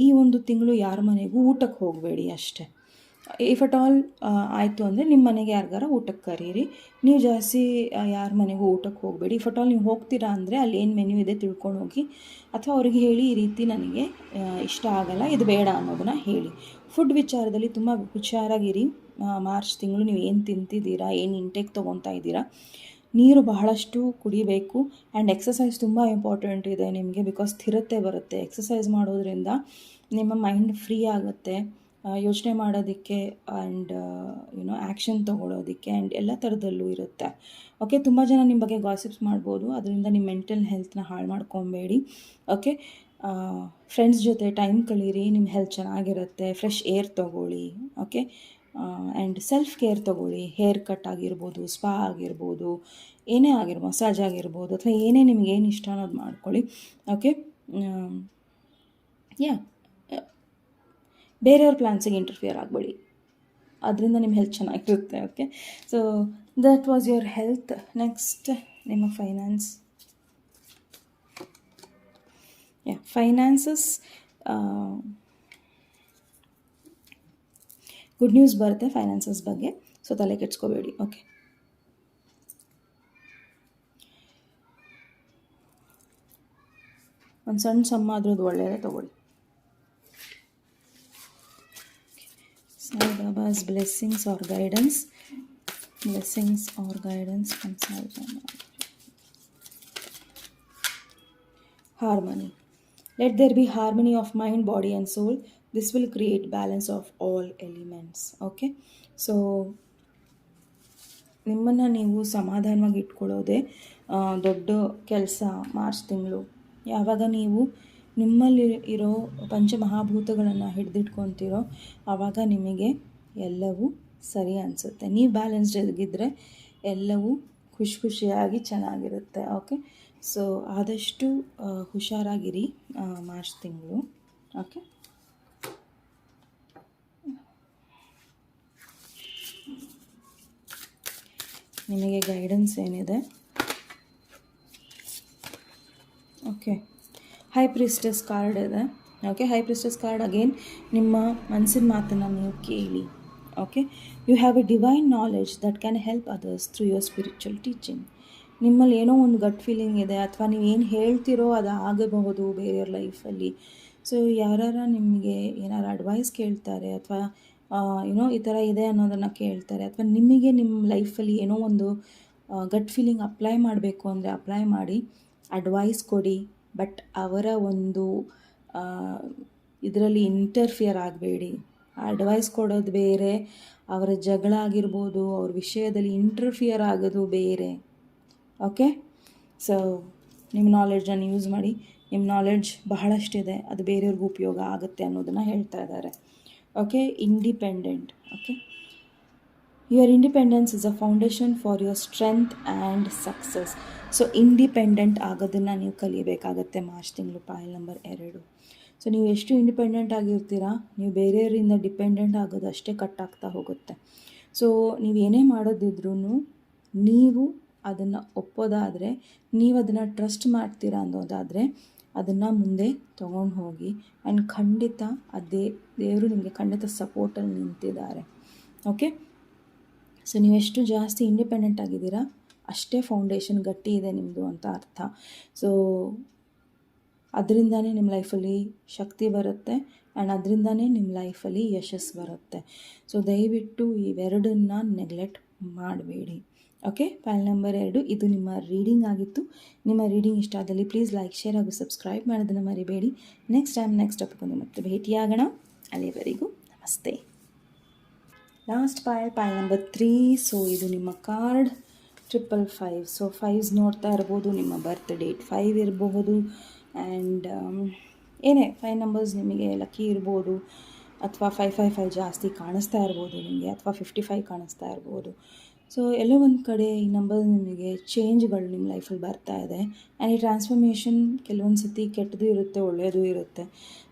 S1: ಈ ಒಂದು ತಿಂಗಳು ಯಾರ ಮನೆಗೂ ಊಟಕ್ಕೆ ಹೋಗಬೇಡಿ ಅಷ್ಟೇ. ಇಫ್ ಅಟ್ ಆಲ್ ಆಯಿತು ಅಂದರೆ ನಿಮ್ಮ ಮನೆಗೆ ಯಾರಿಗಾರ ಊಟಕ್ಕೆ ಕರೀರಿ. ನೀವು ಜಾಸ್ತಿ ಯಾರ ಮನೆಗೂ ಊಟಕ್ಕೆ ಹೋಗಬೇಡಿ. ಇಫ್ ಅಟ್ ಆಲ್ ನೀವು ಹೋಗ್ತೀರಾ ಅಂದರೆ ಅಲ್ಲಿ ಏನು ಮೆನ್ಯೂ ಇದೆ ತಿಳ್ಕೊಂಡು ಹೋಗಿ, ಅಥವಾ ಅವ್ರಿಗೆ ಹೇಳಿ ಈ ರೀತಿ ನನಗೆ ಇಷ್ಟ ಆಗಲ್ಲ, ಇದು ಬೇಡ ಅನ್ನೋದನ್ನು ಹೇಳಿ. ಫುಡ್ ವಿಚಾರದಲ್ಲಿ ತುಂಬ ಹುಷಾರಾಗಿರಿ. ಮಾರ್ಚ್ ತಿಂಗಳು ನೀವು ಏನು ತಿಂತಿದ್ದೀರಾ, ಏನು ಇಂಟೇಕ್ ತೊಗೊತಾ ಇದ್ದೀರಾ, ನೀರು ಬಹಳಷ್ಟು ಕುಡಿಬೇಕು. ಆ್ಯಂಡ್ ಎಕ್ಸಸೈಸ್ ತುಂಬ ಇಂಪಾರ್ಟೆಂಟ್ ಇದೆ ನಿಮಗೆ, ಬಿಕಾಸ್ ಸ್ಥಿರತೆ ಬರುತ್ತೆ. ಎಕ್ಸಸೈಸ್ ಮಾಡೋದ್ರಿಂದ ನಿಮ್ಮ ಮೈಂಡ್ ಫ್ರೀ ಆಗುತ್ತೆ, ಯೋಚನೆ ಮಾಡೋದಕ್ಕೆ ಆ್ಯಂಡ್ ಆ್ಯಕ್ಷನ್ ತೊಗೊಳೋದಕ್ಕೆ ಆ್ಯಂಡ್ ಎಲ್ಲ ಥರದಲ್ಲೂ ಇರುತ್ತೆ. ಓಕೆ, ತುಂಬ ಜನ ನಿಮ್ಮ ಬಗ್ಗೆ ಗಾಸಿಪ್ಸ್ ಮಾಡ್ಬೋದು, ಅದರಿಂದ ನಿಮ್ಮ ಮೆಂಟಲ್ ಹೆಲ್ತ್ನ ಹಾಳು ಮಾಡ್ಕೊಬೇಡಿ. ಓಕೆ, ಫ್ರೆಂಡ್ಸ್ ಜೊತೆ ಟೈಮ್ ಕಳೀರಿ, ನಿಮ್ಮ ಹೆಲ್ತ್ ಚೆನ್ನಾಗಿರುತ್ತೆ. ಫ್ರೆಶ್ ಏರ್ ತೊಗೊಳ್ಳಿ. ಓಕೆ, ಆ್ಯಂಡ್ ಸೆಲ್ಫ್ ಕೇರ್ ತೊಗೊಳ್ಳಿ. ಹೇರ್ ಕಟ್ ಆಗಿರ್ಬೋದು, ಸ್ಪಾ ಆಗಿರ್ಬೋದು, ಏನೇ ಆಗಿರ್ಬೋದು, ಮಸಾಜ್ ಆಗಿರ್ಬೋದು, ಅಥವಾ ಏನೇ ನಿಮಗೇನು ಇಷ್ಟ ಅನ್ನೋದು ಮಾಡ್ಕೊಳ್ಳಿ. ಓಕೆ, ಯಾ ಬೇರೆಯವ್ರ ಪ್ಲ್ಯಾನ್ಸಿಗೆ ಇಂಟರ್ಫಿಯರ್ ಆಗಬೇಡಿ, ಅದರಿಂದ ನಿಮ್ಮ ಹೆಲ್ತ್ ಚೆನ್ನಾಗಿರುತ್ತೆ. Okay, so that was your health. Next ನಿಮ್ಮ ಫೈನಾನ್ಸ್. ಫೈನಾನ್ಸಸ್ ಗುಡ್ ನ್ಯೂಸ್ ಬರುತ್ತೆ ಫೈನಾನ್ಸಸ್ ಬಗ್ಗೆ, ಸೊ ತಲೆ ಕೆಡ್ಸ್ಕೋಬೇಡಿ. ಓಕೆ, ಒಂದು ಸಣ್ಣ ಸಮ್ಮ ಅದ್ರದ್ದು ಒಳ್ಳೆಯದೇ ತೊಗೊಳ್ಳಿ. Sai Baba's blessings or guidance. Blessings or guidance from Sai Baba. Harmony. Let there be harmony of mind, body and soul. This will create balance of all elements. Okay, so ನಿಮ್ಮನ್ನು ನೀವು ಸಮಾಧಾನವಾಗಿ ಇಟ್ಕೊಳ್ಳೋದೇ ದೊಡ್ಡ ಕೆಲಸ. ಮಾರ್ಚ್ ತಿಂಗಳು ಯಾವಾಗ ನೀವು ನಿಮ್ಮಲ್ಲಿ ಇರೋ ಪಂಚಮಹಾಭೂತಗಳನ್ನು ಹಿಡಿದಿಟ್ಕೊತೀರೋ ಆವಾಗ ನಿಮಗೆ ಎಲ್ಲವೂ ಸರಿ ಅನಿಸುತ್ತೆ. ನೀವು ಬ್ಯಾಲೆನ್ಸ್ಡ್ ಆಗಿದ್ದರೆ ಎಲ್ಲವೂ ಖುಷಿಯಾಗಿ ಚೆನ್ನಾಗಿರುತ್ತೆ. ಓಕೆ, ಸೊ ಆದಷ್ಟು ಹುಷಾರಾಗಿರಿ ಮಾರ್ಚ್ ತಿಂಗಳು. ಓಕೆ, ನಿಮಗೆ ಗೈಡೆನ್ಸ್ ಏನಿದೆ? ಓಕೆ, ಹೈ ಪ್ರಿಸ್ಟೆಸ್ ಕಾರ್ಡ್ ಇದೆ. Okay, high priestess card again ನಿಮ್ಮ ಮನಸ್ಸಿನ ಮಾತನ್ನು ನೀವು ಕೇಳಿ. Okay, you have a divine knowledge that can help others through your spiritual teaching. ನಿಮ್ಮಲ್ಲಿ ಏನೋ ಒಂದು ಗಟ್ ಫೀಲಿಂಗ್ ಇದೆ, ಅಥವಾ ನೀವು ಏನು ಹೇಳ್ತಿರೋ ಅದು ಆಗಬಹುದು ಬೇರೆಯವ್ರ ಲೈಫಲ್ಲಿ. ಸೊ ಯಾರು ನಿಮಗೆ ಏನಾರು ಅಡ್ವೈಸ್ ಕೇಳ್ತಾರೆ, ಅಥವಾ ಈ ಥರ ಇದೆ ಅನ್ನೋದನ್ನು ಕೇಳ್ತಾರೆ, ಅಥವಾ ನಿಮಗೆ ನಿಮ್ಮ ಲೈಫಲ್ಲಿ ಏನೋ ಒಂದು ಗಟ್ ಫೀಲಿಂಗ್ ಅಪ್ಲೈ ಮಾಡಬೇಕು ಅಂದರೆ ಅಪ್ಲೈ ಮಾಡಿ, ಅಡ್ವೈಸ್ ಕೊಡಿ. ಬಟ್ ಅವರ ಒಂದು ಇದರಲ್ಲಿ ಇಂಟರ್ಫಿಯರ್ ಆಗಬೇಡಿ. ಅಡ್ವೈಸ್ ಕೊಡೋದು ಬೇರೆ, ಅವರ ಜಗಳ ಆಗಿರ್ಬೋದು, ಅವ್ರ ವಿಷಯದಲ್ಲಿ ಇಂಟರ್ಫಿಯರ್ ಆಗೋದು ಬೇರೆ. ಓಕೆ, ಸೊ ನಿಮ್ಮ ನಾಲೆಡ್ಜನ್ನು ಯೂಸ್ ಮಾಡಿ. ನಿಮ್ಮ ನಾಲೆಡ್ಜ್ ಬಹಳಷ್ಟಿದೆ, ಅದು ಬೇರೆಯವ್ರಿಗೂ ಉಪಯೋಗ ಆಗುತ್ತೆ ಅನ್ನೋದನ್ನು ಹೇಳ್ತಾ ಇದ್ದಾರೆ. Okay, independent. Okay, your independence is a foundation for your strength and success. So independent ಆಗೋದನ್ನು ನೀವು ಕಲಿಯಬೇಕಾಗತ್ತೆ ಮಾರ್ಚ್ ತಿಂಗಳು, ಪಾಯಲ್ ನಂಬರ್ 2. ಸೊ ನೀವು ಎಷ್ಟು ಇಂಡಿಪೆಂಡೆಂಟ್ ಆಗಿರ್ತೀರಾ, ನೀವು ಬೇರೆಯವರಿಂದ ಡಿಪೆಂಡೆಂಟ್ ಆಗೋದು ಅಷ್ಟೇ ಕಟ್ಟಾಗ್ತಾ ಹೋಗುತ್ತೆ. ಸೊ ನೀವು ಏನೇ ಮಾಡೋದಿದ್ರೂ ನೀವು ಅದನ್ನು ಒಪ್ಪೋದಾದರೆ, ನೀವು ಅದನ್ನು ಟ್ರಸ್ಟ್ ಮಾಡ್ತೀರಾ ಅನ್ನೋದಾದರೆ ಅದನ್ನು ಮುಂದೆ ತೊಗೊಂಡು ಹೋಗಿ. ಆ್ಯಂಡ್ ಖಂಡಿತ ದೇವರು ನಿಮಗೆ ಖಂಡಿತ ಸಪೋರ್ಟಲ್ಲಿ ನಿಂತಿದ್ದಾರೆ. ಓಕೆ, ಸೊ ನೀವೆಷ್ಟು ಜಾಸ್ತಿ ಇಂಡಿಪೆಂಡೆಂಟ್ ಆಗಿದ್ದೀರಾ ಅಷ್ಟೇ ಫೌಂಡೇಶನ್ ಗಟ್ಟಿ ಇದೆ ನಿಮ್ಮದು ಅಂತ ಅರ್ಥ. ಸೊ ಅದರಿಂದನೇ ನಿಮ್ಮ ಲೈಫಲ್ಲಿ ಶಕ್ತಿ ಬರುತ್ತೆ, ಆ್ಯಂಡ್ ಅದರಿಂದನೇ ನಿಮ್ಮ ಲೈಫಲ್ಲಿ ಯಶಸ್ಸು ಬರುತ್ತೆ. ಸೊ ದಯವಿಟ್ಟು ಇವೆರಡನ್ನ ನೆಗ್ಲೆಕ್ಟ್ ಮಾಡಬೇಡಿ. ಓಕೆ, ಫೈಲ್ ನಂಬರ್ 2 ಇದು ನಿಮ್ಮ ರೀಡಿಂಗ್ ಆಗಿತ್ತು. ನಿಮ್ಮ ರೀಡಿಂಗ್ ಇಷ್ಟ ಆದಲ್ಲಿ ಪ್ಲೀಸ್ ಲೈಕ್, ಶೇರ್ ಹಾಗೂ ಸಬ್ಸ್ಕ್ರೈಬ್ ಮಾಡೋದನ್ನು ಮರಿಬೇಡಿ. ನೆಕ್ಸ್ಟ್ ಟಾಪಿಕ್ ಒಂದು ಮತ್ತೆ ಭೇಟಿಯಾಗೋಣ. ಅಲ್ಲಿವರೆಗೂ ನಮಸ್ತೆ. Last pile number 3. ಸೊ ಇದು ನಿಮ್ಮ ಕಾರ್ಡ್ 555. ಸೊ 5s ನೋಡ್ತಾ ಇರ್ಬೋದು, ನಿಮ್ಮ ಬರ್ತ್ ಡೇಟ್ 5 ಇರಬಹುದು. ಆ್ಯಂಡ್ ಏನೇ 5 ನಂಬರ್ಸ್ ನಿಮಗೆ ಲಕ್ಕಿ ಇರ್ಬೋದು, ಅಥವಾ 555 ಜಾಸ್ತಿ ಕಾಣಿಸ್ತಾ ಇರ್ಬೋದು ನಿಮಗೆ, ಅಥವಾ 55 ಕಾಣಿಸ್ತಾ ಇರ್ಬೋದು. ಸೊ ಎಲ್ಲೋ ಒಂದು ಕಡೆ ಈ ನಂಬರ್ ನಿಮಗೆ ಚೇಂಜ್ಗಳು ನಿಮ್ಮ ಲೈಫಲ್ಲಿ ಬರ್ತಾ ಇದೆ. ಆ್ಯಂಡ್ ಈ ಟ್ರಾನ್ಸ್ಫಾರ್ಮೇಷನ್ ಕೆಲವೊಂದು ಸತಿ ಕೆಟ್ಟದ್ದು ಇರುತ್ತೆ, ಒಳ್ಳೆಯದು ಇರುತ್ತೆ.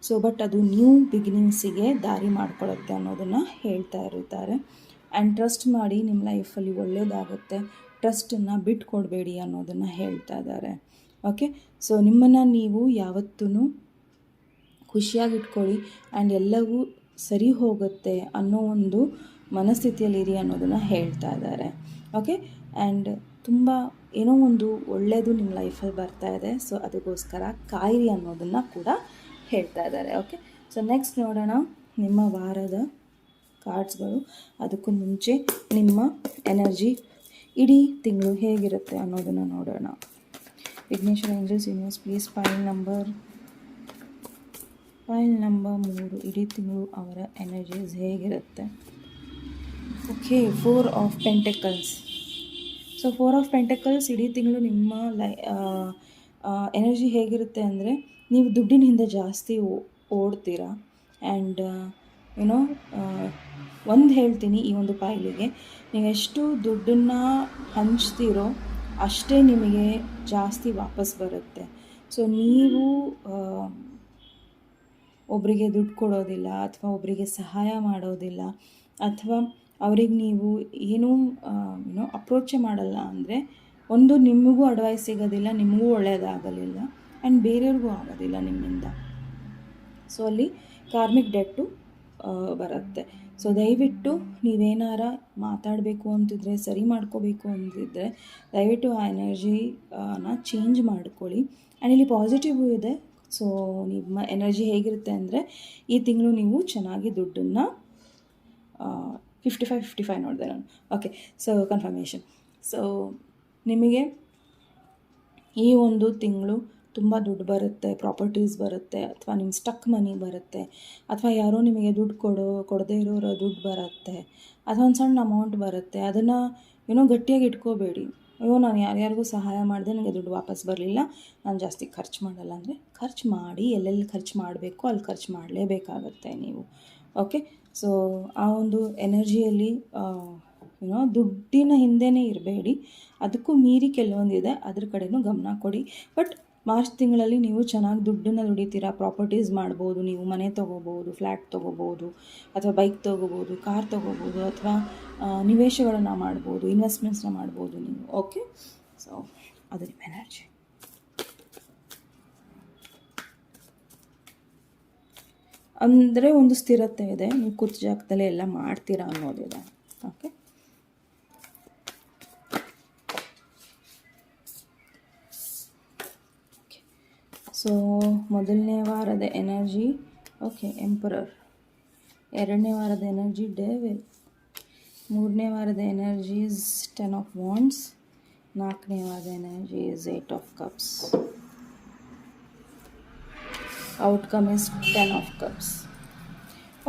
S1: ಸೊ ಬಟ್ ಅದು ನ್ಯೂ ಬಿಗಿನಿಂಗ್ಸಿಗೆ ದಾರಿ ಮಾಡ್ಕೊಳ್ಳುತ್ತೆ ಅನ್ನೋದನ್ನು ಹೇಳ್ತಾ ಇರ್ತಾರೆ. ಆ್ಯಂಡ್ ಟ್ರಸ್ಟ್ ಮಾಡಿ, ನಿಮ್ಮ ಲೈಫಲ್ಲಿ ಒಳ್ಳೆಯದಾಗುತ್ತೆ, ಟ್ರಸ್ಟನ್ನು ಬಿಟ್ಕೊಡ್ಬೇಡಿ ಅನ್ನೋದನ್ನು ಹೇಳ್ತಾ ಇದ್ದಾರೆ. ಓಕೆ, ಸೊ ನಿಮ್ಮನ್ನು ನೀವು ಯಾವತ್ತೂ ಖುಷಿಯಾಗಿಟ್ಕೊಳ್ಳಿ, ಆ್ಯಂಡ್ ಎಲ್ಲವೂ ಸರಿ ಹೋಗುತ್ತೆ ಅನ್ನೋ ಒಂದು ಮನಸ್ಥಿತಿಯಲ್ಲಿರಿ ಅನ್ನೋದನ್ನು ಹೇಳ್ತಾ ಇದ್ದಾರೆ. ಓಕೆ, ಆ್ಯಂಡ್ ತುಂಬ ಏನೋ ಒಂದು ಒಳ್ಳೆಯದು ನಿಮ್ಮ ಲೈಫಲ್ಲಿ ಬರ್ತಾ ಇದೆ. ಸೊ ಅದಕ್ಕೋಸ್ಕರ ಕಾಯಿರಿ ಅನ್ನೋದನ್ನು ಕೂಡ ಹೇಳ್ತಾ ಇದ್ದಾರೆ. ಓಕೆ, ಸೊ ನೆಕ್ಸ್ಟ್ ನೋಡೋಣ ನಿಮ್ಮ ವಾರದ ಕಾರ್ಡ್ಸ್ಗಳು. ಅದಕ್ಕೂ ಮುಂಚೆ ನಿಮ್ಮ ಎನರ್ಜಿ ಇಡೀ ತಿಂಗಳು ಹೇಗಿರುತ್ತೆ ಅನ್ನೋದನ್ನು ನೋಡೋಣ. Vighneshwara angels universe please file number 3 ಇಡೀ ತಿಂಗಳು ಅವರ ಎನರ್ಜೀಸ್ ಹೇಗಿರುತ್ತೆ. Okay, 4 of pentacles. So 4 of pentacles ಇಡೀ ತಿಂಗಳು ನಿಮ್ಮ ಎನರ್ಜಿ ಹೇಗಿರುತ್ತೆ ಅಂದರೆ, ನೀವು ದುಡ್ಡಿನ ಹಿಂದೆ ಜಾಸ್ತಿ ಓಡ್ತೀರಾ. ಆ್ಯಂಡ್ ಒಂದು ಹೇಳ್ತೀನಿ, ಈ ಒಂದು ಪಾಯಿಲಿಗೆ ನೀವೆಷ್ಟು ದುಡ್ಡನ್ನು ಹಂಚ್ತೀರೋ ಅಷ್ಟೇ ನಿಮಗೆ ಜಾಸ್ತಿ ವಾಪಸ್ ಬರುತ್ತೆ. ಸೊ ನೀವು ಒಬ್ಬರಿಗೆ ದುಡ್ಡು ಕೊಡೋದಿಲ್ಲ, ಅಥವಾ ಒಬ್ಬರಿಗೆ ಸಹಾಯ ಮಾಡೋದಿಲ್ಲ, ಅಥವಾ ಅವ್ರಿಗೆ ನೀವು ಏನೂ ಅಪ್ರೋಚೇ ಮಾಡಲ್ಲ ಅಂದರೆ, ಒಂದು ನಿಮಗೂ ಅಡ್ವೈಸ್ ಸಿಗೋದಿಲ್ಲ, ನಿಮಗೂ ಒಳ್ಳೆಯದಾಗಲಿಲ್ಲ, ಆ್ಯಂಡ್ ಬೇರೆಯವ್ರಿಗೂ ಆಗೋದಿಲ್ಲ ನಿಮ್ಮಿಂದ. ಸೊ ಅಲ್ಲಿ ಕಾರ್ಮಿಕ್ ಡೆಟ್ಟು ಬರುತ್ತೆ. ಸೊ ದಯವಿಟ್ಟು ನೀವೇನಾರ ಮಾತಾಡಬೇಕು ಅಂತಿದ್ರೆ, ಸರಿ ಮಾಡ್ಕೋಬೇಕು ಅಂತಿದ್ರೆ, ದಯವಿಟ್ಟು ಆ ಎನರ್ಜಿನ ಚೇಂಜ್ ಮಾಡ್ಕೊಳ್ಳಿ. ಆ್ಯಂಡ್ ಇಲ್ಲಿ ಪಾಸಿಟಿವ್ ಇದೆ. ಸೊ ನಿಮ್ಮ ಎನರ್ಜಿ ಹೇಗಿರುತ್ತೆ ಅಂದರೆ, ಈ ತಿಂಗಳು ನೀವು ಚೆನ್ನಾಗಿ ದುಡ್ಡನ್ನು 55 ನೋಡಿದೆ ನಾನು. Okay, so confirmation. ಸೊ ನಿಮಗೆ ಈ ಒಂದು ತಿಂಗಳು ತುಂಬ ದುಡ್ಡು ಬರುತ್ತೆ, ಪ್ರಾಪರ್ಟೀಸ್ ಬರುತ್ತೆ, ಅಥವಾ ನಿಮ್ಮ ಸ್ಟಕ್ ಮನಿ ಬರುತ್ತೆ, ಅಥವಾ ಯಾರೋ ನಿಮಗೆ ದುಡ್ಡು ಕೊಡದೇ ಇರೋರ ದುಡ್ಡು ಬರುತ್ತೆ, ಅಥವಾ ಒಂದು ಸಣ್ಣ ಅಮೌಂಟ್ ಬರುತ್ತೆ. ಅದನ್ನು ಗಟ್ಟಿಯಾಗಿ ಇಟ್ಕೋಬೇಡಿ. ಅಯ್ಯೋ, ನಾನು ಯಾರ್ಯಾರಿಗೂ ಸಹಾಯ ಮಾಡಿದೆ, ನನಗೆ ದುಡ್ಡು ವಾಪಸ್ ಬರಲಿಲ್ಲ, ನಾನು ಜಾಸ್ತಿ ಖರ್ಚು ಮಾಡಲ್ಲ ಅಂದರೆ ಖರ್ಚು ಮಾಡಿ. ಎಲ್ಲೆಲ್ಲಿ ಖರ್ಚು ಮಾಡಬೇಕು ಅಲ್ಲಿ ಖರ್ಚು ಮಾಡಲೇಬೇಕಾಗತ್ತೆ ನೀವು. ಓಕೆ, ಸೊ ಆ ಒಂದು ಎನರ್ಜಿಯಲ್ಲಿ ದುಡ್ಡಿನ ಹಿಂದೆನೇ ಇರಬೇಡಿ. ಅದಕ್ಕೂ ಮೀರಿ ಕೆಲವೊಂದಿದೆ, ಅದ್ರ ಕಡೆನೂ ಗಮನ ಕೊಡಿ. ಬಟ್ ಮಾರ್ಚ್ ತಿಂಗಳಲ್ಲಿ ನೀವು ಚೆನ್ನಾಗಿ ದುಡ್ಡನ್ನು ದುಡಿತೀರಾ. ಪ್ರಾಪರ್ಟೀಸ್ ಮಾಡ್ಬೋದು, ನೀವು ಮನೆ ತೊಗೋಬೋದು, ಫ್ಲ್ಯಾಟ್ ತೊಗೋಬೋದು, ಅಥವಾ ಬೈಕ್ ತೊಗೋಬೋದು, ಕಾರ್ ತೊಗೋಬೋದು, ಅಥವಾ ನಿವೇಶಗಳನ್ನು ಮಾಡ್ಬೋದು, ಇನ್ವೆಸ್ಟ್ಮೆಂಟ್ಸ್ನ ಮಾಡ್ಬೋದು ನೀವು. ಓಕೆ, ಸೊ ಅದು ನಿಮ್ಮ ಎನರ್ಜಿ. ಅಂದರೆ ಒಂದು ಸ್ಥಿರತೆ ಇದೆ, ನೀವು ಕೂತ ಜಾಗದಲ್ಲೇ ಎಲ್ಲ ಮಾಡ್ತೀರಾ ಅನ್ನೋದಿದೆ. ಓಕೆ, ಸೊ ಮೊದಲನೇ ವಾರದ ಎನರ್ಜಿ ಓಕೆ ಎಂಪರರ್, ಎರಡನೇ ವಾರದ ಎನರ್ಜಿ ಡೆವಿಲ್, ಮೂರನೇ ವಾರದ ಎನರ್ಜೀಸ್ 10 ಆಫ್ ವಾಂಡ್ಸ್, ನಾಲ್ಕನೇ ವಾರದ energy is 8 of cups. Outcome is 10 of cups.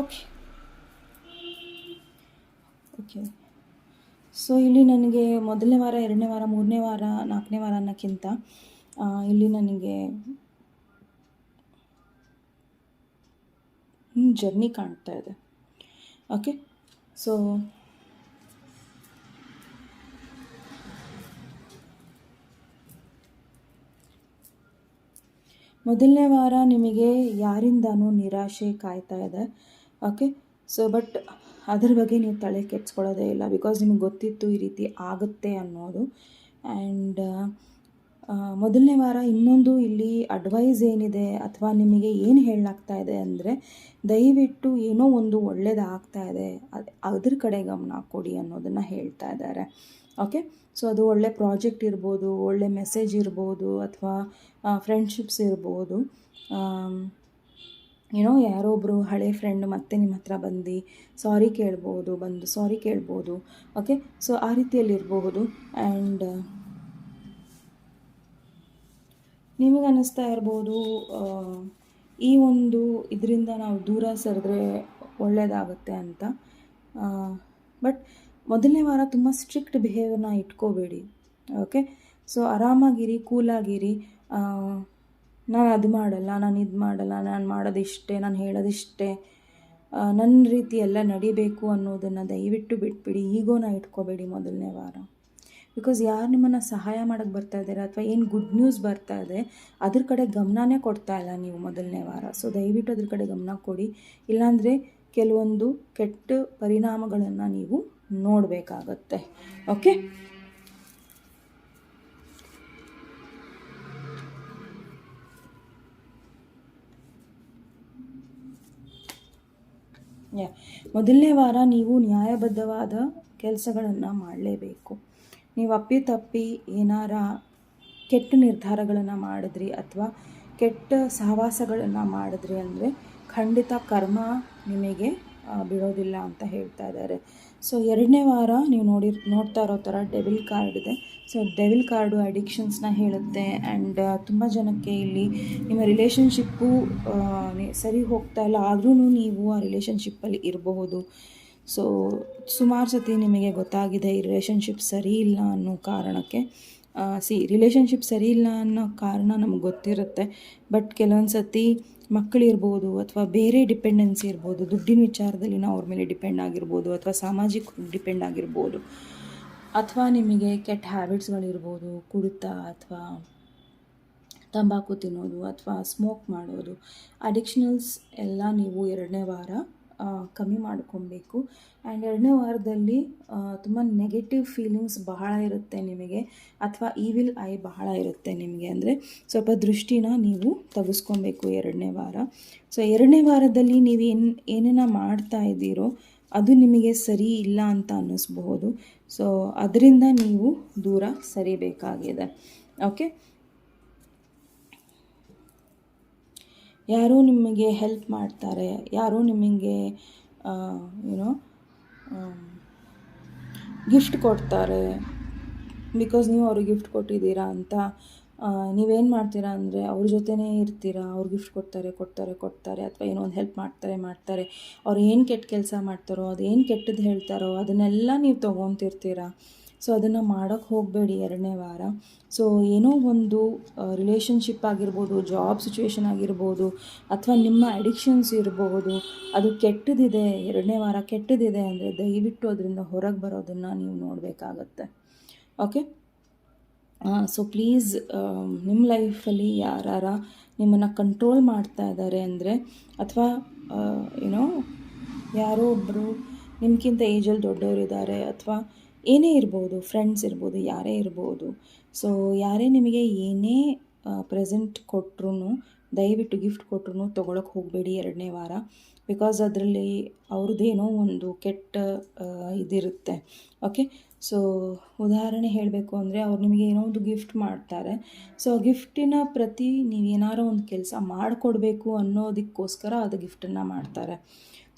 S1: Okay, so ಇಲ್ಲಿ ನನಗೆ ಮೊದಲನೇ ವಾರ, ಎರಡನೇ ವಾರ, ಮೂರನೇ ವಾರ, ನಾಲ್ಕನೇ ವಾರ ಅನ್ನೋಕ್ಕಿಂತ ಇಲ್ಲಿ ನನಗೆ ಜರ್ನಿ ಕಾಣ್ತಾ ಇದೆ. ಓಕೆ, ಸೊ ಮೊದಲನೇ ವಾರ ನಿಮಗೆ ಯಾರಿಂದನೂ ನಿರಾಶೆ ಕಾಯ್ತಾ ಇದೆ. ಓಕೆ, ಸೊ ಬಟ್ ಅದ್ರ ಬಗ್ಗೆ ನೀವು ತಲೆ ಕೆಡಿಸ್ಕೊಳ್ಳೋದೇ ಇಲ್ಲ, ಬಿಕಾಸ್ ನಿಮಗೆ ಗೊತ್ತಿತ್ತು ಈ ರೀತಿ ಆಗುತ್ತೆ ಅನ್ನೋದು. ಆ್ಯಂಡ್ ಮೊದಲನೇ ವಾರ ಇನ್ನೊಂದು ಇಲ್ಲಿ ಅಡ್ವೈಸ್ ಏನಿದೆ, ಅಥವಾ ನಿಮಗೆ ಏನು ಹೇಳಲಾಗ್ತಾ ಇದೆ ಅಂದರೆ, ದಯವಿಟ್ಟು ಏನೋ ಒಂದು ಒಳ್ಳೆಯದಾಗ್ತಾ ಇದೆ, ಅದ್ರ ಕಡೆ ಗಮನ ಕೊಡಿ ಅನ್ನೋದನ್ನು ಹೇಳ್ತಾ ಇದ್ದಾರೆ. ಓಕೆ, ಸೊ ಅದು ಒಳ್ಳೆ ಪ್ರಾಜೆಕ್ಟ್ ಇರ್ಬೋದು, ಒಳ್ಳೆ ಮೆಸೇಜ್ ಇರ್ಬೋದು, ಅಥವಾ ಫ್ರೆಂಡ್ಶಿಪ್ಸ್ ಇರ್ಬೋದು. ಯಾರೊಬ್ಬರು ಹಳೆ ಫ್ರೆಂಡ್ ಮತ್ತೆ ನಿಮ್ಮ ಹತ್ರ ಬಂದು ಸಾರಿ ಕೇಳ್ಬೋದು. ಓಕೆ, ಸೊ ಆ ರೀತಿಯಲ್ಲಿರಬಹುದು. ಆ್ಯಂಡ್ ನಿಮಗೆ ಅನ್ನಿಸ್ತಾ ಇರ್ಬೋದು ಈ ಒಂದು ಇದರಿಂದ ನಾವು ದೂರ ಸರಿದ್ರೆ ಒಳ್ಳೆಯದಾಗುತ್ತೆ ಅಂತ. ಬಟ್ ಮೊದಲನೇ ವಾರ ತುಂಬ ಸ್ಟ್ರಿಕ್ಟ್ ಬಿಹೇವಿಯರ್ನ ಇಟ್ಕೋಬೇಡಿ. ಓಕೆ, ಸೊ ಆರಾಮಾಗಿರಿ, ಕೂಲಾಗಿರಿ. ನಾನು ಅದು ಮಾಡಲ್ಲ, ನಾನು ಇದು ಮಾಡಲ್ಲ, ನಾನು ಮಾಡೋದಿಷ್ಟೇ, ನಾನು ಹೇಳೋದಿಷ್ಟೇ, ನನ್ನ ರೀತಿ ಎಲ್ಲ ನಡಿಬೇಕು ಅನ್ನೋದನ್ನು ದಯವಿಟ್ಟು ಬಿಟ್ಬಿಡಿ. ಈಗೋನ ಇಟ್ಕೋಬೇಡಿ ಮೊದಲನೇ ವಾರ. ಬಿಕಾಸ್ ಯಾರು ನಿಮ್ಮನ್ನು ಸಹಾಯ ಮಾಡೋಕ್ಕೆ ಬರ್ತಾ ಇದ್ದಾರೆ, ಅಥವಾ ಏನು ಗುಡ್ ನ್ಯೂಸ್ ಬರ್ತಾ ಇದೆ, ಅದ್ರ ಕಡೆ ಗಮನನೇ ಕೊಡ್ತಾ ಇಲ್ಲ ನೀವು ಮೊದಲನೇ ವಾರ. ಸೊ ದಯವಿಟ್ಟು ಅದ್ರ ಕಡೆ ಗಮನ ಕೊಡಿ, ಇಲ್ಲಾಂದರೆ ಕೆಲವೊಂದು ಕೆಟ್ಟ ಪರಿಣಾಮಗಳನ್ನು ನೀವು ನೋಡಬೇಕಾಗತ್ತೆ. ಓಕೆ, ಮೊದಲನೇ ವಾರ ನೀವು ನ್ಯಾಯಬದ್ಧವಾದ ಕೆಲಸಗಳನ್ನು ಮಾಡಲೇಬೇಕು. ನೀವು ಅಪ್ಪಿತಪ್ಪಿ ಏನಾರ ಕೆಟ್ಟ ನಿರ್ಧಾರಗಳನ್ನು ಮಾಡಿದ್ರಿ, ಅಥವಾ ಕೆಟ್ಟ ಸಹವಾಸಗಳನ್ನು ಮಾಡಿದ್ರಿ ಅಂದರೆ ಖಂಡಿತ ಕರ್ಮ ನಿಮಗೆ ಬಿಡೋದಿಲ್ಲ ಅಂತ ಹೇಳ್ತಾ ಇದ್ದಾರೆ. ಸೊ 2ನೇ ವಾರ ನೀವು ನೋಡ್ತಾ ಇರೋ ಥರ ಡೆವಿಲ್ ಕಾರ್ಡ್ ಇದೆ. ಸೊ ಡೆವಿಲ್ ಕಾರ್ಡು ಅಡಿಕ್ಷನ್ಸ್ನ ಹೇಳುತ್ತೆ. ಆ್ಯಂಡ್ ತುಂಬ ಜನಕ್ಕೆ ಇಲ್ಲಿ ನಿಮ್ಮ ರಿಲೇಷನ್ಶಿಪ್ಪು ಸರಿ ಹೋಗ್ತಾ ಇಲ್ಲ, ಆದ್ರೂ ನೀವು ಆ ರಿಲೇಷನ್ಶಿಪ್ಪಲ್ಲಿ ಇರಬಹುದು. ಸೊ ಸುಮಾರು ಸತಿ ನಿಮಗೆ ಗೊತ್ತಾಗಿದೆ ಈ ರಿಲೇಷನ್ಶಿಪ್ ಸರಿ ಇಲ್ಲ ಅನ್ನೋ ಕಾರಣಕ್ಕೆ. ರಿಲೇಷನ್ಶಿಪ್ ಸರಿ ಇಲ್ಲ ಅನ್ನೋ ಕಾರಣ ನಮ್ಗೆ ಗೊತ್ತಿರುತ್ತೆ. ಬಟ್ ಕೆಲವೊಂದು ಸತಿ ಮಕ್ಕಳಿರ್ಬೋದು ಅಥವಾ ಬೇರೆ ಡಿಪೆಂಡೆನ್ಸಿ ಇರ್ಬೋದು, ದುಡ್ಡಿನ ವಿಚಾರದಲ್ಲಿ ನಾವು ಅವ್ರ ಮೇಲೆ ಡಿಪೆಂಡ್ ಆಗಿರ್ಬೋದು, ಅಥವಾ ಸಾಮಾಜಿಕ ಡಿಪೆಂಡ್ ಆಗಿರ್ಬೋದು, ಅಥವಾ ನಿಮಗೆ ಕೆಟ್ಟ ಹ್ಯಾಬಿಟ್ಸ್ಗಳಿರ್ಬೋದು, ಕುಡಿತ ಅಥವಾ ತಂಬಾಕು ತಿನ್ನೋದು ಅಥವಾ ಸ್ಮೋಕ್ ಮಾಡೋದು, ಅಡಿಕ್ಷನಲ್ಸ್ ಎಲ್ಲ ನೀವು 2ನೇ ವಾರ ಕಮ್ಮಿ ಮಾಡ್ಕೊಬೇಕು. ಆ್ಯಂಡ್ 2ನೇ ವಾರದಲ್ಲಿ ತುಂಬ ನೆಗೆಟಿವ್ ಫೀಲಿಂಗ್ಸ್ ಬಹಳ ಇರುತ್ತೆ ನಿಮಗೆ, ಅಥವಾ ಈವಿಲ್ ಐ ಬಹಳ ಇರುತ್ತೆ ನಿಮಗೆ. ಅಂದರೆ ಸ್ವಲ್ಪ ದೃಷ್ಟಿನ ನೀವು ತೆಗೆಸ್ಕೊಬೇಕು 2ನೇ ವಾರ. ಸೊ 2ನೇ ವಾರದಲ್ಲಿ ನೀವು ಏನೇನ ಮಾಡ್ತಾ ಇದ್ದೀರೋ ಅದು ನಿಮಗೆ ಸರಿ ಇಲ್ಲ ಅಂತ ಅನ್ನಿಸ್ಬಹುದು. ಸೊ ಅದರಿಂದ ನೀವು ದೂರ ಸರಿಬೇಕಾಗಿದೆ. ಓಕೆ, ಯಾರೋ ನಿಮಗೆ ಹೆಲ್ಪ್ ಮಾಡ್ತಾರೆ, ಯಾರೋ ನಿಮಗೆ ಗಿಫ್ಟ್ ಕೊಡ್ತಾರೆ, ಬಿಕಾಸ್ ನೀವು ಅವ್ರಿಗೆ ಗಿಫ್ಟ್ ಕೊಟ್ಟಿದ್ದೀರಾ ಅಂತ ನೀವೇನು ಮಾಡ್ತೀರಾ ಅಂದರೆ ಅವ್ರ ಜೊತೆನೇ ಇರ್ತೀರಾ. ಅವ್ರು ಗಿಫ್ಟ್ ಕೊಡ್ತಾರೆ ಅಥವಾ ಏನೋ ಒಂದು ಹೆಲ್ಪ್ ಮಾಡ್ತಾರೆ. ಅವ್ರು ಏನು ಕೆಟ್ಟ ಕೆಲಸ ಮಾಡ್ತಾರೋ, ಅದು ಏನು ಕೆಟ್ಟದ್ದು ಹೇಳ್ತಾರೋ ಅದನ್ನೆಲ್ಲ ನೀವು ತೊಗೊತಿರ್ತೀರ. ಸೊ ಅದನ್ನು ಮಾಡೋಕ್ಕೆ ಹೋಗಬೇಡಿ 2ನೇ ವಾರ. ಸೊ ಏನೋ ಒಂದು ರಿಲೇಷನ್ಶಿಪ್ ಆಗಿರ್ಬೋದು, ಜಾಬ್ ಸಿಚುವೇಶನ್ ಆಗಿರ್ಬೋದು, ಅಥವಾ ನಿಮ್ಮ ಅಡಿಕ್ಷನ್ಸ್ ಇರಬಹುದು, ಅದು ಕೆಟ್ಟದಿದೆ, 2ನೇ ವಾರ ಕೆಟ್ಟದಿದೆ ಅಂದರೆ ದಯವಿಟ್ಟು ಅದರಿಂದ ಹೊರಗೆ ಬರೋದನ್ನು ನೀವು ನೋಡಬೇಕಾಗತ್ತೆ. ಓಕೆ, ಸೊ ಪ್ಲೀಸ್ ನಿಮ್ಮ ಲೈಫಲ್ಲಿ ಯಾರ ನಿಮ್ಮನ್ನು ಕಂಟ್ರೋಲ್ ಮಾಡ್ತಾ ಇದ್ದಾರೆ ಅಂದರೆ, ಅಥವಾ ಯಾರೋ ಒಬ್ಬರು ನಿಮ್ಗಿಂತ ಏಜಲ್ಲಿ ದೊಡ್ಡವರಿದ್ದಾರೆ, ಅಥವಾ ಏನೇ ಇರ್ಬೋದು, ಫ್ರೆಂಡ್ಸ್ ಇರ್ಬೋದು, ಯಾರೇ ಇರ್ಬೋದು. ಸೊ ಯಾರೇ ನಿಮಗೆ ಏನೇ ಪ್ರೆಸೆಂಟ್ ಕೊಟ್ಟರು, ದಯವಿಟ್ಟು ಗಿಫ್ಟ್ ಕೊಟ್ಟರು ತೊಗೊಳಕ್ಕೆ ಹೋಗಬೇಡಿ 2ನೇ ವಾರ. ಬಿಕಾಸ್ ಅದರಲ್ಲಿ ಅವ್ರದ್ದೇನೋ ಒಂದು ಕೆಟ್ಟ ಇದಿರುತ್ತೆ. ಓಕೆ, ಸೊ ಉದಾಹರಣೆ ಹೇಳಬೇಕು ಅಂದರೆ ಅವ್ರು ನಿಮಗೆ ಏನೋ ಒಂದು ಗಿಫ್ಟ್ ಮಾಡ್ತಾರೆ. ಸೊ ಗಿಫ್ಟಿನ ಪ್ರತಿ ನೀವೇನಾರೋ ಒಂದು ಕೆಲಸ ಮಾಡಿಕೊಡ್ಬೇಕು ಅನ್ನೋದಕ್ಕೋಸ್ಕರ ಅದು ಗಿಫ್ಟನ್ನು ಮಾಡ್ತಾರೆ.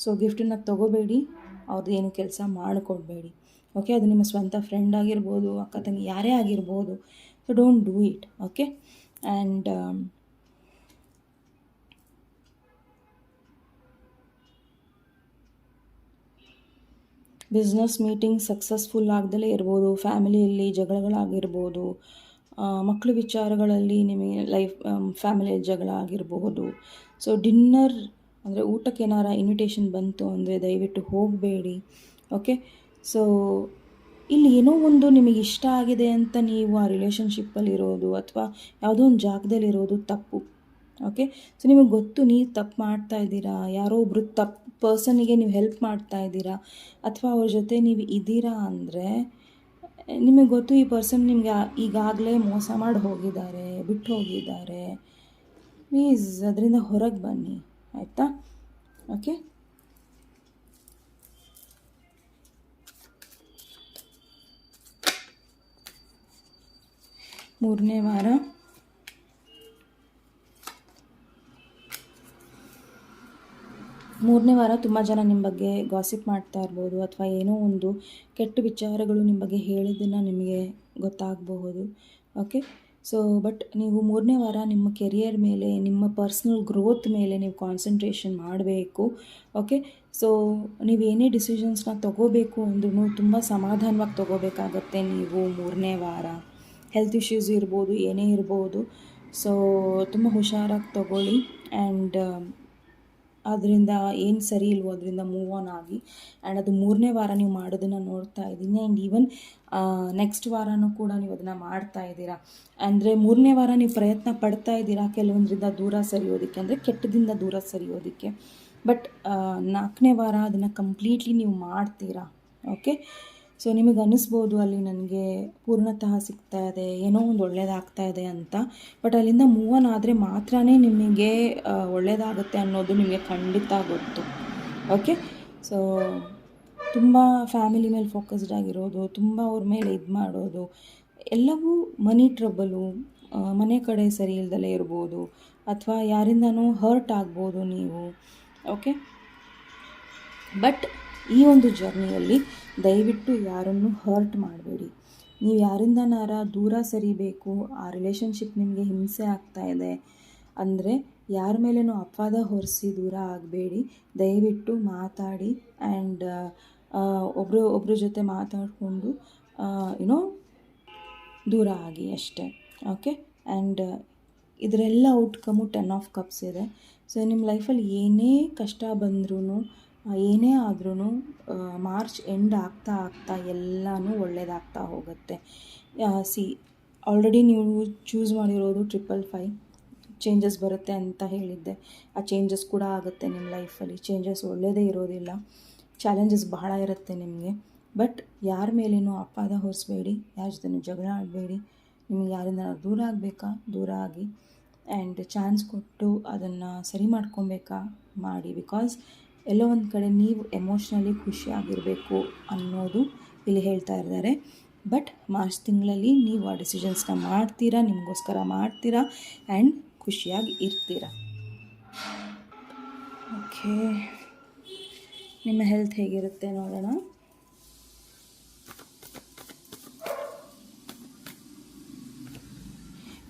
S1: ಸೊ ಗಿಫ್ಟನ್ನು ತೊಗೋಬೇಡಿ, ಅವ್ರದ್ದು ಏನು ಕೆಲಸ ಮಾಡಿಕೊಡ್ಬೇಡಿ. ಓಕೆ, ಅದು ನಿಮ್ಮ ಸ್ವಂತ ಫ್ರೆಂಡ್ ಆಗಿರ್ಬೋದು, ಅಕ್ಕ ತಂಗಿ ಯಾರೇ ಆಗಿರ್ಬೋದು. So don't do it. Okay, and business meeting successful ಆಗದಲ್ಲೇ ಇರ್ಬೋದು, ಫ್ಯಾಮಿಲಿಯಲ್ಲಿ ಜಗಳಗಳಾಗಿರ್ಬೋದು, ಮಕ್ಕಳ ವಿಚಾರಗಳಲ್ಲಿ ನಿಮಗೆ ಫ್ಯಾಮಿಲಿಯಲ್ಲಿ ಜಗಳ ಆಗಿರಬಹುದು. ಸೊ ಡಿನ್ನರ್ ಅಂದರೆ ಊಟಕ್ಕೆ ಏನಾರ ಇನ್ವಿಟೇಷನ್ ಬಂತು ಅಂದರೆ ದಯವಿಟ್ಟು ಹೋಗಬೇಡಿ. ಓಕೆ, ಸೊ ಇಲ್ಲಿ ಏನೋ ಒಂದು ನಿಮಗೆ ಇಷ್ಟ ಆಗಿದೆ ಅಂತ ನೀವು ಆ ರಿಲೇಷನ್ಶಿಪ್ಪಲ್ಲಿರೋದು ಅಥವಾ ಯಾವುದೋ ಒಂದು ಜಾಗದಲ್ಲಿರೋದು ತಪ್ಪು. ಓಕೆ, ಸೊ ನಿಮಗೆ ಗೊತ್ತು ನೀವು ತಪ್ಪು ಮಾಡ್ತಾ ಇದ್ದೀರಾ, ಯಾರೋ ಒಬ್ಬರು ತಪ್ಪು ಪರ್ಸನಿಗೆ ನೀವು ಹೆಲ್ಪ್ ಮಾಡ್ತಾ ಇದ್ದೀರಾ, ಅಥವಾ ಅವ್ರ ಜೊತೆ ನೀವು ಇದ್ದೀರಾ ಅಂದರೆ ನಿಮಗೆ ಗೊತ್ತು ಈ ಪರ್ಸನ್ ನಿಮಗೆ ಈಗಾಗಲೇ ಮೋಸ ಮಾಡಿ ಹೋಗಿದ್ದಾರೆ, ಬಿಟ್ಟು ಹೋಗಿದ್ದಾರೆ. ಪ್ಲೀಸ್ ಅದರಿಂದ ಹೊರಗೆ ಬನ್ನಿ, ಆಯಿತಾ? ಓಕೆ, ಮೂರನೇ ವಾರ ತುಂಬ ಜನ ನಿಮ್ಮ ಬಗ್ಗೆ ಗಾಸಿಪ್ ಮಾಡ್ತಾ ಇರ್ಬೋದು, ಅಥವಾ ಏನೋ ಒಂದು ಕೆಟ್ಟ ವಿಚಾರಗಳು ನಿಮ್ಮ ಬಗ್ಗೆ ಹೇಳಿದ್ದನ್ನು ನಿಮಗೆ ಗೊತ್ತಾಗಬಹುದು. ಓಕೆ, ಸೊ ಬಟ್ ನೀವು 3ನೇ ವಾರ ನಿಮ್ಮ ಕೆರಿಯರ್ ಮೇಲೆ, ನಿಮ್ಮ ಪರ್ಸ್ನಲ್ ಗ್ರೋತ್ ಮೇಲೆ ನೀವು ಕಾನ್ಸಂಟ್ರೇಷನ್ ಮಾಡಬೇಕು. ಓಕೆ, ಸೊ ನೀವೇನೇ ಡಿಸಿಷನ್ಸ್ನ ತೊಗೋಬೇಕು ಅಂದ್ರೂ ತುಂಬ ಸಮಾಧಾನವಾಗಿ ತೊಗೋಬೇಕಾಗತ್ತೆ ನೀವು 3ನೇ ವಾರ. ಹೆಲ್ತ್ ಇಶ್ಯೂಸ್ ಇರ್ಬೋದು, ಏನೇ ಇರ್ಬೋದು. ಸೊ ತುಂಬ ಹುಷಾರಾಗಿ ತೊಗೊಳ್ಳಿ. ಆ್ಯಂಡ್ ಅದರಿಂದ ಏನು ಸರಿ ಇಲ್ವೋ ಅದರಿಂದ ಮೂವ್ ಆನ್ ಆಗಿ. ಆ್ಯಂಡ್ ಅದು 3ನೇ ವಾರ ನೀವು ಮಾಡೋದನ್ನು ನೋಡ್ತಾ ಇದ್ದೀನಿ. ಆ್ಯಂಡ್ ಈವನ್ ನೆಕ್ಸ್ಟ್ ವಾರನೂ ಕೂಡ ನೀವು ಅದನ್ನು ಮಾಡ್ತಾ ಇದ್ದೀರಾ. ಅಂದರೆ 3ನೇ ವಾರ ನೀವು ಪ್ರಯತ್ನ ಪಡ್ತಾ ಇದ್ದೀರಾ ಕೆಲವೊಂದರಿಂದ ದೂರ ಸರಿಯೋದಕ್ಕೆ, ಅಂದರೆ ಕೆಟ್ಟದಿಂದ ದೂರ ಸರಿಯೋದಕ್ಕೆ. ಬಟ್ 4ನೇ ವಾರ ಅದನ್ನು ಕಂಪ್ಲೀಟ್ಲಿ ನೀವು ಮಾಡ್ತೀರಾ. ಓಕೆ, ಸೊ ನಿಮಗೆ ಅನ್ನಿಸ್ಬೋದು ಅಲ್ಲಿ ನನಗೆ ಪೂರ್ಣತಃ ಸಿಗ್ತಾ ಇದೆ, ಏನೋ ಒಂದು ಒಳ್ಳೆಯದಾಗ್ತಾ ಇದೆ ಅಂತ. ಬಟ್ ಅಲ್ಲಿಂದ ಮೂವ್ ಆನ್ ಆದರೆ ಮಾತ್ರ ನಿಮಗೆ ಒಳ್ಳೆಯದಾಗುತ್ತೆ ಅನ್ನೋದು ನಿಮಗೆ ಖಂಡಿತ ಗೊತ್ತು. ಓಕೆ, ಸೊ ತುಂಬ ಫ್ಯಾಮಿಲಿ ಮೇಲೆ ಫೋಕಸ್ಡ್ ಆಗಿರೋದು, ತುಂಬ ಅವ್ರ ಮೇಲೆ ಇದು ಮಾಡೋದು, ಎಲ್ಲವೂ ಮನಿ ಟ್ರಬಲು, ಮನೆ ಕಡೆ ಸರಿ ಇಲ್ದಲೇ ಇರ್ಬೋದು, ಅಥವಾ ಯಾರಿಂದನೂ ಹರ್ಟ್ ಆಗ್ಬೋದು ನೀವು. ಓಕೆ, ಬಟ್ ಈ ಒಂದು ಜರ್ನಿಯಲ್ಲಿ ದಯವಿಟ್ಟು ಯಾರನ್ನು ಹರ್ಟ್ ಮಾಡಬೇಡಿ. ನೀವು ಯಾರಿಂದನಾರ ದೂರ ಸರಿಬೇಕು, ಆ ರಿಲೇಷನ್ಶಿಪ್ ನಿಮಗೆ ಹಿಂಸೆ ಆಗ್ತಾ ಇದೆ ಅಂದರೆ ಯಾರ ಮೇಲೇನೂ ಅಪವಾದ ಹೊರಿಸಿ ದೂರ ಆಗಬೇಡಿ. ದಯವಿಟ್ಟು ಮಾತಾಡಿ ಆ್ಯಂಡ್ ಒಬ್ಬರ ಜೊತೆ ಮಾತಾಡಿಕೊಂಡು ದೂರ ಆಗಿ ಅಷ್ಟೇ. ಓಕೆ, ಆ್ಯಂಡ್ ಇದರೆಲ್ಲ ಔಟ್ಕಮು 10 ಆಫ್ ಕಪ್ಸ್ ಇದೆ. ಸೊ ನಿಮ್ಮ ಲೈಫಲ್ಲಿ ಏನೇ ಕಷ್ಟ ಬಂದ್ರೂ, ಏನೇ ಆದ್ರೂ ಮಾರ್ಚ್ ಎಂಡ್ ಆಗ್ತಾ ಆಗ್ತಾ ಎಲ್ಲನೂ ಒಳ್ಳೆಯದಾಗ್ತಾ ಹೋಗುತ್ತೆ. ಆಲ್ರೆಡಿ ನೀವು ಚೂಸ್ ಮಾಡಿರೋದು 555 ಚೇಂಜಸ್ ಬರುತ್ತೆ ಅಂತ ಹೇಳಿದ್ದೆ. ಆ ಚೇಂಜಸ್ ಕೂಡ ಆಗುತ್ತೆ ನಿಮ್ಮ ಲೈಫಲ್ಲಿ. ಚೇಂಜಸ್ ಒಳ್ಳೆಯದೇ ಇರೋದಿಲ್ಲ, ಚಾಲೆಂಜಸ್ ಬಹಳ ಇರುತ್ತೆ ನಿಮಗೆ. ಬಟ್ ಯಾರ ಮೇಲೇನೂ ಅಪವಾದ ಹೊರಿಸಬೇಡಿ, ಯಾರ ಜೊತೆನೂ ಜಗಳ ಆಡಬೇಡಿ. ನಿಮಗೆ ಯಾರಿಂದ ದೂರ ಆಗಬೇಕಾ ದೂರ ಆಗಿ, ಆ್ಯಂಡ್ ಚಾನ್ಸ್ ಕೊಟ್ಟು ಅದನ್ನು ಸರಿ ಮಾಡ್ಕೊಬೇಕಾ ಮಾಡಿ. ಬಿಕಾಸ್ ಎಲ್ಲೋ ಒಂದು ಕಡೆ ನೀವು ಎಮೋಷ್ನಲಿ ಖುಷಿಯಾಗಿರಬೇಕು ಅನ್ನೋದು ಇಲ್ಲಿ ಹೇಳ್ತಾ ಇದ್ದಾರೆ. ಬಟ್ ಮಾರ್ಚ್ ತಿಂಗಳಲ್ಲಿ ನೀವು ಆ ಡಿಸಿಷನ್ಸ್ನ ಮಾಡ್ತೀರಾ, ನಿಮಗೋಸ್ಕರ ಮಾಡ್ತೀರಾ ಆ್ಯಂಡ್ ಖುಷಿಯಾಗಿ ಇರ್ತೀರ. ಓಕೆ, ನಿಮ್ಮ ಹೆಲ್ತ್ ಹೇಗಿರುತ್ತೆ ನೋಡೋಣ.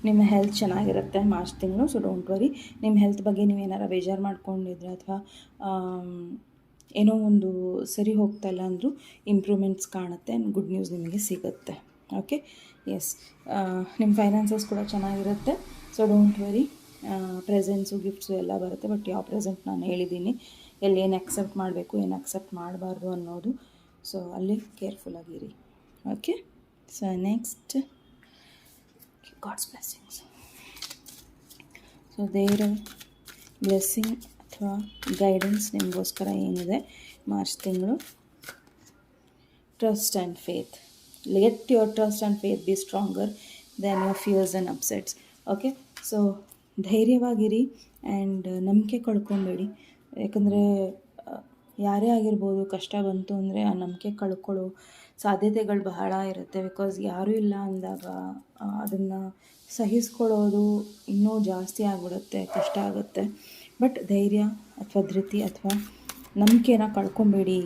S1: ನಿಮ್ಮ ಹೆಲ್ತ್ ಚೆನ್ನಾಗಿರುತ್ತೆ ಮಾರ್ಚ್ ತಿಂಗಳು. So don't worry. ನಿಮ್ಮ ಹೆಲ್ತ್ ಬಗ್ಗೆ ನೀವೇನಾರು ಬೇಜಾರು ಮಾಡ್ಕೊಂಡಿದ್ರೆ ಅಥವಾ ಏನೋ ಒಂದು ಸರಿ ಹೋಗ್ತಾ ಇಲ್ಲ ಅಂದರೂ ಇಂಪ್ರೂವ್ಮೆಂಟ್ಸ್ ಕಾಣುತ್ತೆ ಆ್ಯಂಡ್ ಗುಡ್ ನ್ಯೂಸ್ ನಿಮಗೆ ಸಿಗುತ್ತೆ. ಓಕೆ, ಎಸ್, ನಿಮ್ಮ ಫೈನಾನ್ಸಸ್ ಕೂಡ ಚೆನ್ನಾಗಿರುತ್ತೆ. So don't worry. Presents gifts ಎಲ್ಲ ಬರುತ್ತೆ. ಬಟ್ ಯಾವ ಪ್ರೆಸೆಂಟ್ ನಾನು ಹೇಳಿದ್ದೀನಿ, ಎಲ್ಲಿ ಏನು ಅಕ್ಸೆಪ್ಟ್ ಮಾಡಬೇಕು ಏನು ಅಕ್ಸೆಪ್ಟ್ ಮಾಡಬಾರ್ದು ಅನ್ನೋದು. ಸೊ ಅಲ್ಲಿ ಕೇರ್ಫುಲ್ಲಾಗಿರಿ. Okay, so next God's blessings. So ದೇವರ ಬ್ಲೆಸ್ಸಿಂಗ್ ಅಥವಾ ಗೈಡೆನ್ಸ್ ನಿಮಗೋಸ್ಕರ ಏನಿದೆ ಮಾರ್ಚ್ ತಿಂಗಳು. Trust and faith. Let your trust and faith be stronger than your fears and upsets. Okay, so ಧೈರ್ಯವಾಗಿರಿ ಆ್ಯಂಡ್ ನಂಬಿಕೆ ಕಳ್ಕೊಬೇಡಿ. ಯಾಕಂದರೆ ಯಾರೇ ಆಗಿರ್ಬೋದು, ಕಷ್ಟ ಬಂತು ಅಂದರೆ ಆ ನಂಬಿಕೆ ಕಳ್ಕೊಳ್ಳೋ ಸಾಧ್ಯತೆಗಳು ಬಹಳ ಇರುತ್ತೆ. ಬಿಕಾಸ್ ಯಾರೂ ಇಲ್ಲ ಅಂದಾಗ ಅದನ್ನು ಸಹಿಸ್ಕೊಳ್ಳೋದು ಇನ್ನೂ ಜಾಸ್ತಿ ಆಗಿಬಿಡುತ್ತೆ, ಕಷ್ಟ ಆಗುತ್ತೆ. ಬಟ್ ಧೈರ್ಯ ಅಥವಾ ಧೃತಿ ಅಥವಾ ನಂಬಿಕೆನ ಕಳ್ಕೊಬೇಡಿ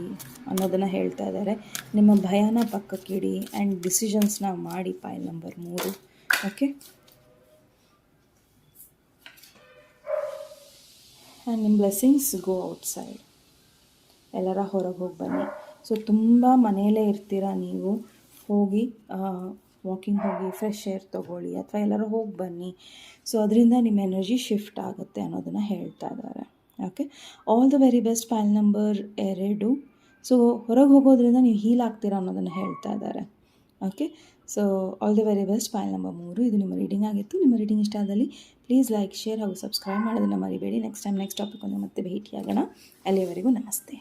S1: ಅನ್ನೋದನ್ನು ಹೇಳ್ತಾ ಇದ್ದಾರೆ. ನಿಮ್ಮ ಭಯನ ಪಕ್ಕಕ್ಕಿಡಿ ಆ್ಯಂಡ್ ಡಿಸಿಷನ್ಸ್ನ ಮಾಡಿ. Point number 3. ಓಕೆ, ಆ್ಯಂಡ್ ನಿಮ್ಮ ಬ್ಲೆಸ್ಸಿಂಗ್ಸ್ ಗೋ ಔಟ್ಸೈಡ್. ಎಲ್ಲರ ಹೊರಗೆ ಹೋಗಿ ಬನ್ನಿ. ಸೊ ತುಂಬ ಮನೆಯಲ್ಲೇ ಇರ್ತೀರಾ ನೀವು, ಹೋಗಿ ವಾಕಿಂಗ್ ಹೋಗಿ ಫ್ರೆಶ್ ಏರ್ ತೊಗೊಳ್ಳಿ ಅಥವಾ ಎಲ್ಲರೂ ಹೋಗಿ ಬನ್ನಿ. ಸೊ ಅದರಿಂದ ನಿಮ್ಮ ಎನರ್ಜಿ ಶಿಫ್ಟ್ ಆಗುತ್ತೆ ಅನ್ನೋದನ್ನು ಹೇಳ್ತಾ ಇದ್ದಾರೆ. Okay, all the very best. Point number 2. So ಹೊರಗೆ ಹೋಗೋದ್ರಿಂದ ನೀವು ಹೀಲ್ ಆಗ್ತೀರಾ ಅನ್ನೋದನ್ನು ಹೇಳ್ತಾ ಇದ್ದಾರೆ. Okay, so all the very best. Point number 3. ಇದು ನಿಮ್ಮ ರೀಡಿಂಗ್ ಆಗಿತ್ತು. ನಿಮ್ಮ ರೀಡಿಂಗ್ ಇಷ್ಟ ಆದಲ್ಲಿ ಪ್ಲೀಸ್ ಲೈಕ್, ಶೇರ್ ಹಾಗೂ ಸಬ್ಸ್ಕ್ರೈಬ್ ಮಾಡೋದನ್ನು ಮರಿಬೇಡಿ. ನೆಕ್ಸ್ಟ್ ಟೈಮ್ ನೆಕ್ಸ್ಟ್ ಟಾಪಿಕ್ ಒಂದು ಮತ್ತೆ ಭೇಟಿಯಾಗೋಣ. ಅಲ್ಲಿಯವರೆಗೂ ನಮಸ್ತೆ.